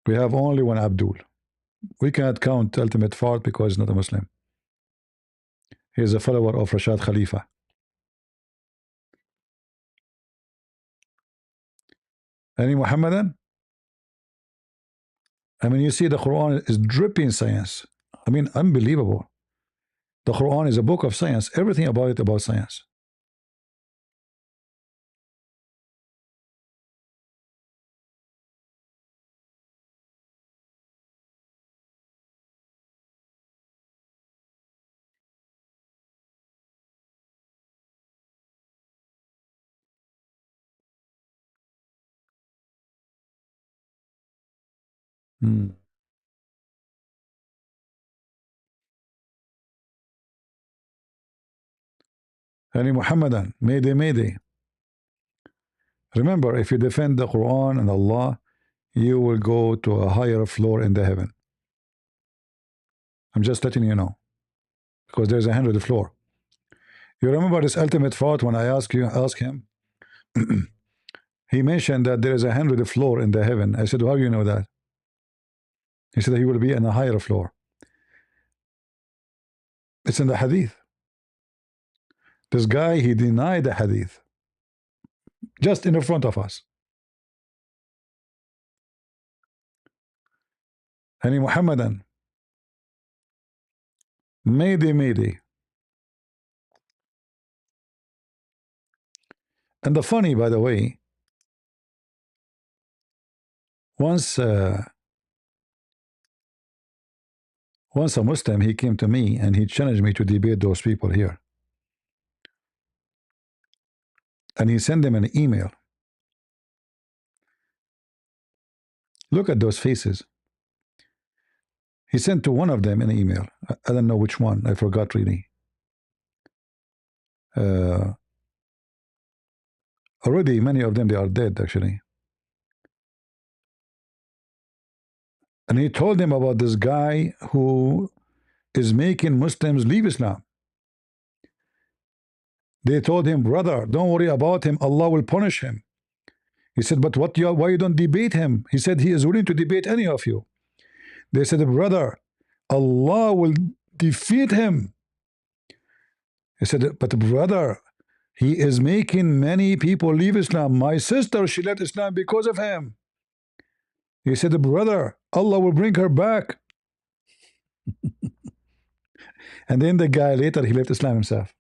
We have only one Abdul. we cannot count ultimate fart because he's not a Muslim. He is a follower of Rashad Khalifa. Any Muhammadan? I mean, you see the Quran is dripping science. I mean, unbelievable. The Quran is a book of science. Everything about it about science. Hmm. Any Muhammadan, Mayday, Mayday. Remember, if you defend the Quran and Allah, you will go to a higher floor in the heaven. I'm just letting you know, because there's 100th floor. You remember this ultimate thought when I ask him, he mentioned that there is 100th floor in the heaven. I said, how do you know that? He said he will be in a higher floor. It's in the hadith. This guy, he denied the hadith just in front of us. Any Muhammadan, Mayday, Mayday. And the funny, by the way, once a Muslim, he came to me and he challenged me to debate those people here. And he sent them an email. Look at those faces. He sent to one of them an email. I don't know which one. I forgot really. Already many of them, they are dead actually. And he told them about this guy who is making Muslims leave Islam. They told him, brother, don't worry about him. Allah will punish him. He said, but why you don't debate him? He said he is willing to debate any of you. They said, brother, Allah will defeat him. He said, but brother, he is making many people leave Islam. My sister, she left Islam because of him. He said, brother, Allah will bring her back. And then the guy later, he left Islam himself.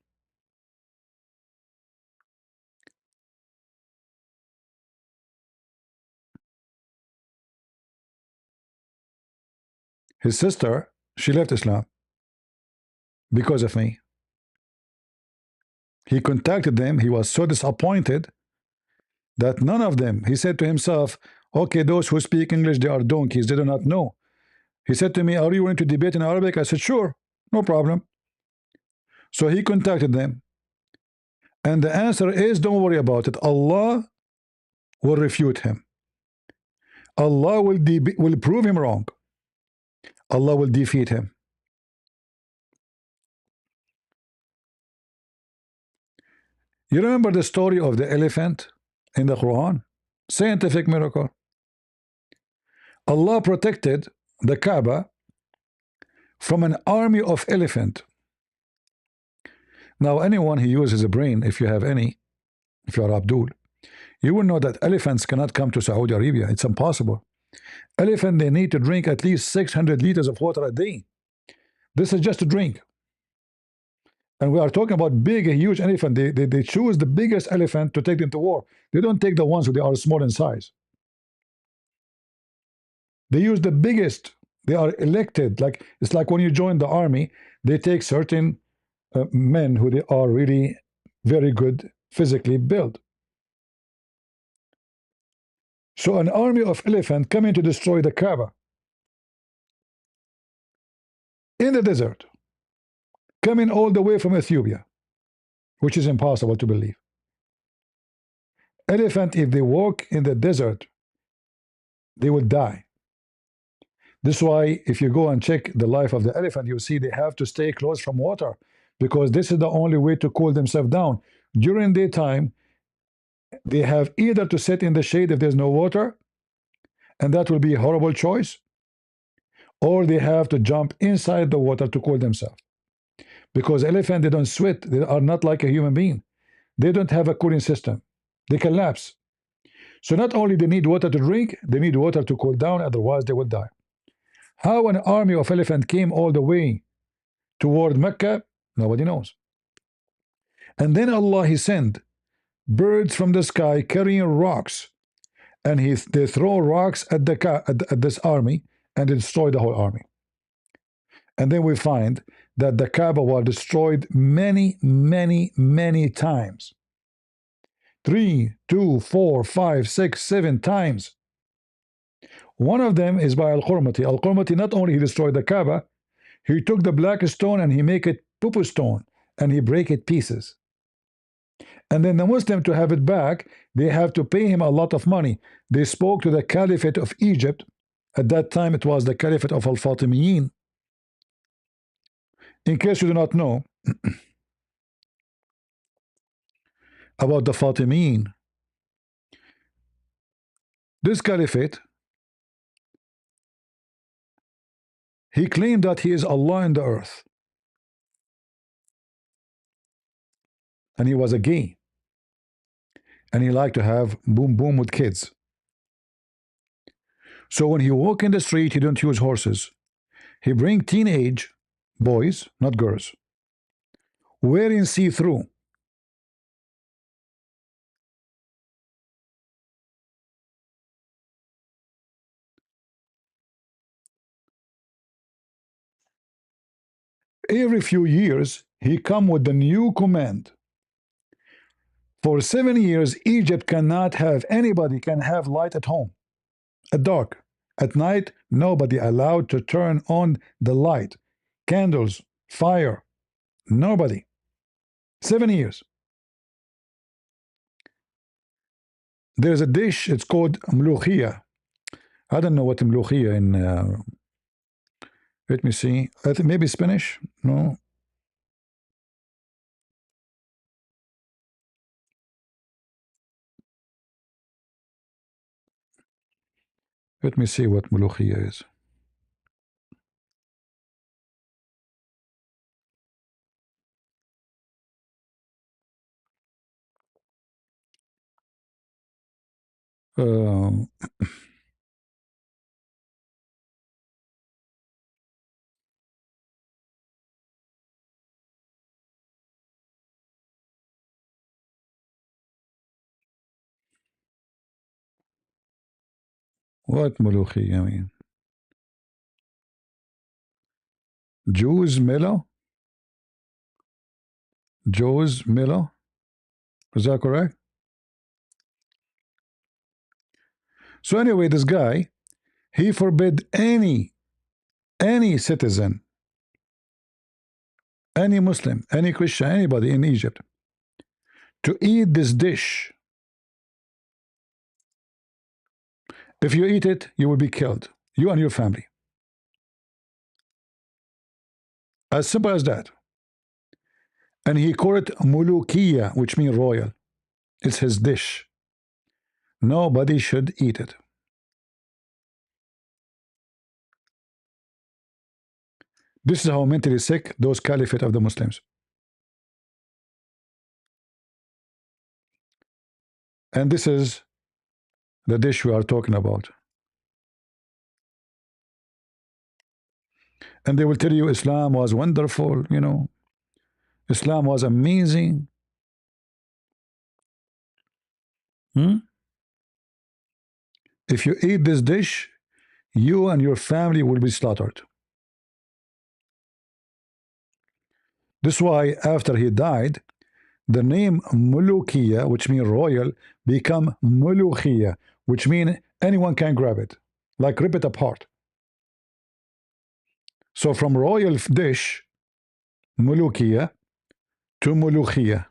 His sister, she left Islam because of me. He contacted them. He was so disappointed that none of them, he said to himself, okay, those who speak English, they are donkeys. They do not know. He said to me, are you willing to debate in Arabic? I said, sure, no problem. So he contacted them. And the answer is, don't worry about it. Allah will refute him. Allah will prove him wrong. Allah will defeat him. You remember the story of the elephant in the Quran? Scientific miracle. Allah protected the Kaaba from an army of elephant. Now, anyone who uses a brain, if you have any, if you are Abdul, you will know that elephants cannot come to Saudi Arabia. It's impossible. Elephant, they need to drink at least 600 liters of water a day. This is just a drink. And we are talking about big, huge elephant. They choose the biggest elephant to take them to war. They don't take the ones who they are small in size. They use the biggest. They are elected. Like it's like when you join the army, they take certain men who they are really very good physically built. So an army of elephant coming to destroy the Kaaba in the desert, coming all the way from Ethiopia, which is impossible to believe. Elephant, if they walk in the desert, they will die. This is why if you go and check the life of the elephant, you see they have to stay close from water, because this is the only way to cool themselves down. During daytime, they have either to sit in the shade if there's no water, and that will be a horrible choice, or they have to jump inside the water to cool themselves. Because elephants, they don't sweat. They are not like a human being. They don't have a cooling system. They collapse. So not only they need water to drink, they need water to cool down, otherwise they will die. How an army of elephants came all the way toward Mecca, nobody knows. And then Allah, He sent birds from the sky carrying rocks, and they throw rocks at this army, and they destroy the whole army. And then we find that the Kaaba was destroyed many, many, many times. 3, 2, 4, 5, 6, 7 times. One of them is by Al-Qurmati. Al-Qurmati, not only he destroyed the Kaaba, he took the black stone and he make it pupu stone, and he break it pieces. And then the Muslim, to have it back, they have to pay him a lot of money. They spoke to the Caliphate of Egypt. At that time, it was the Caliphate of Al-Fatimiyin. In case you do not know about the Fatimiyin, this Caliphate, he claimed that he is Allah in the earth. And he was a gay. And he liked to have boom boom with kids. So when he walk in the street, he don't use horses. He bring teenage boys, not girls, wearing see-through. Every few years, he come with the new command. For 7 years, Egypt cannot have, anybody can have light at home, at dark. At night, nobody allowed to turn on the light, candles, fire, nobody. 7 years. There's a dish, it's called mlukhia. I don't know what mlukhia in, let me see, I think maybe Spanish, no? Let me see what mulukhiyah is. Um, what mulukhiyah mean? Jews Miller? Joe's Miller? Is that correct? So anyway, this guy, he forbid any citizen, any Muslim, any Christian, anybody in Egypt to eat this dish. If you eat it, you will be killed, you and your family. As simple as that. And he called it mulukiya, which means royal. It's his dish. Nobody should eat it. This is how mentally sick those caliphate of the Muslims. And this is the dish we are talking about. And they will tell you Islam was wonderful, you know. Islam was amazing. If you eat this dish, you and your family will be slaughtered. This is why after he died, the name Mulukiya, which means royal, become Mulukhiya, which means anyone can grab it, like rip it apart. So from royal dish, Mulukiya, to Mulukhiya.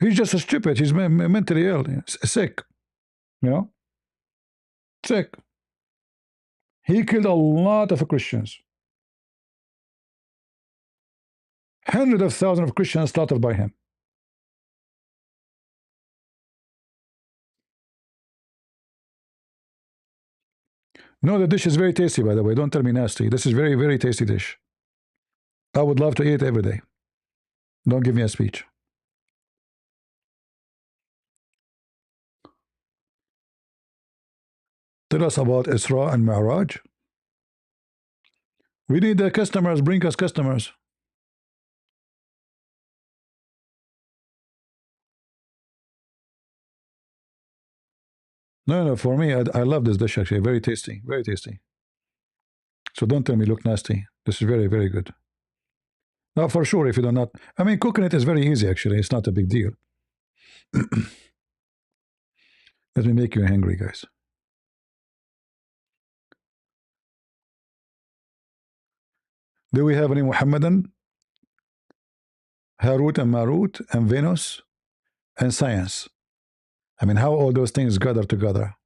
He's just stupid. He's mentally ill, sick, you know, sick. He killed a lot of Christians. Hundreds of thousands of Christians slaughtered by him. No, the dish is very tasty, by the way. Don't tell me nasty. This is very, very tasty dish. I would love to eat it every day. Don't give me a speech. Tell us about Isra and Mi'raj. We need the customers. Bring us customers. No, for me, I love this dish actually. Very tasty. Very tasty. So don't tell me look nasty. This is very, very good. Now, for sure, if you do not, I mean, cooking it is very easy actually. It's not a big deal. Let me make you hungry, guys. Do we have any Muhammadan, Harut and Marut and Venus and science? I mean, how all those things gather together?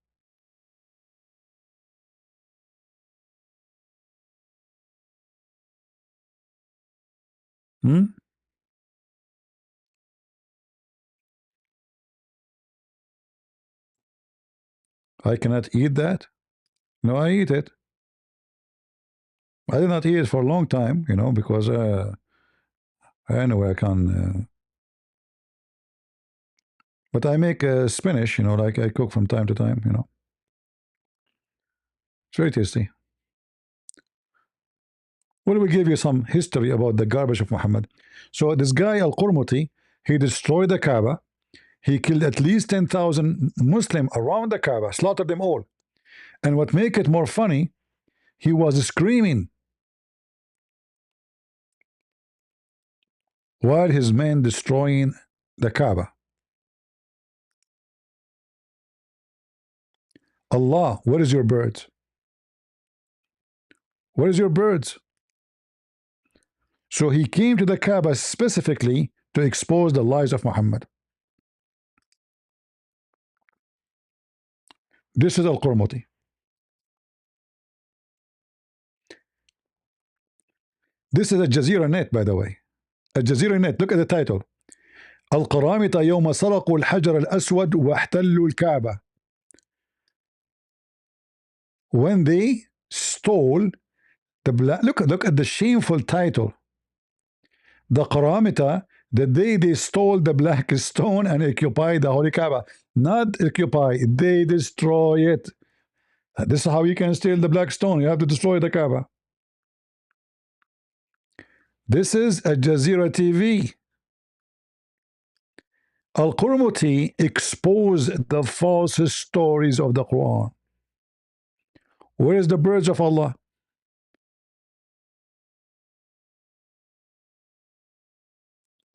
Hmm? I cannot eat that? No, I eat it. I did not eat it for a long time, you know, because anyway, I can. But I make spinach, you know, like I cook from time to time, you know. It's very tasty. Well, we give you some history about the garbage of Muhammad. So this guy Al-Qurmuti, he destroyed the Kaaba. He killed at least 10,000 Muslims around the Kaaba, slaughtered them all. And what make it more funny, he was screaming while his men destroying the Kaaba. Allah, where is your birds? Where is your birds? So he came to the Kaaba specifically to expose the lies of Muhammad. This is Al-Qurmuti. This is a Jazeera net, by the way. A Jazeera net. Look at the title. القرامطة يوم سرقوا الحجر الأسود واحتلوا الكعبة. When they stole the black, look at the shameful title. The Qaramita, the day they stole the black stone and occupied the Holy Kaaba. Not occupy, they destroy it. This is how you can steal the black stone. You have to destroy the Kaaba. This is a Jazeera TV. Al-Qurmuti exposed the false stories of the Quran. Where is the birds of Allah?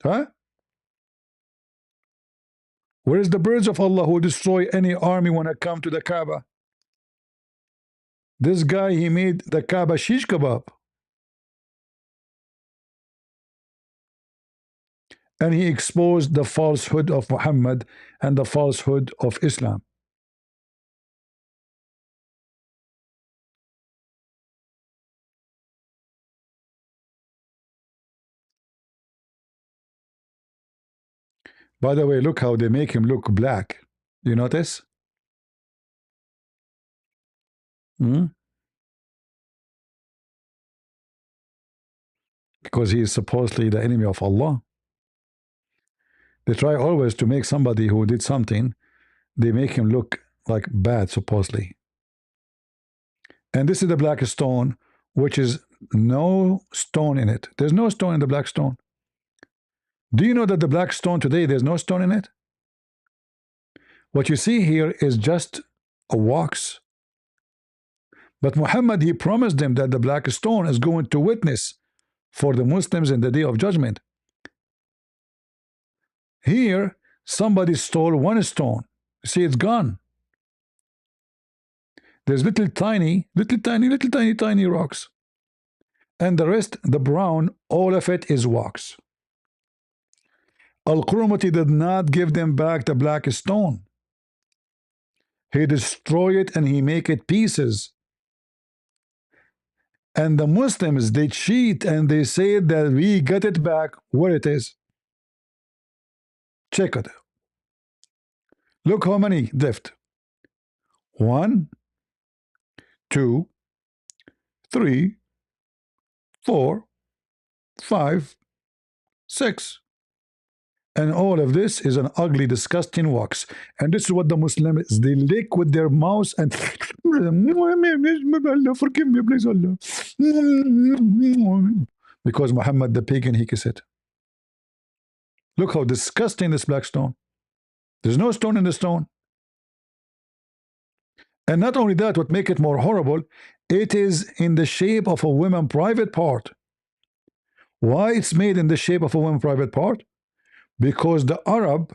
Huh? Where is the birds of Allah who destroy any army when it come to the Kaaba? This guy, he made the Kaaba shish kebab. And he exposed the falsehood of Muhammad and the falsehood of Islam. By the way, look how they make him look black. You notice? Hmm? Because he is supposedly the enemy of Allah. They try always to make somebody who did something, they make him look like bad, supposedly. And this is the black stone, which is no stone in it. There's no stone in the black stone. Do you know that the black stone today, there's no stone in it? What you see here is just a wax. But Muhammad, he promised them that the black stone is going to witness for the Muslims in the day of judgment. Here, somebody stole one stone. See, it's gone. There's little tiny rocks. And the rest, the brown, all of it is wax. Al-Qurmuti did not give them back the black stone. He destroyed it and he make it pieces. And the Muslims, they cheat and they say that we get it back where it is. Check it. Look how many left. 1, 2, 3, 4, 5, 6. And all of this is an ugly, disgusting wax. And this is what the Muslims, they lick with their mouths and Allah, forgive me, please, Allah. Because Muhammad the pagan, he kissed it. Look how disgusting this black stone. There's no stone in the stone. And not only that, what make it more horrible, it is in the shape of a woman private part. Why it's made in the shape of a woman private part? Because the Arab,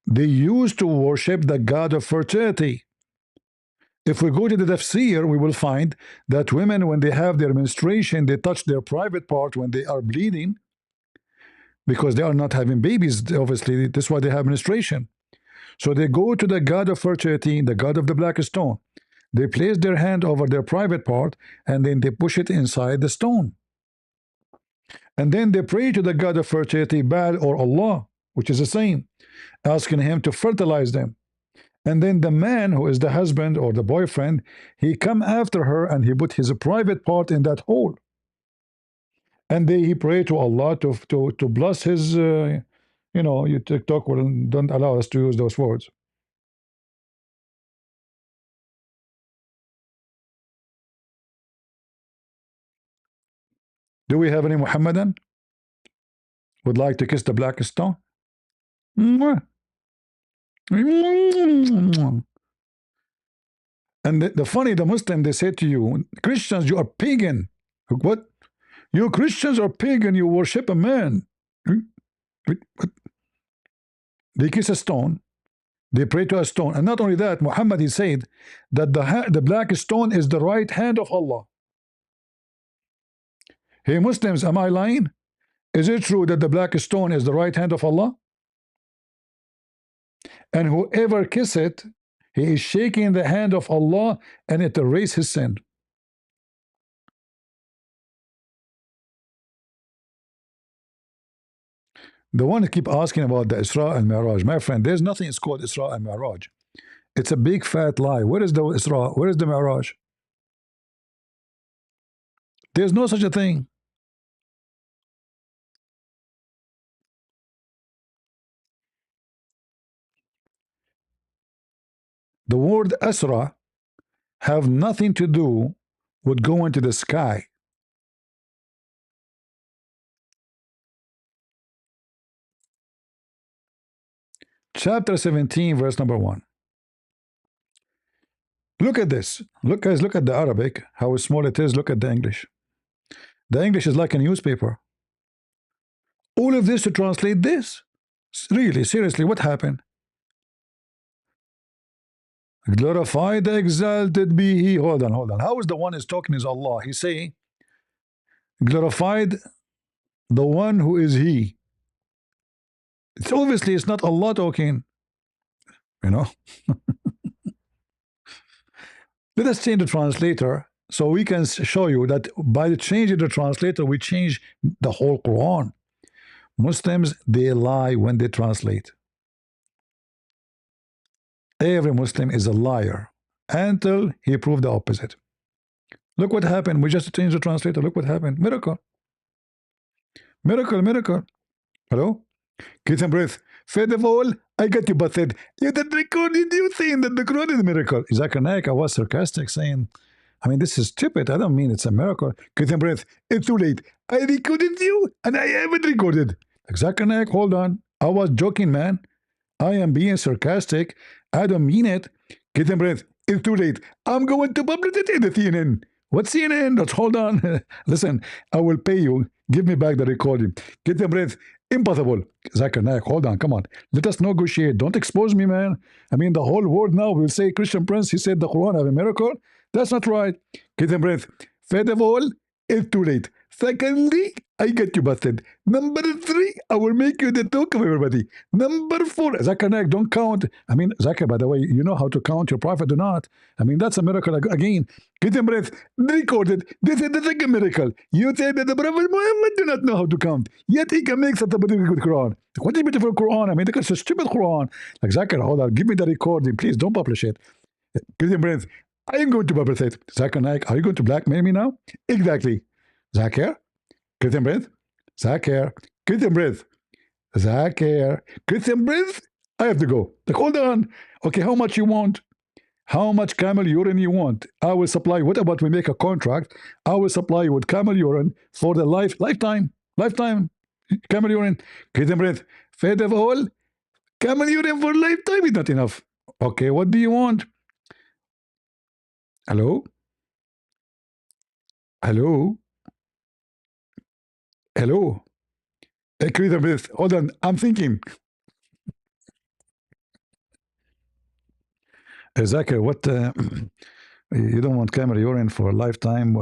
they used to worship the god of fertility. If we go to the tafsir, we will find that women, when they have their menstruation, they touch their private part when they are bleeding, because they are not having babies, obviously. That's why they have menstruation. So they go to the god of fertility, the god of the black stone. They place their hand over their private part, and then they push it inside the stone. And then they pray to the god of fertility, Baal or Allah, which is the same, asking him to fertilize them. And then the man, who is the husband or the boyfriend, he come after her and he put his private part in that hole. And he pray to Allah to bless his, you know, you TikTok don't allow us to use those words. Do we have any Muhammadan would like to kiss the black stone? And the funny, the Muslim, they say to you, Christians, you are pagan. What? You Christians are pagan, you worship a man. They kiss a stone, they pray to a stone. And not only that, Muhammad, he said that the black stone is the right hand of Allah. Hey Muslims, am I lying? Is it true that the black stone is the right hand of Allah? And whoever kiss it, he is shaking the hand of Allah, and it erases his sin. The one who keep asking about the Isra and Mi'raj, my friend, there's nothing it's called Isra and Mi'raj. It's a big fat lie. Where is the Isra? Where is the Mi'raj? There's no such a thing. The word Asra have nothing to do with going to the sky. Chapter 17, verse number 1. Look at this. Look, guys, look at the Arabic, how small it is. Look at the English. The English is like a newspaper. All of this to translate this? Really, seriously, what happened? Glorified, exalted be he. Hold on. How is the one is talking is Allah? He's saying, glorified the one who is he. It's obviously it's not Allah talking, you know. Let us change the translator so we can show you that by changing the translator, we change the whole Quran. Muslims, they lie when they translate. Every Muslim is a liar until he proved the opposite. Look what happened. We just changed the translator. Look what happened. Miracle. Miracle. Hello? Get some breath. First of all, I got you busted. You did recorded you saying that the Quran is a miracle. Zakir Naik, I was sarcastic saying, I mean, this is stupid. I don't mean it's a miracle. Get some breath. It's too late. I recorded you and I haven't recorded. Zakir Naik, hold on. I was joking, man. I am being sarcastic. I don't mean it. Get some breath. It's too late. I'm going to publish it in the CNN. What CNN? Let's hold on. Listen, I will pay you. Give me back the recording. Get some breath. Impossible. Zakir Naik, hold on, come on. Let us negotiate. Don't expose me, man. I mean, the whole world now will say Christian Prince, he said the Quran have a miracle. That's not right. Get a breath. First of all, it's too late. Secondly, I get you busted. Number 3, I will make you the talk of everybody. Number 4, Zakir Naik, don't count. I mean, Zakir, by the way, you know how to count your prophet or not? I mean, that's a miracle again. Get a breath. Recorded. This is the second miracle. You said that the Prophet Muhammad do not know how to count. Yet he can make such a beautiful Quran. What a beautiful Quran. I mean, it's a stupid Quran. Like, Zakir, hold on. Give me the recording. Please don't publish it. Get a breath. I am going to perpetrate. Zakir Naik, are you going to blackmail me now? Exactly. Zakir, Christian breath. Zakir, Christian breath. Zakir, Christian breath. I have to go. Like, hold on. Okay, how much you want? How much camel urine you want? I will supply. What about we make a contract? I will supply you with camel urine for the lifetime. Camel urine. Christian breath. Fed of all. Camel urine for lifetime is not enough. Okay, what do you want? Hello? Hello? Hello? Christian breath. Hold on. I'm thinking. Zakir, what? You don't want camel urine for a lifetime?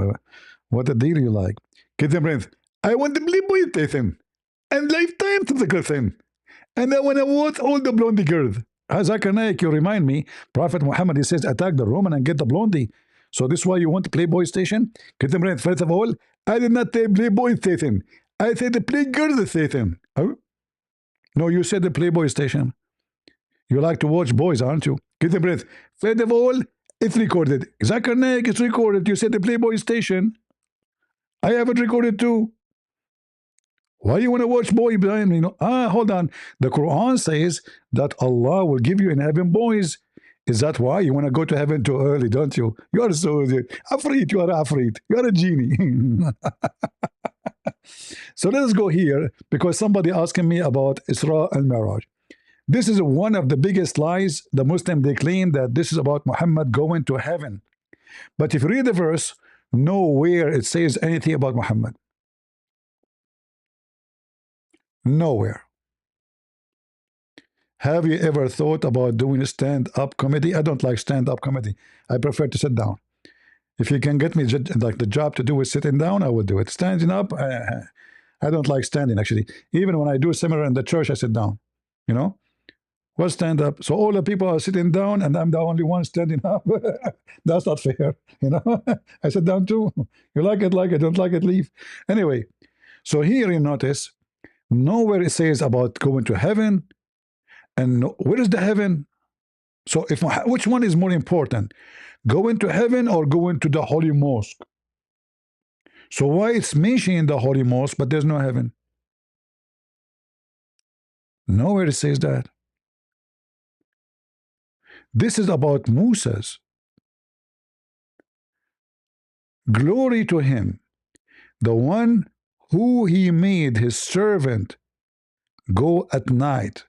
What a deal you like? Christian breath. I want the Playboy Tathan. And lifetime to the Tathan. And I want to watch all the blondie girls. Zakir Naik, you remind me, Prophet Muhammad, he says, attack the Roman and get the blondie. So this is why you want the Playboy station? Christian breath. First of all, I did not say Playboy station. I said the Playgirl station. Oh? No, you said the Playboy station. You like to watch boys, aren't you? Get the breath. First of all, it's recorded. Zakir Naik, it's recorded. You said the Playboy station. I have it recorded too. Why you want to watch boy behind me? Hold on. The Quran says that Allah will give you in heaven boys. Is that why you want to go to heaven too early, don't you? You are so afraid. You are afraid. You are a genie. So let's go here because somebody asking me about Isra and Miraj. This is one of the biggest lies. The Muslim, they claim that this is about Muhammad going to heaven. But if you read the verse, nowhere it says anything about Muhammad. Nowhere. Have you ever thought about doing a stand-up comedy? I don't like stand-up comedy. I prefer to sit down. If you can get me like the job to do is sitting down, I will do it. Standing up, I don't like standing actually. Even when I do seminar in the church, I sit down. You know? Well, stand up. So all the people are sitting down, and I'm the only one standing up. That's not fair, you know. I sit down too. You like it, don't like it, leave. Anyway, so here you notice nowhere it says about going to heaven, and where is the heaven? So if which one is more important, going to heaven or going to the holy mosque? So why it's mentioned the holy mosque, but there's no heaven? Nowhere it says that. This is about Moses. Glory to him, the one who he made his servant go at night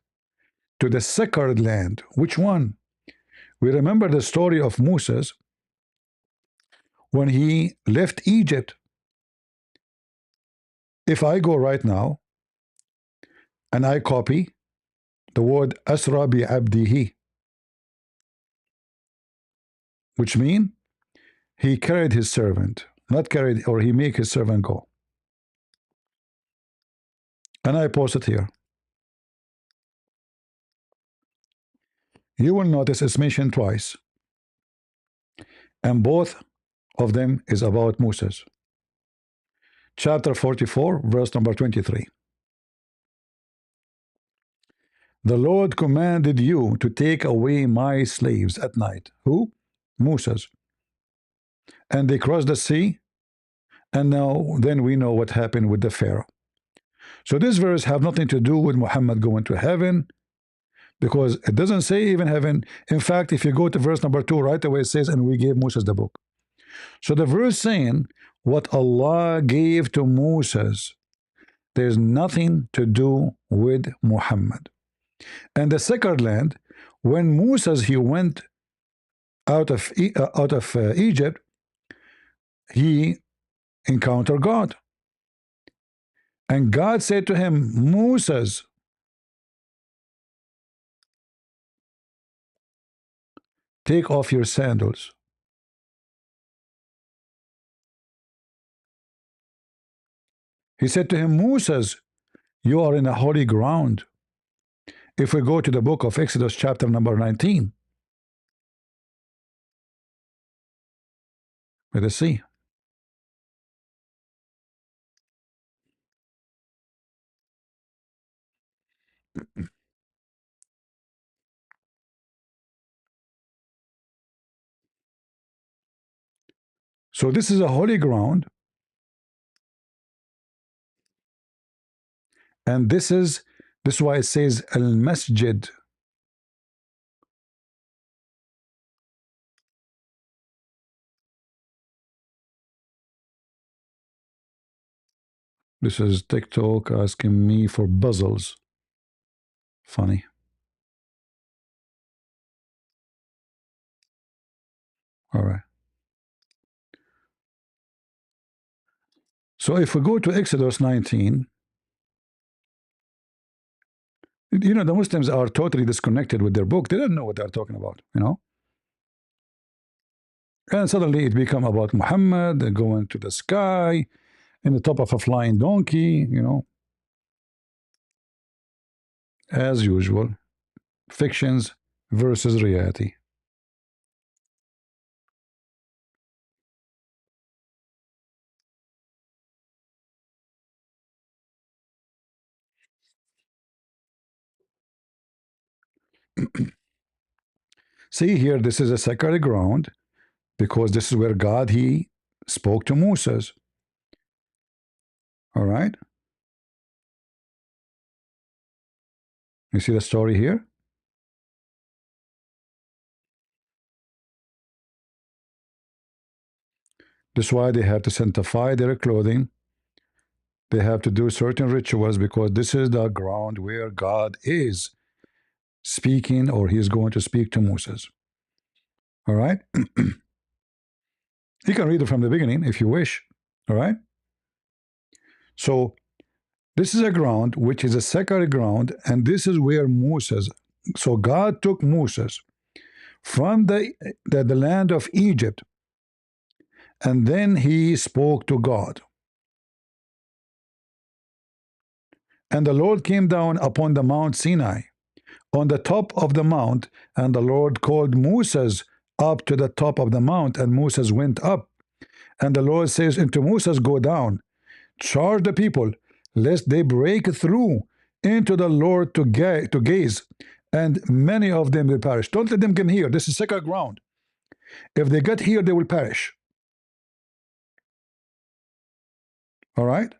to the sacred land. Which one? We remember the story of Moses when he left Egypt. If I go right now and I copy the word Asra bi abdihi, which means he carried his servant, not carried, or he make his servant go. And I post it here. You will notice it's mentioned twice. And both of them is about Moses. Chapter 44, verse number 23. The Lord commanded you to take away my slaves at night. Who? Moses. And they crossed the sea, and now then we know what happened with the Pharaoh. So this verse have nothing to do with Muhammad going to heaven, because it doesn't say even heaven. In fact, if you go to verse number 2, right away it says, and we gave Moses the book. So the verse saying what Allah gave to Moses, there's nothing to do with Muhammad. And the sacred land, when Moses he went out of Egypt, he encountered God. And God said to him, Moses, take off your sandals. He said to him, Moses, you are in a holy ground. If we go to the book of Exodus chapter number 19, let us see. So this is a holy ground, and this is why it says al-masjid. This is TikTok asking me for puzzles. Funny. All right. So if we go to Exodus 19, you know, the Muslims are totally disconnected with their book. They don't know what they're talking about, you know. And suddenly it become about Muhammad going to the sky in the top of a flying donkey, you know. As usual, fictions versus reality. See here, this is a sacred ground because this is where God, he spoke to Moses. All right. You see the story here? That's why they have to sanctify their clothing. They have to do certain rituals because this is the ground where God is speaking, or he is going to speak to Moses. All right. You can read it from the beginning if you wish. All right. So this is a ground which is a sacred ground, and this is where Moses. So God took Moses from the land of Egypt, and then he spoke to God. And the Lord came down upon the Mount Sinai, on the top of the mount, and the Lord called Moses up to the top of the mount, and Moses went up. And the Lord says unto Moses, go down, charge the people, lest they break through into the Lord to gaze, and many of them will perish. Don't let them come here. This is sacred ground. If they get here, they will perish. All right?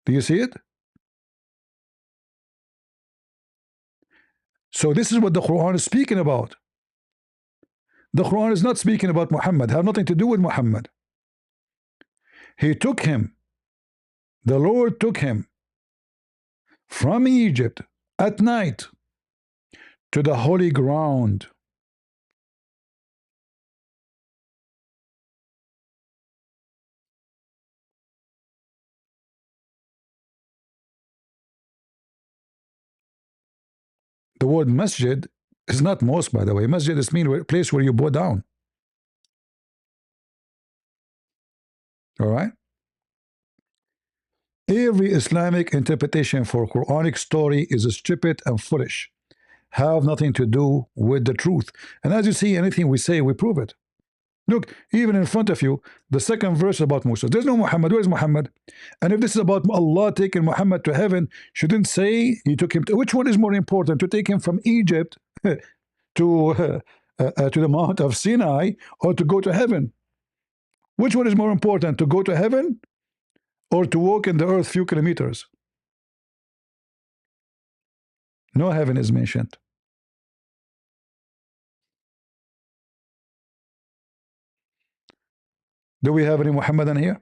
Do you see it? So this is what the Quran is speaking about. The Quran is not speaking about Muhammad. Have nothing to do with Muhammad. He took him. The Lord took him from Egypt at night to the holy ground. The word masjid is not mosque, by the way. Masjid is mean place where you bow down. All right? Every Islamic interpretation for Quranic story is stupid and foolish. Have nothing to do with the truth. And as you see, anything we say, we prove it. Look, even in front of you, the second verse about Musa. There's no Muhammad. Where's Muhammad? And if this is about Allah taking Muhammad to heaven, shouldn't say he took him to, which one is more important? To take him from Egypt to the Mount of Sinai, or to go to heaven? Which one is more important? To go to heaven or to walk in the earth few kilometers? No heaven is mentioned. Do we have any Muhammadan here?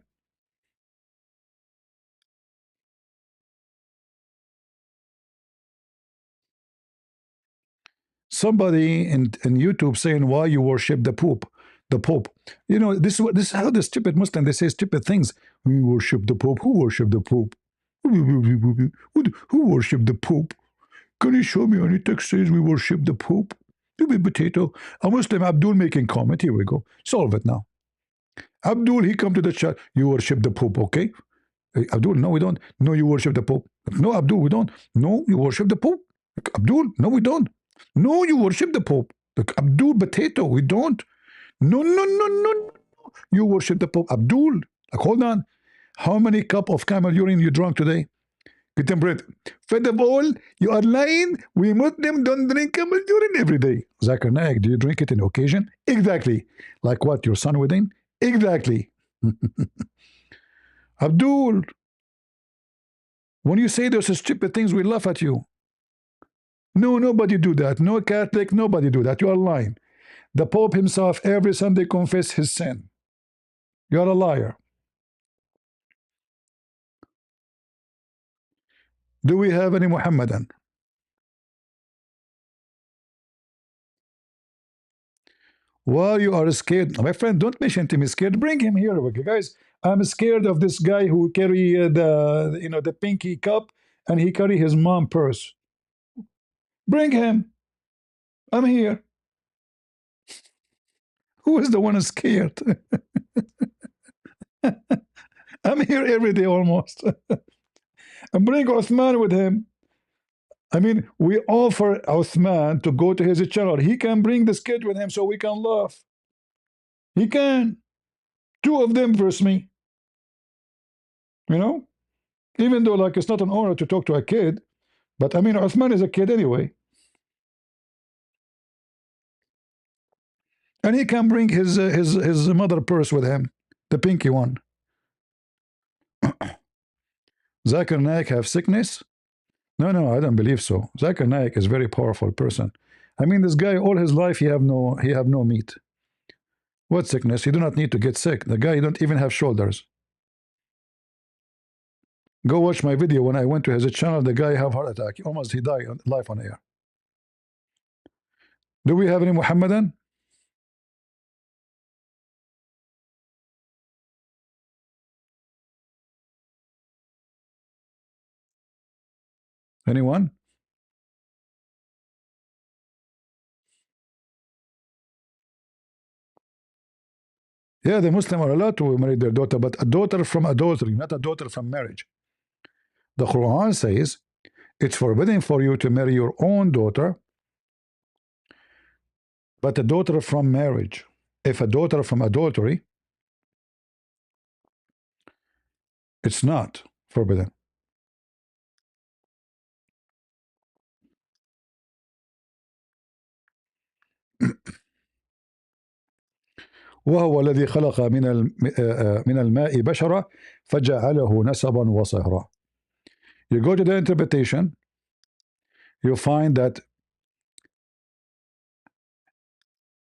Somebody in YouTube saying why you worship the Pope. The Pope. You know, this is how the stupid Muslim, they say stupid things. We worship the Pope. Who worship the Pope? Who worship the Pope? Can you show me any text says we worship the Pope? Potato. A Muslim Abdul making comment. Here we go. Solve it now. Abdul, he come to the chat. You worship the Pope, okay? Hey, Abdul, no, we don't. No, you worship the Pope. No, Abdul, we don't. No, you worship the Pope. Abdul, no, we don't. No, you worship the Pope. Abdul, potato, we don't. No. You worship the Pope. Abdul, hold on. How many cup of camel urine you drunk today? Contemporary. First of all, you are lying. We Muslims don't drink camel urine every day. Zakir Naik, do you drink it in occasion? Exactly. Like what? Your son wedding? Exactly. Abdul, when you say those stupid things, we laugh at you. No, nobody do that. No Catholic, nobody do that. You are lying. The Pope himself every Sunday confess his sin. You are a liar. Do we have any Muhammadan? Why you are scared? My friend, don't mention to me scared. Bring him here, okay, guys. I'm scared of this guy who carry the pinky cup and he carry his mom purse. Bring him. I'm here. Who is the one who's scared? I'm here every day almost. And bring Uthman with him. I mean, we offer Uthman to go to his channel. He can bring the kid with him so we can laugh. He can. Two of them versus me. You know? Even though, like, it's not an honor to talk to a kid, but I mean, Uthman is a kid anyway. And he can bring his mother purse with him, the pinky one. Zakir Naik have sickness? No, I don't believe so. Zakir Naik is a very powerful person. I mean, this guy, all his life, he have no meat. What sickness? He do not need to get sick. The guy, he don't even have shoulders. Go watch my video when I went to his channel. The guy have heart attack. Almost he died live on air. Do we have any Muhammadan? Anyone? Yeah, the Muslim are allowed to marry their daughter, but a daughter from adultery, not a daughter from marriage. The Quran says it's forbidden for you to marry your own daughter, but a daughter from marriage. If a daughter from adultery, it's not forbidden. وهو الذي خلق من الماء بشرا فجعله نسبا وصهرا. You go to the interpretation, you find that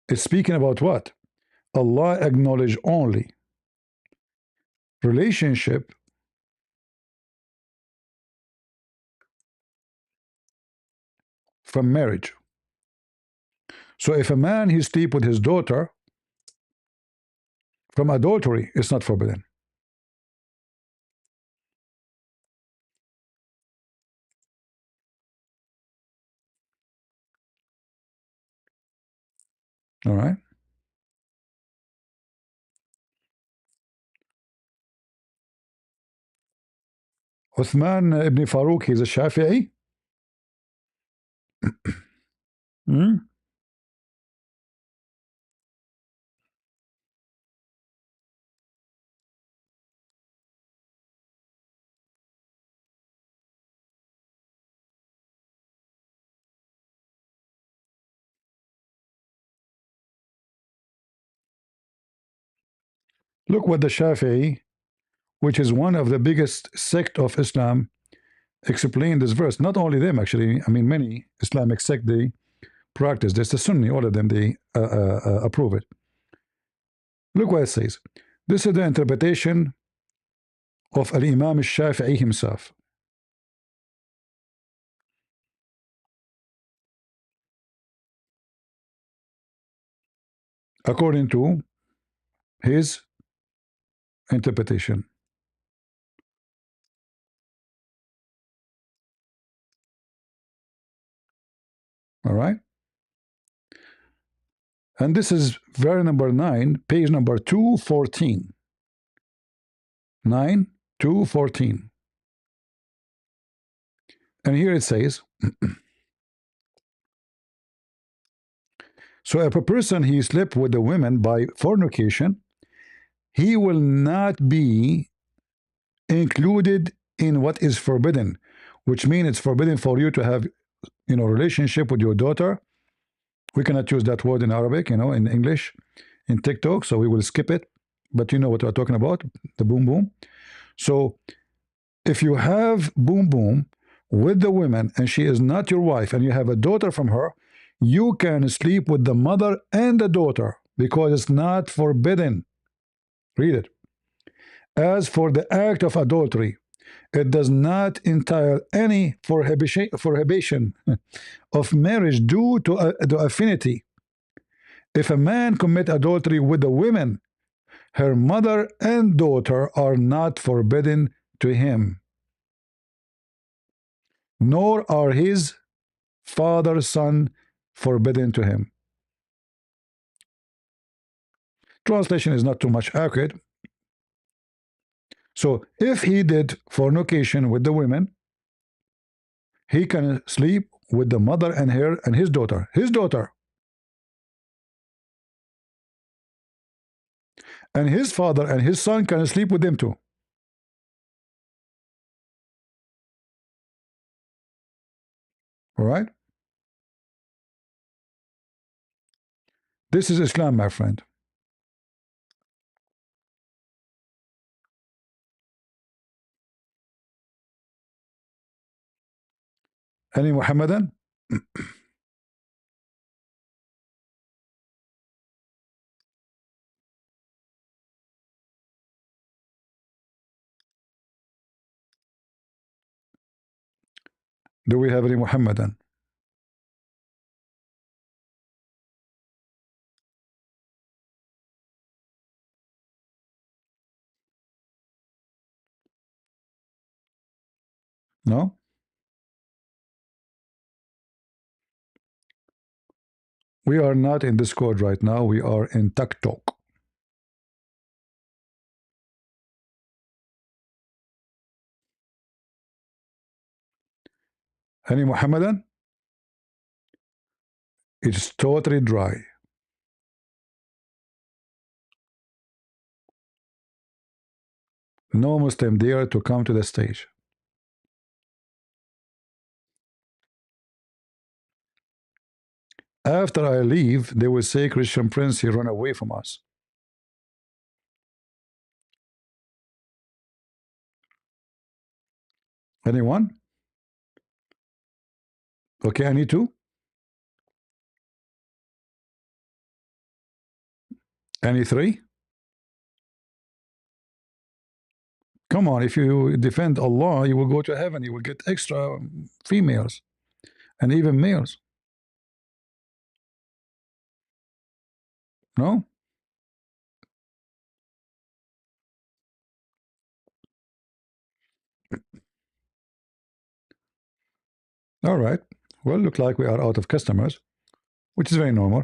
it's speaking about what? Allah acknowledge only relationship from marriage. So if a man he sleep with his daughter from adultery, it's not forbidden. All right. Uthman ibn Farouk, he's a Shafi'i. Look what the Shafi'i, which is one of the biggest sect of Islam, explain this verse. Not only them, actually. I mean, many Islamic sect, they practice this. The Sunni, all of them, they approve it. Look what it says. This is the interpretation of Al-Imam al-Shafi'i himself. According to his interpretation. All right. And this is verse number 9, page number 214. 9, 214. And here it says, so if a person he slept with a woman by fornication, he will not be included in what is forbidden, which means it's forbidden for you to have, relationship with your daughter. We cannot use that word in Arabic, in English, in TikTok, so we will skip it. But you know what we're talking about, the boom boom. So if you have boom boom with the woman and she is not your wife and you have a daughter from her, you can sleep with the mother and the daughter because it's not forbidden. Read it. As for the act of adultery, it does not entail any prohibition of marriage due to affinity. If a man commit adultery with a woman, her mother and daughter are not forbidden to him, nor are his father, son forbidden to him. Translation is not too much accurate. So if he did fornication with the women, he can sleep with the mother and her and his daughter. His daughter. And his father and his son can sleep with them too. All right? This is Islam, my friend. Any Muhammadan? Do we have any Muhammadan? No? We are not in Discord right now. We are in TikTok. Any Muhammadan? It's totally dry. No Muslim dare to come to the stage. After I leave, they will say Christian Prince, he run away from us. Anyone? Okay, I need to. Any three? Come on, if you defend Allah, you will go to heaven. You will get extra females and even males. No? All right. Well, look like we are out of customers, which is very normal.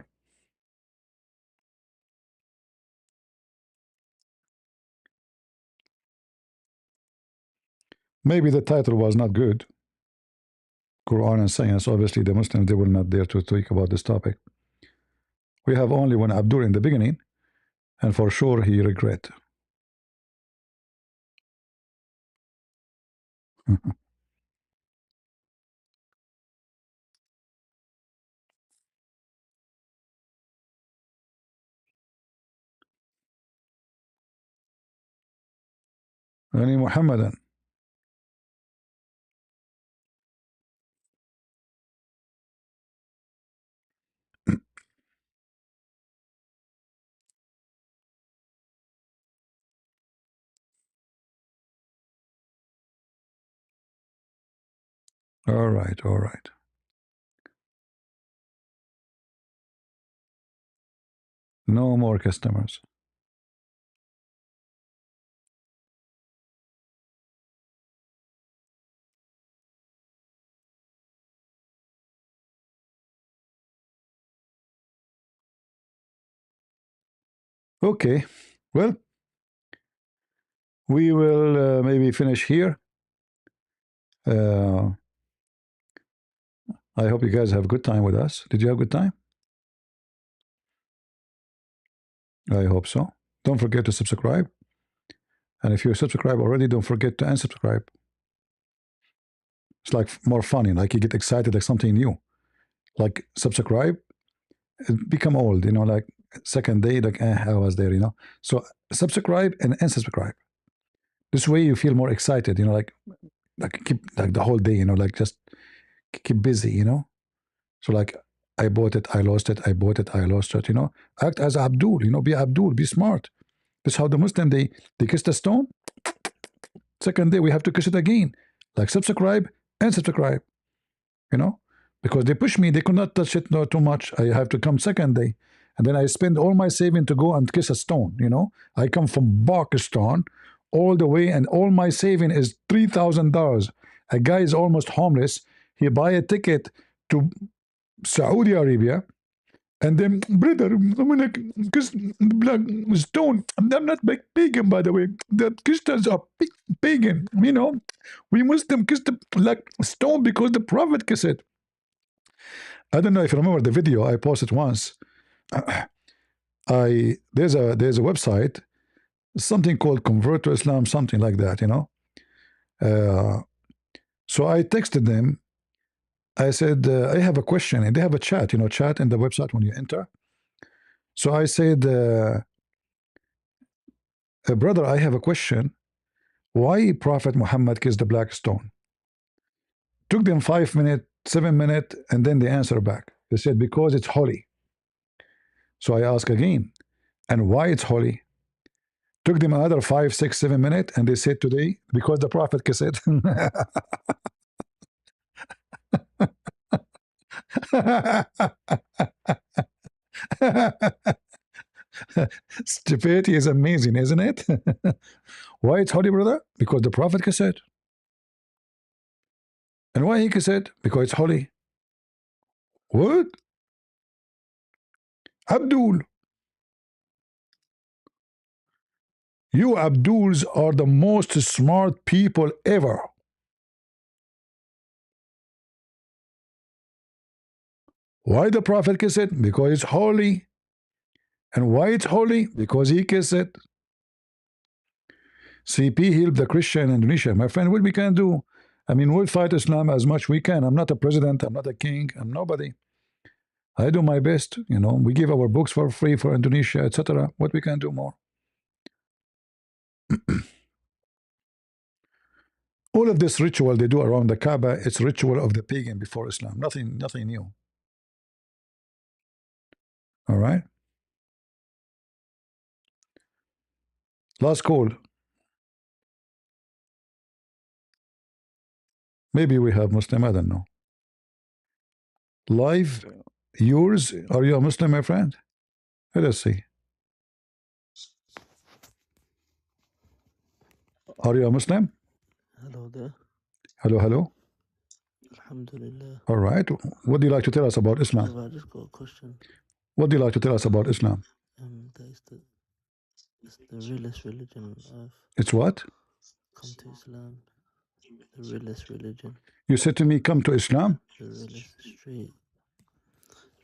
Maybe the title was not good. Quran and science. Obviously, the Muslims, they were not there to talk about this topic. We have only one Abdur in the beginning, and for sure he regret. Any Muhammadan? All right, all right. No more customers. Okay, well, we will maybe finish here. I hope you guys have a good time with us. Did you have a good time? I hope so. Don't forget to subscribe. And if you subscribe already, don't forget to unsubscribe. It's like more funny. Like you get excited, like something new. Like subscribe, become old. You know, like second day, like I was there. You know, so subscribe and unsubscribe. This way you feel more excited. You know, like keep like the whole day. You know, like just keep busy. You know, so like I bought it, I lost it, I bought it, I lost it. You know, act as Abdul. You know, be Abdul, be smart. That's how the Muslim they kiss the stone. Second day we have to kiss it again. Like subscribe and subscribe. You know, because they push me, they could not touch it too much. I have to come second day, and then I spend all my saving to go and kiss a stone. You know, I come from Pakistan all the way, and all my saving is $3,000. A guy is almost homeless. He buy a ticket to Saudi Arabia, and then, brother, I'm gonna kiss black stone. I'm not pagan, by the way. The Christians are pagan. You know, we Muslim kiss the like stone because the Prophet kissed it. I don't know if you remember the video I posted once. There's a website, something called Convert to Islam, something like that. You know. So I texted them. I said, I have a question, and they have a chat, you know, chat in the website when you enter. So I said, brother, I have a question. Why Prophet Muhammad kissed the black stone? Took them 5 minutes, 7 minutes, and then they answer back. They said, because it's holy. So I ask again, and why it's holy? Took them another 5, 6, 7 minutes, and they said today, because the Prophet kissed it. Stupidity is amazing, isn't it? Why it's holy, brother? Because the Prophet kissed it. And why he kissed it? Because it's holy. What? Abdul. You Abduls are the most smart people ever. Why the Prophet kissed it? Because it's holy. And why it's holy? Because he kissed it. CP helped the Christian in Indonesia. My friend, what we can do? I mean, we'll fight Islam as much we can. I'm not a president. I'm not a king. I'm nobody. I do my best. You know, we give our books for free for Indonesia, etc. What we can do more? All of this ritual they do around the Kaaba, it's ritual of the pagan before Islam. Nothing new. All right. Last call. Maybe we have Muslim. I don't know. Live, yours. Are you a Muslim, my friend? Let us see. Are you a Muslim? Hello there. Hello, hello. Alhamdulillah. All right. What do you like to tell us about Islam? I just got a question. What do you like to tell us about Islam? That it's the realest religion on earth. It's what? Come to Islam. The realest religion. You said to me, come to Islam? The realest straight.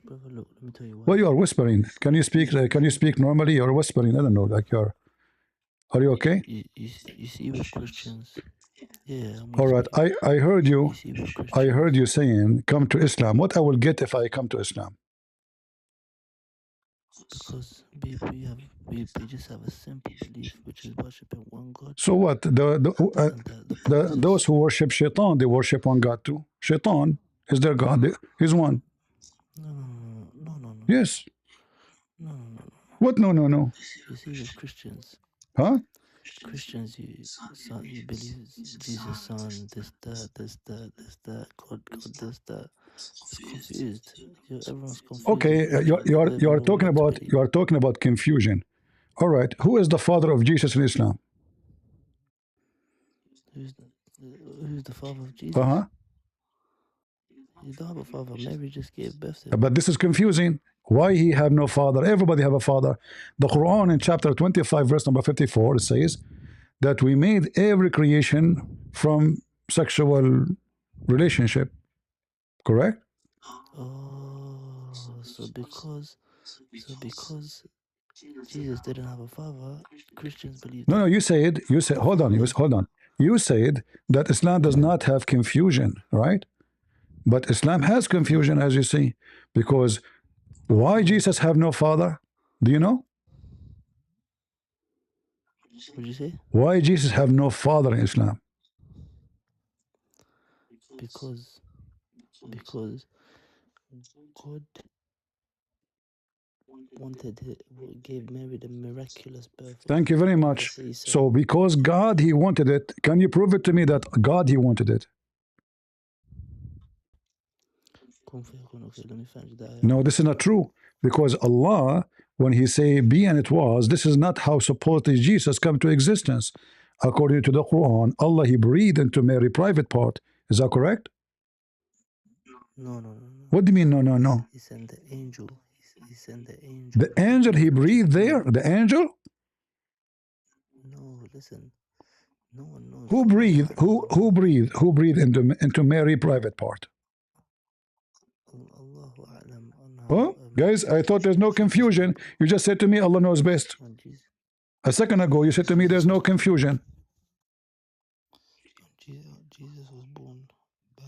Brother, look, let me tell you what. Well, you are whispering. Can you speak? Can you speak normally? You're whispering. I don't know. Like you're. Are you okay? You see with Christians. Yeah. All right. I heard you. I heard you saying, come to Islam. What I will get if I come to Islam? Because we just have a simple belief, which is worshiping one God. So what? Those who worship Shaitan, they worship one God too. Shaitan is their God. He's one. No. Yes. No. What? No. You see with Christians. Huh? Christians, you believe Jesus' son, this, that, God, this, that. It's confused. Everyone's confused. Okay, you are talking about confusion. All right, who is the father of Jesus in Islam? Who's the father of Jesus? Uh-huh. You don't have a father. Mary just gave birth to him. But this is confusing. Why he have no father? Everybody have a father. The Quran in chapter 25, verse number 54, it says that we made every creation from sexual relationship. Correct? Oh, so because Jesus didn't have a father, Christians believe. No, you said. Hold on. you said that Islam does not have confusion, right? But Islam has confusion, as you see, because why Jesus have no father? Do you know? What did you say? Why Jesus have no father in Islam? Because God gave Mary the miraculous birth. Thank you very much. So because God, he wanted it, can you prove it to me that God, he wanted it? Okay, let me find that. No, this is not true. Because Allah, when he say be and it was, this is not how supposedly Jesus come to existence. According to the Quran, Allah, he breathed into Mary private part. Is that correct? No. What do you mean, no? He sent the angel. He sent the angel. The angel, he breathed there? The angel? No, listen. No one knows. Who breathed? Who breathed? Who breathed into Mary private part? Allahu A'lam. Oh, guys, I thought there's no confusion. You just said to me Allah knows best. A second ago, you said to me there's no confusion. Jesus was born.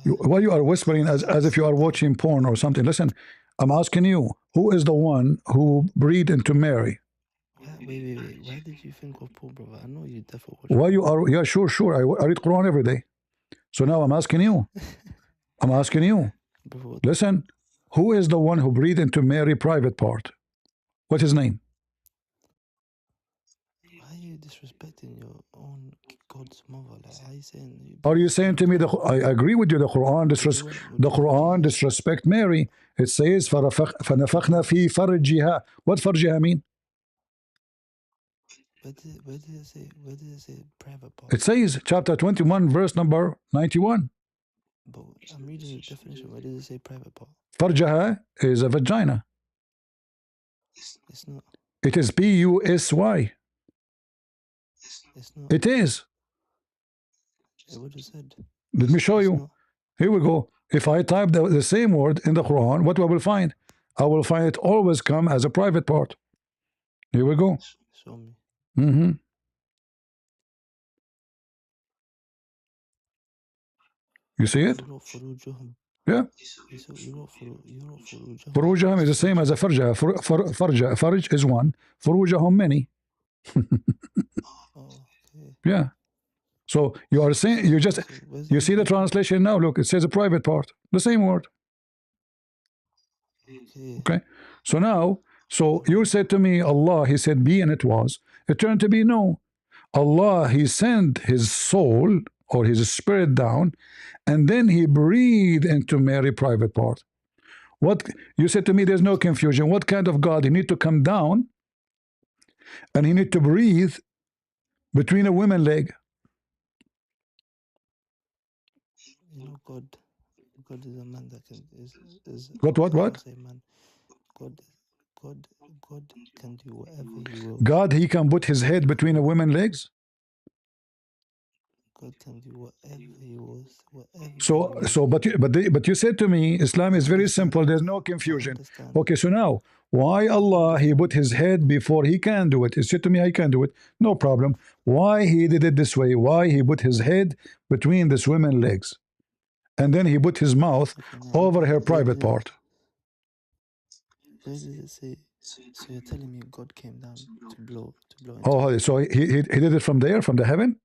Why you are whispering as if you are watching porn or something? Listen, I'm asking you, who is the one who breathed into Mary? Wait. Why did you think of Paul, brother? I know you definitely watch. Why you are? Yeah, sure. I read Quran every day. So now I'm asking you. Listen, who is the one who breathed into Mary private part? What's his name? Why are you disrespecting your own God's mother? Like, how you saying? Are you saying to me that I agree with you? The Quran disrespect Mary. It says فَنَفَخْنَا فِي فَرْجِهَا. What farjiha mean? Where did it say private part? It says chapter 21, verse number 91. But I'm reading the definition. Where does it say private part? Farjaha is a vagina. It's not. It is P-U-S-Y. It's not. It is. What you said. Let me show you. Not. Here we go. If I type the same word in the Quran, what I will find? I will find it always come as a private part. Here we go. Show me. You see it? Yeah. Furujahum is the same as a farja. Farj is one. Furujahum many. Yeah. So you are saying you see the translation now. Look, it says a private part. The same word. Okay. So now, you said to me, Allah, he said be and it was. It turned to be no. Allah, he sent his soul or his spirit down, and then he breathed into Mary private part. What you said to me, there's no confusion. What kind of God? He need to come down and he need to breathe between a woman leg. You know, God is a man that can is What? Say man. God can do whatever he will. God, he can put his head between a woman's legs. God can do whatever he wants. But you said to me, Islam is very simple. There's no confusion. Okay, so now, why Allah, he put his head before he can do it? He said to me, I can do it. No problem. Why he did it this way? Why he put his head between this woman's legs? And then he put his mouth over her private part. Where does it say? So you're telling me God came down to blow Oh, so he did it from there, from the heaven?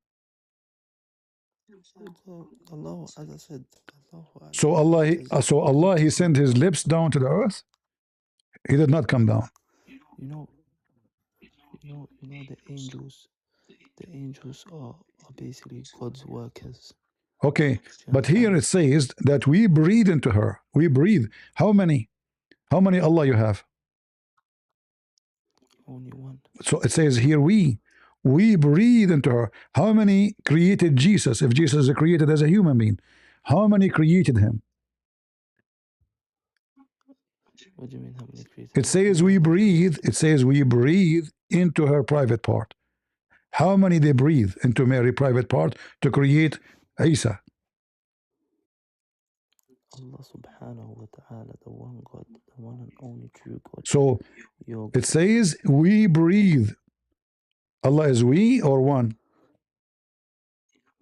Allah, as I said, So Allah, he sent his lips down to the earth. He did not come down. You know the angels. The angels are basically God's workers. Okay, but here it says that we breathe into her. We breathe. How many Allah you have? Only one. So it says here we breathe into her. How many created Jesus? If Jesus is created as a human being, how many created him? What do you mean how many created? It says we breathe. It says we breathe into her private part. How many they breathe into Mary private part to create Isa? Allah subhanahu wa ta'ala, the one God, the one and only true God. So it says we breathe. Allah is we or one?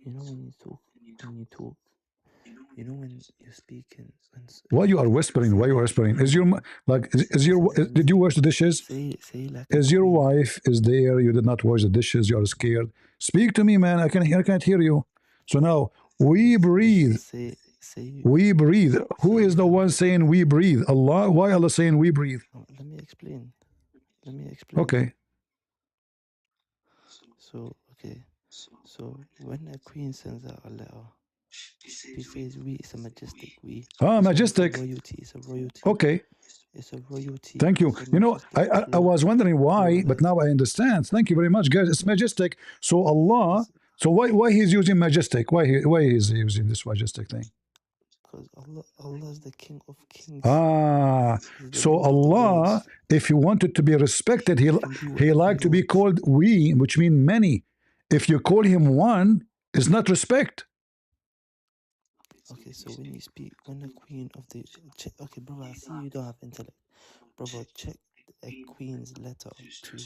you know when you talk, you know when you're speaking. Why you are whispering? Why you are whispering? Is your did you wash the dishes? Say like Is your wife is there? You did not wash the dishes. You are scared. Speak to me, man. I can't hear you. So now we breathe. Say. We breathe. Who is the one saying we breathe? Allah. Why Allah saying we breathe? Let me explain. Okay. So when a queen sends out a letter, she says we. It's a majestic we. Majestic. It's a royalty. Okay. It's a royalty. Thank you. You know, I was wondering why, but now I understand. Thank you very much, guys. It's majestic. So Allah. So why he's using majestic? Why he's using this majestic thing? Because Allah is the King of Kings. So Allah, if he wanted to be respected, he like to be called we, which means many. If you call him one, it's not respect. Okay, so when you speak, when the queen of the okay, brother, I see you don't have intellect, brother. Check a queen's letter to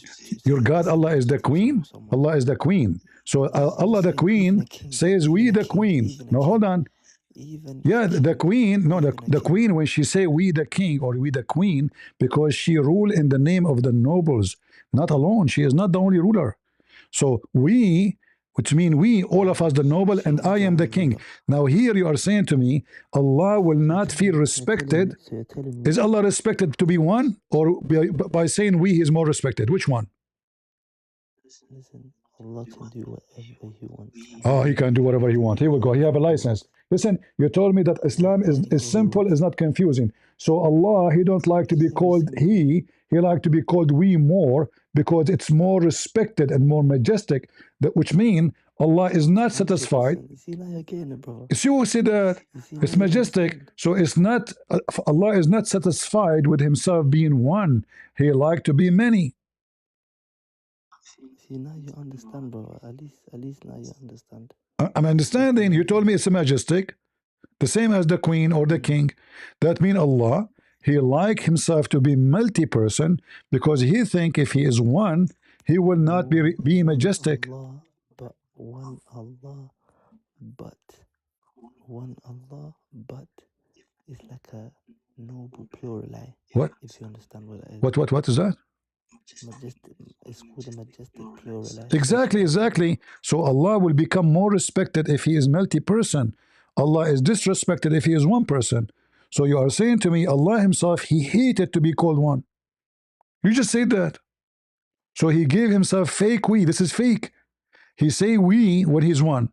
your God, Allah is the queen. Allah is the queen. So Allah, the queen, says we the queen. No, hold on. Yeah, the queen. No, the queen when she say we the king or we the queen, because she rule in the name of the nobles, not alone. She is not the only ruler. So we, which means we, all of us, the noble, and I am the king. Now here you are saying to me, Allah will not feel respected. Is Allah respected to be one, or by saying we, he is more respected? Which one? Listen, Allah can do whatever he wants. Oh, he can do whatever he wants. Here we go. He have a license. Listen, you told me that Islam is simple, is not confusing. So Allah, he don't like to be called he like to be called we more, because it's more respected and more majestic, which means Allah is not satisfied. So you see that it's majestic, so it's not Allah is not satisfied with himself being one. He like to be many. See, now you understand, bro. At least now you understand. I'm understanding. You told me it's a majestic, the same as the queen or the king. That means Allah, he like himself to be multi-person, because he think if he is one, he will not be majestic. Allah, but one Allah, but it's like a noble plural. What? If you understand what that is. What is that? Majestic. It's called a majestic plural. Exactly. So Allah will become more respected if he is multi-person. Allah is disrespected if he is one person. So you are saying to me, Allah himself, he hated to be called one. You just said that. So he gave himself fake we. This is fake. He say we when he's one.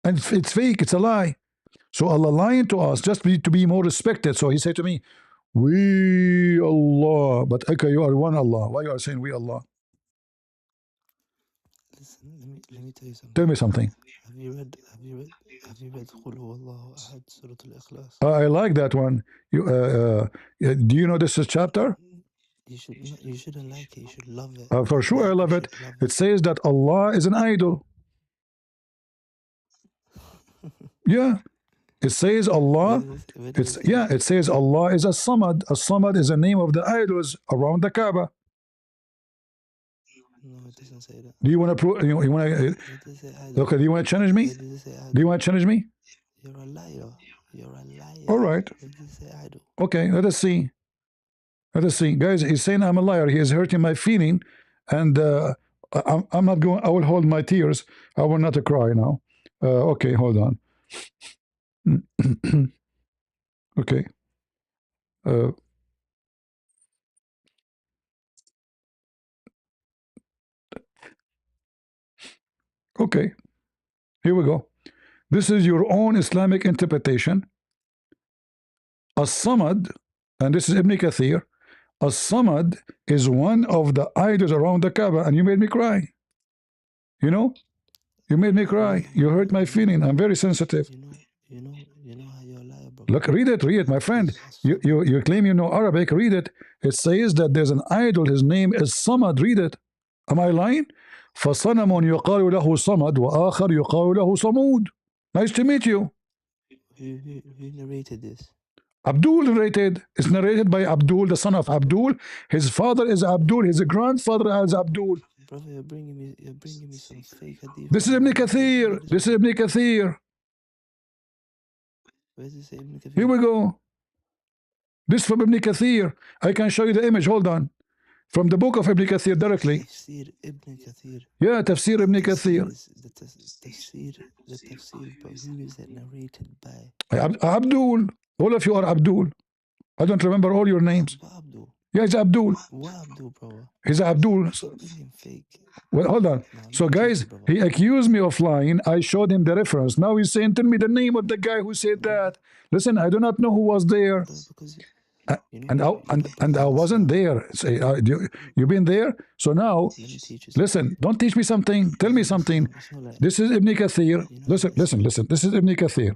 And it's fake. It's a lie. So Allah lying to us just to be more respected. So he said to me, we Allah. But okay, you are one Allah. Why you are saying we Allah? Listen, let me tell you something. Tell me something. Have you read Qul Huwallahu Ahad, Surah Al-Ikhlas? I like that one. Do you know this is chapter? You shouldn't like it. You should love it. For sure, I love it. It says that Allah is an idol. Yeah. It says Allah. It says Allah is a Samad. A Samad is the name of the idols around the Kaaba. No, it doesn't say that. Do you want to prove? You want to? Okay. Do you want to challenge me? Do you want to challenge me? You're a liar. All right. Okay. Let us see. Guys, he's saying I'm a liar. He is hurting my feeling, and I'm not going. I will hold my tears. I will not cry now. Okay, hold on. Okay. Okay. Here we go. This is your own Islamic interpretation. As-Samad, and this is Ibn Kathir. As-Samad is one of the idols around the Kaaba, and you made me cry. You know? You made me cry. You hurt my feeling. I'm very sensitive. You know how you're a liar, bro. Look, read it, my friend. You claim you know Arabic. Read it. It says that there's an idol. His name is Samad. Read it. Am I lying? فَصَنَمٌ يُقَالُ لَهُ صَمَدْ وَآخَرْ يُقَالُ لَهُ صَمُودْ. Nice to meet you. Who narrated this? Abdul narrated. It's narrated by Abdul, the son of Abdul. His father is Abdul. His grandfather is Abdul. Brother, you're bringing me some fake hadith. This is Ibn Kathir. This is Ibn Kathir. Where does it say Ibn Kathir? Here we go. This from Ibn Kathir. I can show you the image. Hold on. From the book of Ibn Kathir directly. Tafsir Ibn Kathir. Yeah, Tafsir Ibn Kathir. The tafsir, but who is it narrated by? Abdul. All of you are Abdul. I don't remember all your names. What Abdul? Yeah, it's Abdul. What Abdul, brother? He's Abdul. Brilliant fake. Well, hold on. So, guys, he accused me of lying. I showed him the reference. Now he's saying, tell me the name of the guy who said that. Listen, I do not know who was there. And I wasn't there. Say, you been there? So now, listen, don't teach me something. Tell me something. This is Ibn Kathir. Listen. This is Ibn Kathir.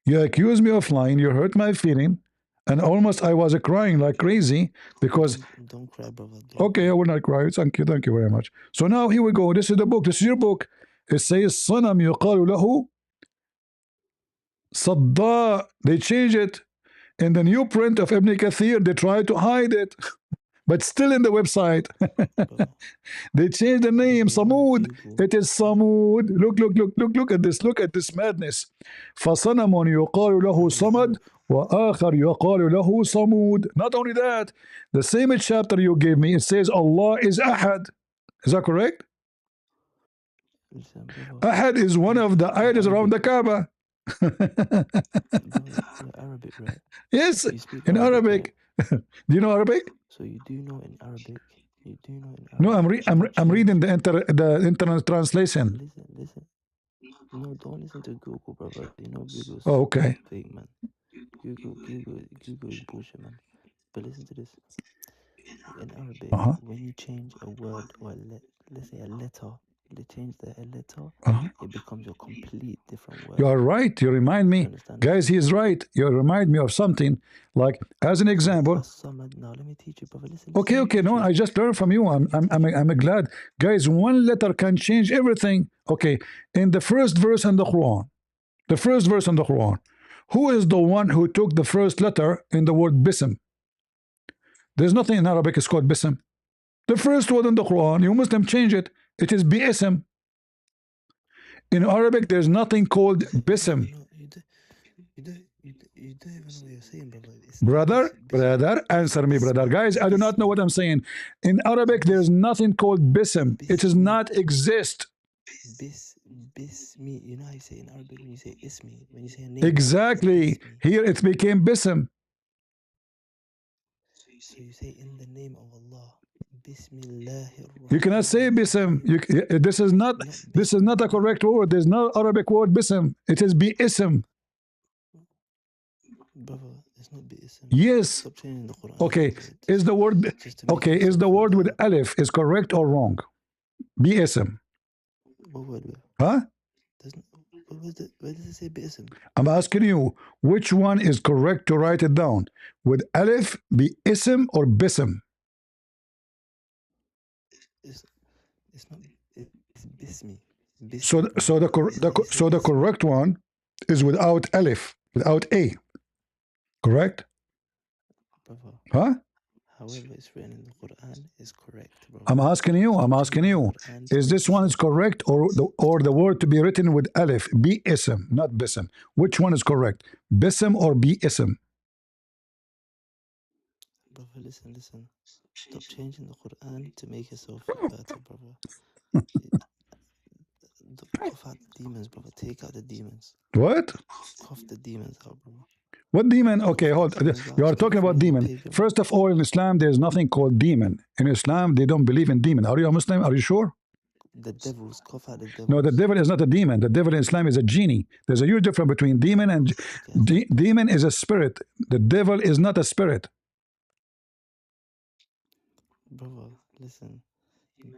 You accuse me of lying. You hurt my feeling. And almost I was crying like crazy because... Don't cry, brother. Okay, I will not cry. Thank you very much. So now here we go. This is the book. This is your book. It says, صنم يقال له صداء. They change it. In the new print of Ibn Kathir, they try to hide it. But still in the website. They changed the name, Samud. It is Samud. Look at this. Look at this madness. فَصَنَمٌ يُقَالُ لَهُ صَمَدٌ وَآخَرْ يُقَالُ لَهُ صَمُودٌ. Not only that, the same chapter you gave me, it says Allah is Ahad. Is that correct? Ahad is one of the idols around the Kaaba. Arabic, right? Yes, in Arabic. Do you know Arabic? So you do know in Arabic. No, I'm reading the internet translation. Listen. No, don't listen to Google, brother. You know Google's okay. fake, man. Google is bullshit, man. But listen to this. In Arabic, when you change a word or let's say a letter, they change a letter, it becomes a complete different word. You are right. You remind me. Guys, he is right. You remind me of something. Like, as an example. Now, let me teach you, brother. Listen, okay. No, I just learned from you. I'm glad. Guys, one letter can change everything. Okay. In the first verse in the Quran. Who is the one who took the first letter in the word Bism? There's nothing in Arabic is called Bism. The first word in the Quran, you Muslim change it. It is Bism. In Arabic, there's nothing called Bism. You don't even know what you're saying, brother. Answer me, brother. Guys, I do not know what I'm saying. In Arabic, there's nothing called Bism. It does not exist. Bismi. You know how you say in Arabic when you say Ismi, when you say a name. Exactly. Here it became Bism. So you say in the name of Allah. Bismillahir. You cannot say Bism. This is not a correct word. There's no Arabic word Bism. It is Bi-ism. Brother, it's not Bi-ism. Yes. Stop changing the Quran. Okay. Is the word with Alif is correct or wrong? Bi-ism. What word? Huh? Where does it say Bi-ism? I'm asking you, which one is correct to write it down? With Alif, Bi-ism, or Bism? It's not. It's Bismi. So the correct one is without Alif, without A. Correct? Brother. Huh? However it's written in the Quran is correct, bro. I'm asking you, is this one is correct or the word to be written with Alif, Bi-ism, not Bism? Which one is correct? Bism or Bi-ism? Brother, listen. Stop changing the Quran to make yourself feel better, brother. Cough out the demons, brother. Take out the demons. What? Cough the demons out, brother. What demon? Okay, hold. You are talking about demon. First of all, in Islam, there is nothing called demon. In Islam, they don't believe in demon. Are you a Muslim? Are you sure? The devils. Cough out the devils. No, the devil is not a demon. The devil in Islam is a genie. There's a huge difference between demon and demon is a spirit. The devil is not a spirit. Brother, listen.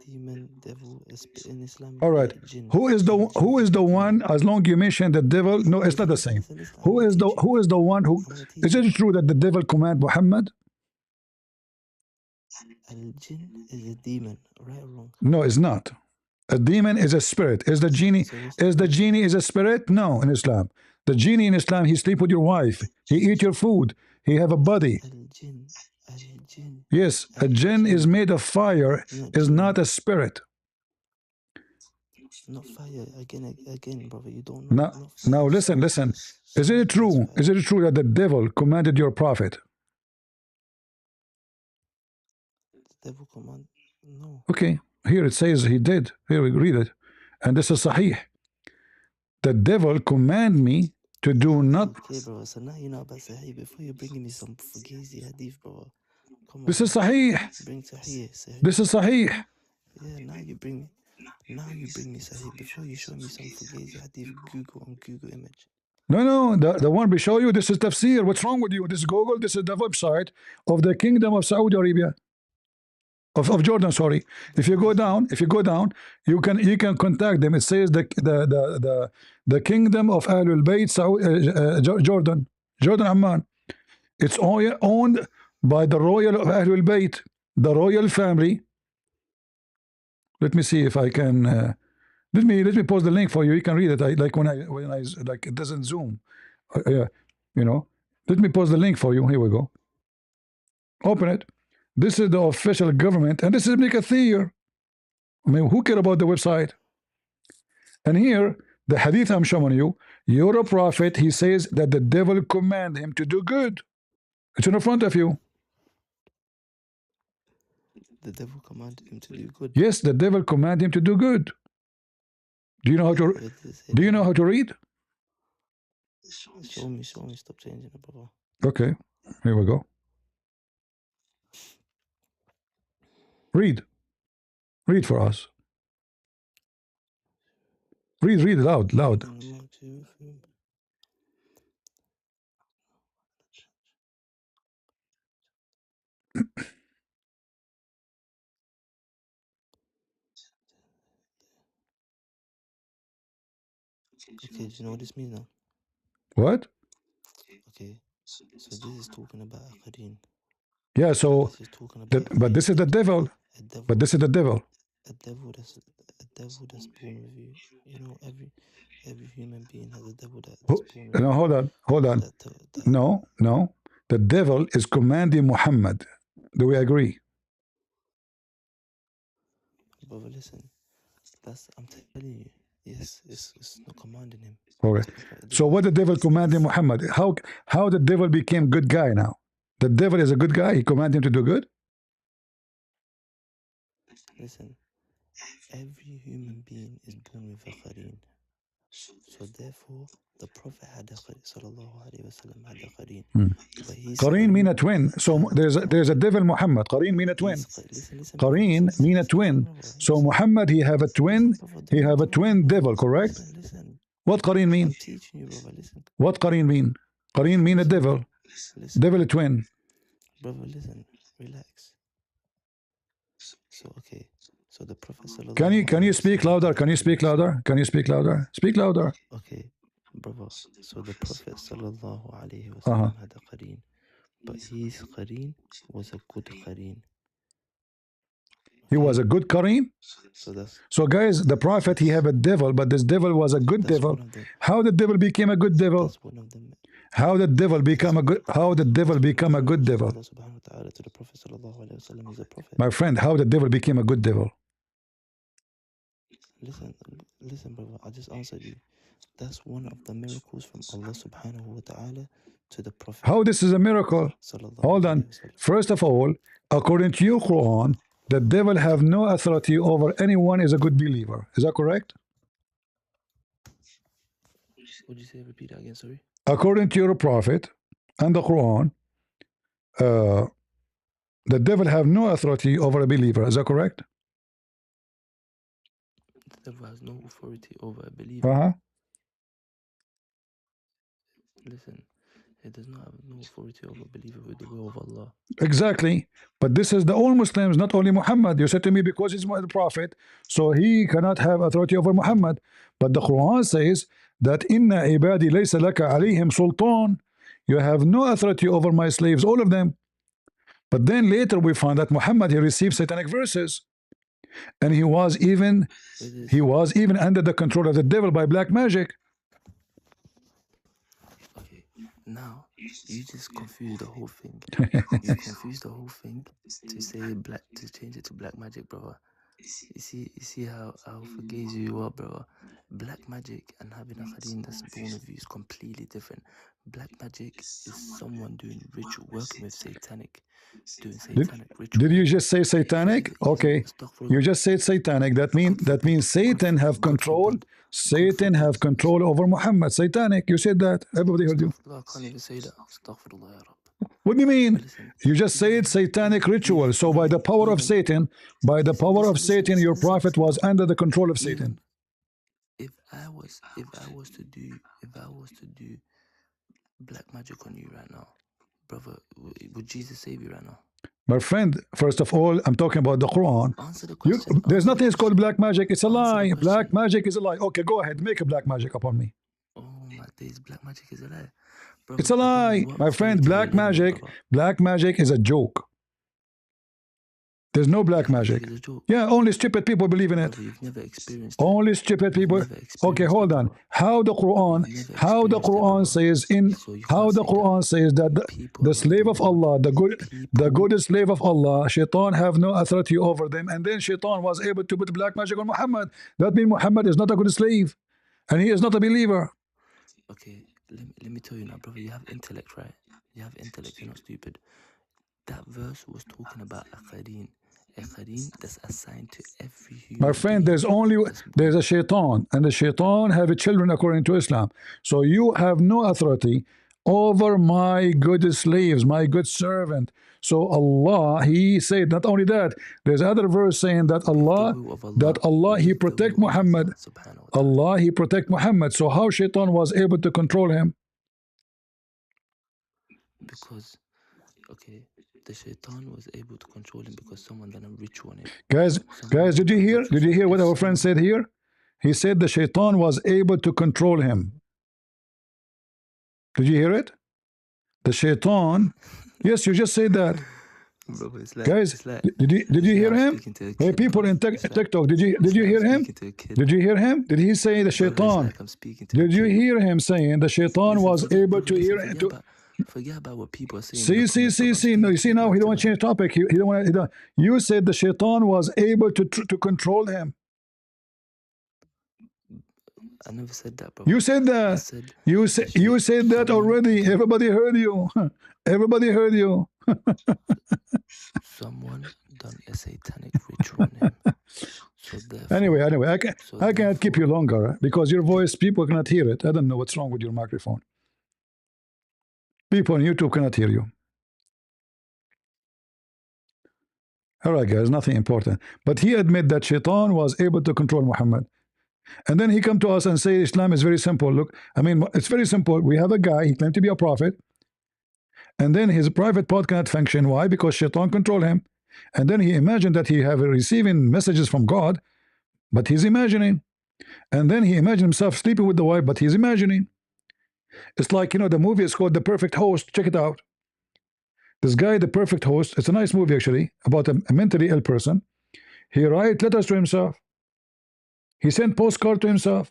Demon, devil, in Islam. All right. Who is the one? As long you mention the devil, no, it's not the same. Who is the one who? Is it true that the devil command Muhammad? Al-Jinn is a demon, right or wrong? No, it's not. A demon is a spirit. Is the genie a spirit? No, in Islam. The genie in Islam, he sleep with your wife. He eat your food. He have a body. Al-jinn. Yes, a jinn is made of fire, is not a spirit. Not fire. Again, brother, you don't know. Now, Not fire. now listen. Is it true? Is it true that the devil commanded your prophet? The devil command? No. Okay, here it says he did. Here we read it. And this is Sahih. The devil command me to do not. Okay, brother. So now you know about Sahih. Before you're bringing me some Fugazi hadith, brother. Come on. This is Sahih. Bring Sahih. Sahih. This is Sahih. Yeah, now you bring me Sahih. Before you show me some Fugazi hadith, Google image. No, the one we show you, this is tafsir. What's wrong with you? This is Google. This is the website of the Kingdom of Saudi Arabia. Of Jordan, sorry. If you go down, you can contact them. It says the Kingdom of Ahlul Bayt, Jordan Amman. It's owned by the royal of Ahlul Bayt, the royal family. Let me see if I can. Let me post the link for you. You can read it. Like when I like it doesn't zoom. You know. Let me post the link for you. Here we go. Open it. This is the official government, and this is Ibn Kathir. I mean, who care about the website? And here, the hadith I'm showing you, you're a prophet. He says that the devil command him to do good. It's in front of you. The devil commanded him to do good. Yes, the devil command him to do good. Do you know how to? Do you know how to read? Show me. Stop changing it, brother. Okay, here we go. Read for us. Read loud. Okay, do you know what this means now? What? Okay, so this is talking about Qarin. Yeah, so, but this is the devil. But this is the devil. A devil that's born with you. You know, every human being has a devil that's born with you. No, hold on. No. The devil is commanding Muhammad. Do we agree? Brother, listen. I'm telling you. Yes, it's not commanding him. Okay. So what the devil commanding Muhammad? How the devil became good guy now? The devil is a good guy. He commanded him to do good. Listen, every human being is born with a Qarin. So therefore, the Prophet had a Qarin. Sallallahu Alaihi Wasallam had a Qarin. Qarin mean a twin. So there's a devil Muhammad. Qarin mean a twin. Qarin mean a twin. So Muhammad, he have a twin. He have a twin devil, correct? Listen. What Qarin mean? I'm teaching you, brother. Listen. What Qarin mean? Qarin mean a devil. Listen. Devil a twin. Brother, listen. Relax. So okay. So the Prophet sallallahu. Can you speak louder? Can you speak louder? Can you speak louder? Speak louder. Okay, brother. So the Prophet sallallahu alaihi wasallam had a Qarin, but his Qarin was a good Qarin. He was a good Qarin. So guys, the Prophet, he have a devil, but this devil was a good devil. How the devil became a good devil? That's one of them. How the devil become a good? How the devil become a good devil? Allah subhanahu wa ta'ala to the Prophet sallallahu alaihi wasallam, he's a prophet. My friend, how the devil became a good devil? Listen, brother. I just answered you. That's one of the miracles from Allah subhanahu wa ta'ala to the Prophet. How this is a miracle? Hold on. First of all, according to your Quran, the devil have no authority over anyone is a good believer. Is that correct? Would you say? Repeat that again. Sorry. According to your Prophet and the Quran, the devil have no authority over a believer. Is that correct? The devil has no authority over a believer. Listen, it does not have no authority over a believer with the will of Allah. Exactly. But this is the all Muslims, not only Muhammad. You said to me because he's the Prophet, so he cannot have authority over Muhammad. But the Quran says that inna ibadi laysa laka alayhim sultan. You have no authority over my slaves, all of them. But then later we find that Muhammad, he received satanic verses. And he was even under the control of the devil by black magic. Okay, now You just confused the whole thing. You confused the whole thing to say black, to change it to black magic, brother. You see how forgaze you are, brother. Black magic and having a Khadim that's born of you is completely different. Black magic is someone doing ritual, working with doing satanic ritual. Did you just say satanic? Okay, you just said satanic. That means Satan have control. Satan have control over Muhammad. Satanic. You said that. Everybody heard you. I can't even say that. Astaghfirullah, ya Rab. What do you mean? Listen, You just said satanic ritual. So by the power of Satan, your prophet was under the control of Satan. If I was to do black magic on you right now, brother, would Jesus save you right now? My friend, first of all, I'm talking about the Quran. Answer the question. There's nothing called black magic. It's a lie. Black magic is a lie. Okay, go ahead. Make a black magic upon me. Oh my days, black magic is a lie. Brother, It's a lie. My friend, black magic is a joke. There's no black magic. Yeah, only stupid people believe in it. Brother, you've never experienced Only stupid people. Okay, hold on. How the Quran says that the slave of Allah, the good slave of Allah, Shaitan have no authority over them, and then Shaitan was able to put black magic on Muhammad. That means Muhammad is not a good slave, and he is not a believer. Okay, let me tell you now, brother, you have intellect, right? You have intellect, you're not stupid. That verse was talking about a Qarin that's assigned to every human. My friend, there's a Shaitan, and the Shaitan have children according to Islam. So you have no authority over my good slaves, my good servant. So Allah, He said not only that, there's other verse saying that Allah, He protect Muhammad. Allah, He protect Muhammad. So how Shaitan was able to control him? Because, okay, the Shaitan was able to control him because someone done a ritual on him. Guys, did you hear what our friend said here? He said the Shaitan was able to control him. Did you hear it? The Shaitan. Yes, you just said that. Bro, guys, did you hear him? Hey, people in TikTok, did you hear him? Did you hear him? Did he say the Shaitan? Did you hear him saying the Shaitan was able to hear him? Forget about what people are saying. See. No, you see now he don't want to change topic. He don't want to. You said the Shaitan was able to control him. I never said that, bro. You said that. You said that already. Everybody heard you. Everybody heard you. Someone done a satanic ritual on him. So anyway, I can't keep you longer because your voice, people cannot hear it. I don't know what's wrong with your microphone. People on YouTube cannot hear you. All right, guys, nothing important. But he admit that Shaitan was able to control Muhammad. And then he come to us and say Islam is very simple. Look, I mean, it's very simple. We have a guy, he claimed to be a prophet. And then his private part cannot function. Why? Because Shaitan control him. And then he imagined that he have receiving messages from God, but he's imagining. And then he imagined himself sleeping with the wife, but he's imagining. It's like, the movie is called The Perfect Host. Check it out. This guy, The Perfect Host, it's a nice movie actually, about a mentally ill person. He write letters to himself. He sent postcard to himself.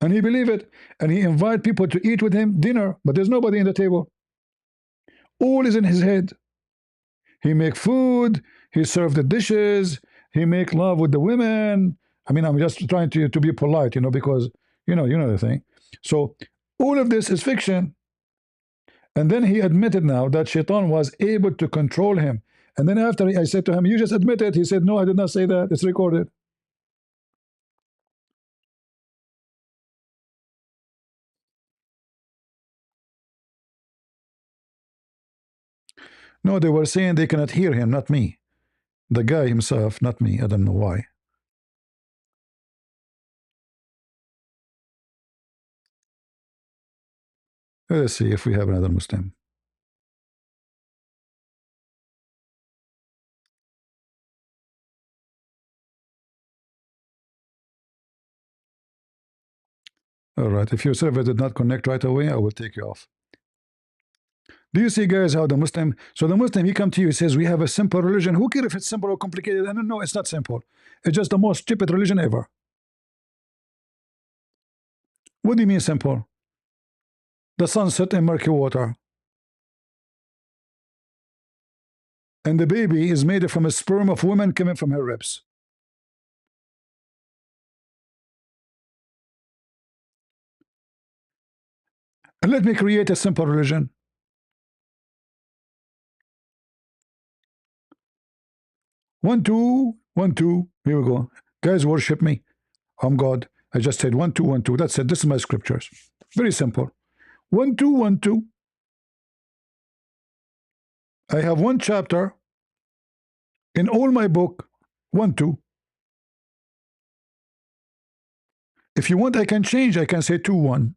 And he believe it. And he invite people to eat with him dinner, but there's nobody in the table. All is in his head. He make food, he serve the dishes, he make love with the women. I mean, I'm just trying to be polite, because, you know the thing. So, all of this is fiction. And then he admitted now that Shaitan was able to control him. And then after I said to him, you just admit it. He said, no, I did not say that. It's recorded. No, they were saying they cannot hear him, not me. The guy himself, not me. I don't know why. Let's see if we have another Muslim. All right, if your server did not connect right away, I will take you off. Do you see, guys, how the Muslim, he come to you, he says, we have a simple religion. Who cares if it's simple or complicated? And no, it's not simple. It's just the most stupid religion ever. What do you mean simple? The sun set in murky water. and the baby is made from a sperm of women coming from her ribs. And let me create a simple religion. One, two, 1, 2. Here we go. Guys, worship me. I'm God. I just said 1, 2, 1, 2. That's it. This is my scriptures. Very simple. 1, 2, 1, 2. I have one chapter in all my book. 1, 2. If you want, I can change. I can say 2, 1.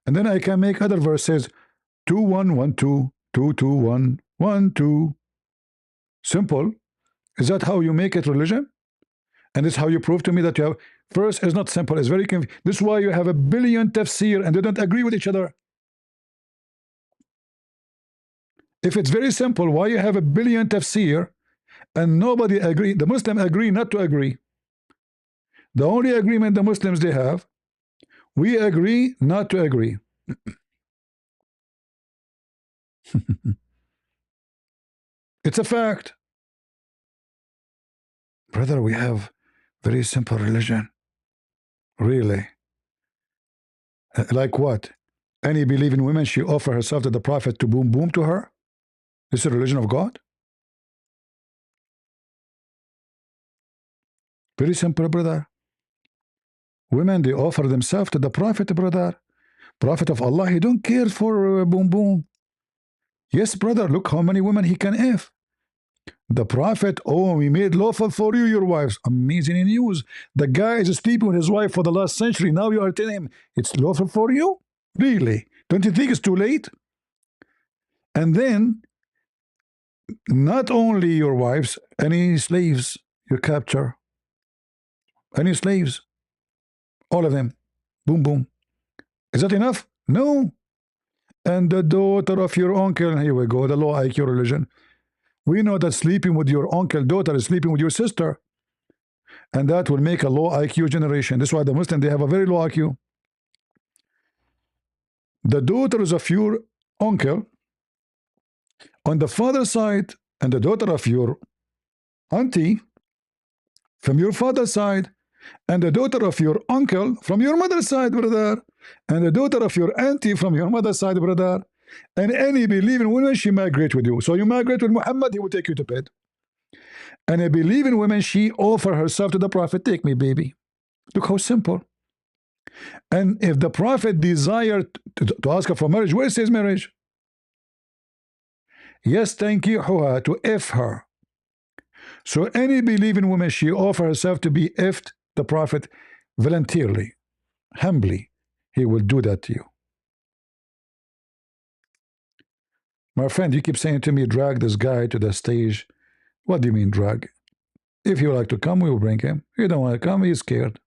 And then I can make other verses 2, 1, 1, 2, 2, 2, 1, 1, 2. Simple. Is that how you make it religion? And this is how you prove to me that you have. First, it's not simple. It's very confusing. This is why you have a billion tafsir and they don't agree with each other. If it's very simple, why you have a billion tafsir and nobody agree? The Muslims agree not to agree. The only agreement the Muslims they have, we agree not to agree. It's a fact. Brother, we have very simple religion. Really. Like what? Any believing woman, she offer herself to the Prophet to boom boom to her? This is the religion of God? Very simple, brother. Women, they offer themselves to the Prophet, brother. Prophet of Allah, he don't care for boom boom. Yes, brother, look how many women he can have. The Prophet, oh, we made lawful for you your wives. Amazing news. The guy is sleeping with his wife for the last century. Now you are telling him it's lawful for you? Really? Don't you think it's too late? And then, not only your wives, any slaves you capture. Any slaves. All of them. Boom, boom. Is that enough? No. And the daughter of your uncle, here we go, the low IQ religion. We know that sleeping with your uncle daughter is sleeping with your sister. And that will make a low IQ generation. That's why the Muslims, they have a very low IQ. The daughters of your uncle on the father's side and the daughter of your auntie from your father's side and the daughter of your uncle from your mother's side, brother, and the daughter of your auntie from your mother's side, brother, and any believing woman, she migrate with you. So you migrate with Muhammad, he will take you to bed. And a believing woman, she offer herself to the Prophet, take me, baby. Look how simple. And if the Prophet desired to ask her for marriage, where it says marriage? Yes, thank you, to F her. So any believing woman, she offer herself to be effed the Prophet voluntarily, humbly. He will do that to you. My friend, you keep saying to me, drag this guy to the stage. What do you mean drag? If you like to come, we will bring him. If you don't want to come, he's scared.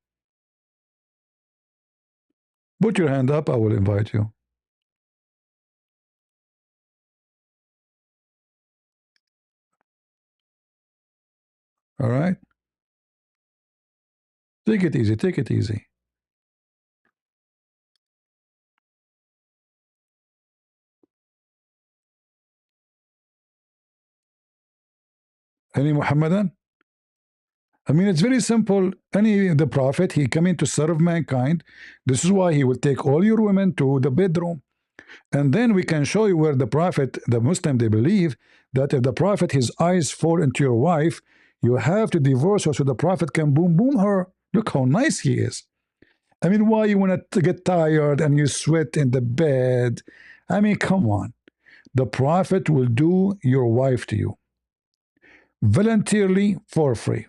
Put your hand up, I will invite you. All right? Take it easy, take it easy. Any Muhammadan? I mean, it's very simple. The Prophet, he came in to serve mankind. This is why he will take all your women to the bedroom. And then we can show you where the Prophet, the Muslim, they believe that if the Prophet, his eyes fall into your wife, you have to divorce her so the Prophet can boom boom her. Look how nice he is. I mean, why you want to get tired and you sweat in the bed? I mean, come on. The Prophet will do your wife to you voluntarily for free.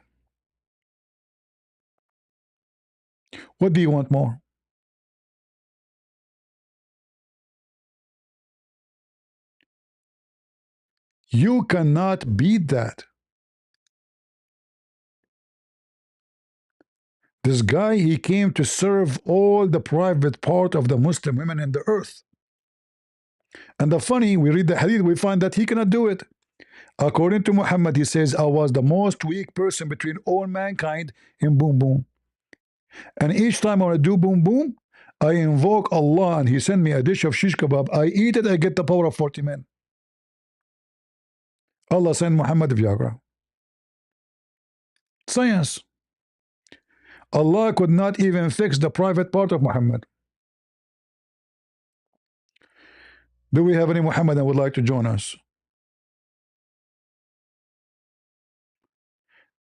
What do you want more? You cannot beat that. This guy, he came to serve all the private part of the Muslim women in the earth. And the funny, we read the hadith, we find that he cannot do it. According to Muhammad, he says, I was the most weak person between all mankind in boom boom. And each time I want to do boom boom, I invoke Allah and he sent me a dish of shish kebab. I eat it, I get the power of 40 men. Allah sent Muhammad Viagra. Science. Allah could not even fix the private part of Muhammad. Do we have any Muhammad that would like to join us?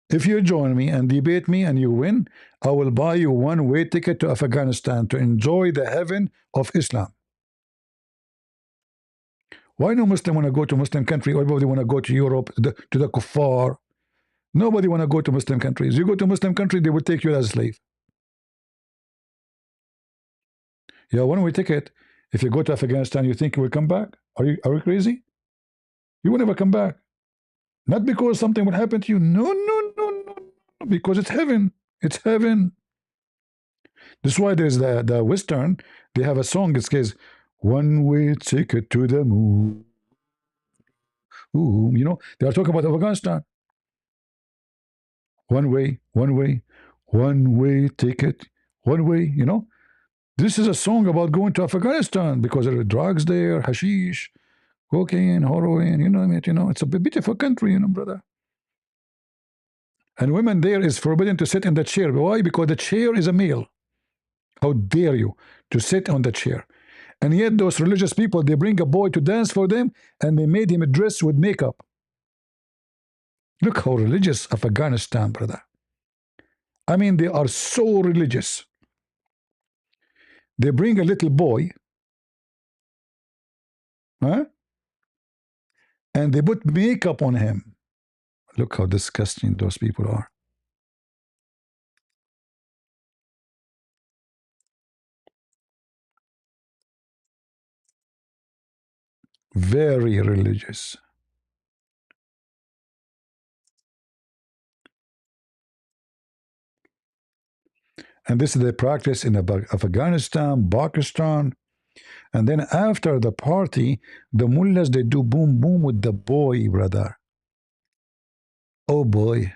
If you join me and debate me and you win, I will buy you one-way ticket to Afghanistan to enjoy the heaven of Islam. Why no Muslim want to go to Muslim country? Everybody want to go to Europe, to the kuffar. Nobody want to go to Muslim countries. You go to Muslim country, they will take you as a slave. Yeah, one-way ticket. If you go to Afghanistan, you think you will come back? Are you crazy? You will never come back. Not because something will happen to you. No. Because it's heaven. It's heaven. That's why there's the Western. They have a song that says, "One-way ticket to the moon." Ooh, you know, they are talking about Afghanistan. One way ticket, one way, you know. This is a song about going to Afghanistan because there are drugs there, hashish, cocaine, heroin, you know what I mean? You know, it's a beautiful country, you know, brother. And women there is forbidden to sit in the chair. Why? Because the chair is a male. How dare you to sit on the chair? And yet those religious people, they bring a boy to dance for them and they made him dress with makeup. Look how religious Afghanistan, brother. I mean, they are so religious. They bring a little boy, huh? And they put makeup on him. Look how disgusting those people are. Very religious. And this is the practice in Afghanistan, Pakistan. And then after the party, the mullahs, they do boom boom with the boy, brother. Oh boy.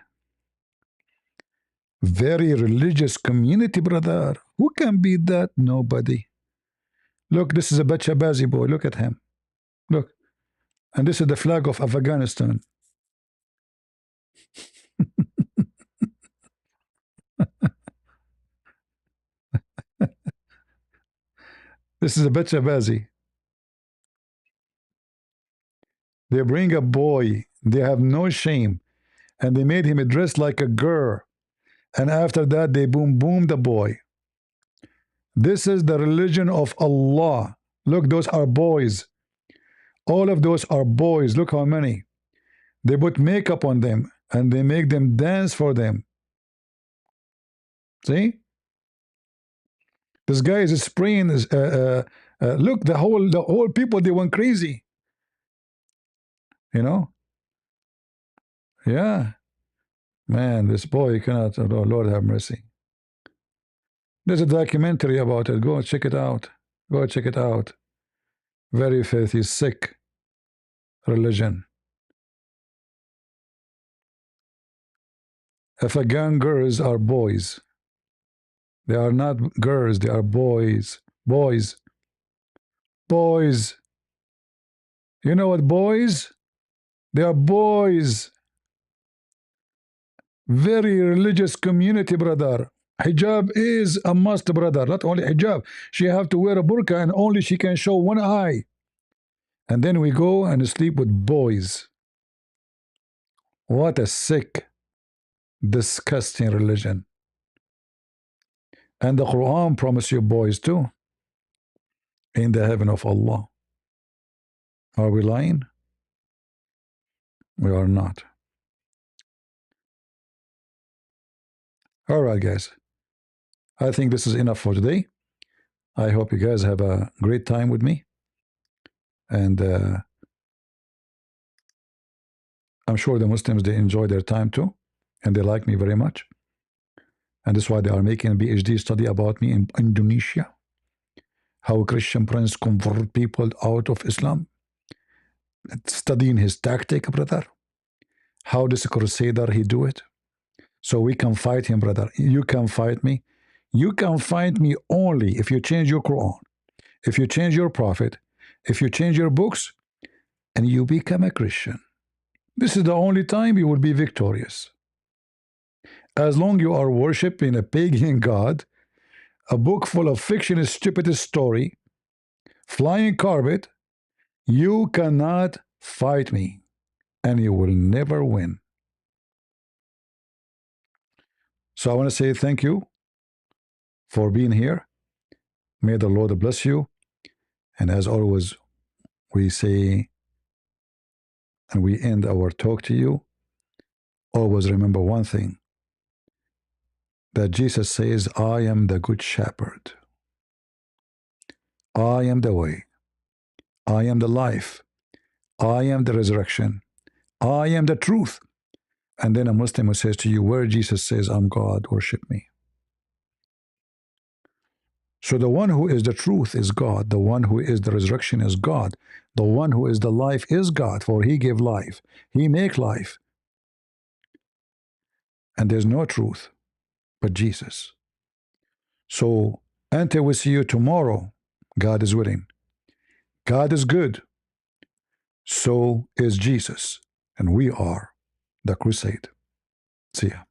Very religious community, brother. Who can beat that? Nobody. Look, this is a Bachabazi boy. Look at him. Look. And this is the flag of Afghanistan. This is a Bachabazi. They bring a boy. They have no shame. And they made him dress like a girl. And after that, they boom boom the boy. This is the religion of Allah. Look, those are boys. All of those are boys. Look how many. They put makeup on them and they make them dance for them. See? This guy is spraying. Look, the whole people, they went crazy. You know? Yeah. Man, this boy cannot. Oh, Lord have mercy. There's a documentary about it. Go check it out. Go check it out. Very filthy, sick religion. Afghan girls are boys. They are not girls, they are boys. Boys. Boys. You know what boys? They are boys. Very religious community, brother. Hijab is a must, brother. Not only hijab. She have to wear a burqa and only she can show one eye. And then we go and sleep with boys. What a sick, disgusting religion. And the Quran promises you boys too. In the heaven of Allah. Are we lying? We are not. All right, guys. I think this is enough for today. I hope you guys have a great time with me. And I'm sure the Muslims, they enjoy their time too. And they like me very much. And that's why they are making a PhD study about me in Indonesia. How a Christian prince convert people out of Islam. Studying his tactic, brother. How does a crusader he do it? So we can fight him, brother. You can fight me. You can fight me only if you change your Quran, if you change your prophet, if you change your books, and you become a Christian. this is the only time you will be victorious. As long you are worshiping a pagan god, a book full of fiction, stupid story, flying carpet, you cannot fight me, and you will never win. So I want to say thank you for being here. May the Lord bless you. And as always, we say, and we end our talk to you, always remember one thing, that Jesus says, I am the good shepherd. I am the way. I am the life. I am the resurrection. I am the truth. And then a Muslim who says to you, where Jesus says, I'm God, worship me. So the one who is the truth is God. The one who is the resurrection is God. The one who is the life is God, for he gave life. He make life. And there's no truth but Jesus. So until we see you tomorrow, God is willing. God is good. So is Jesus. And we are the crusade. See ya.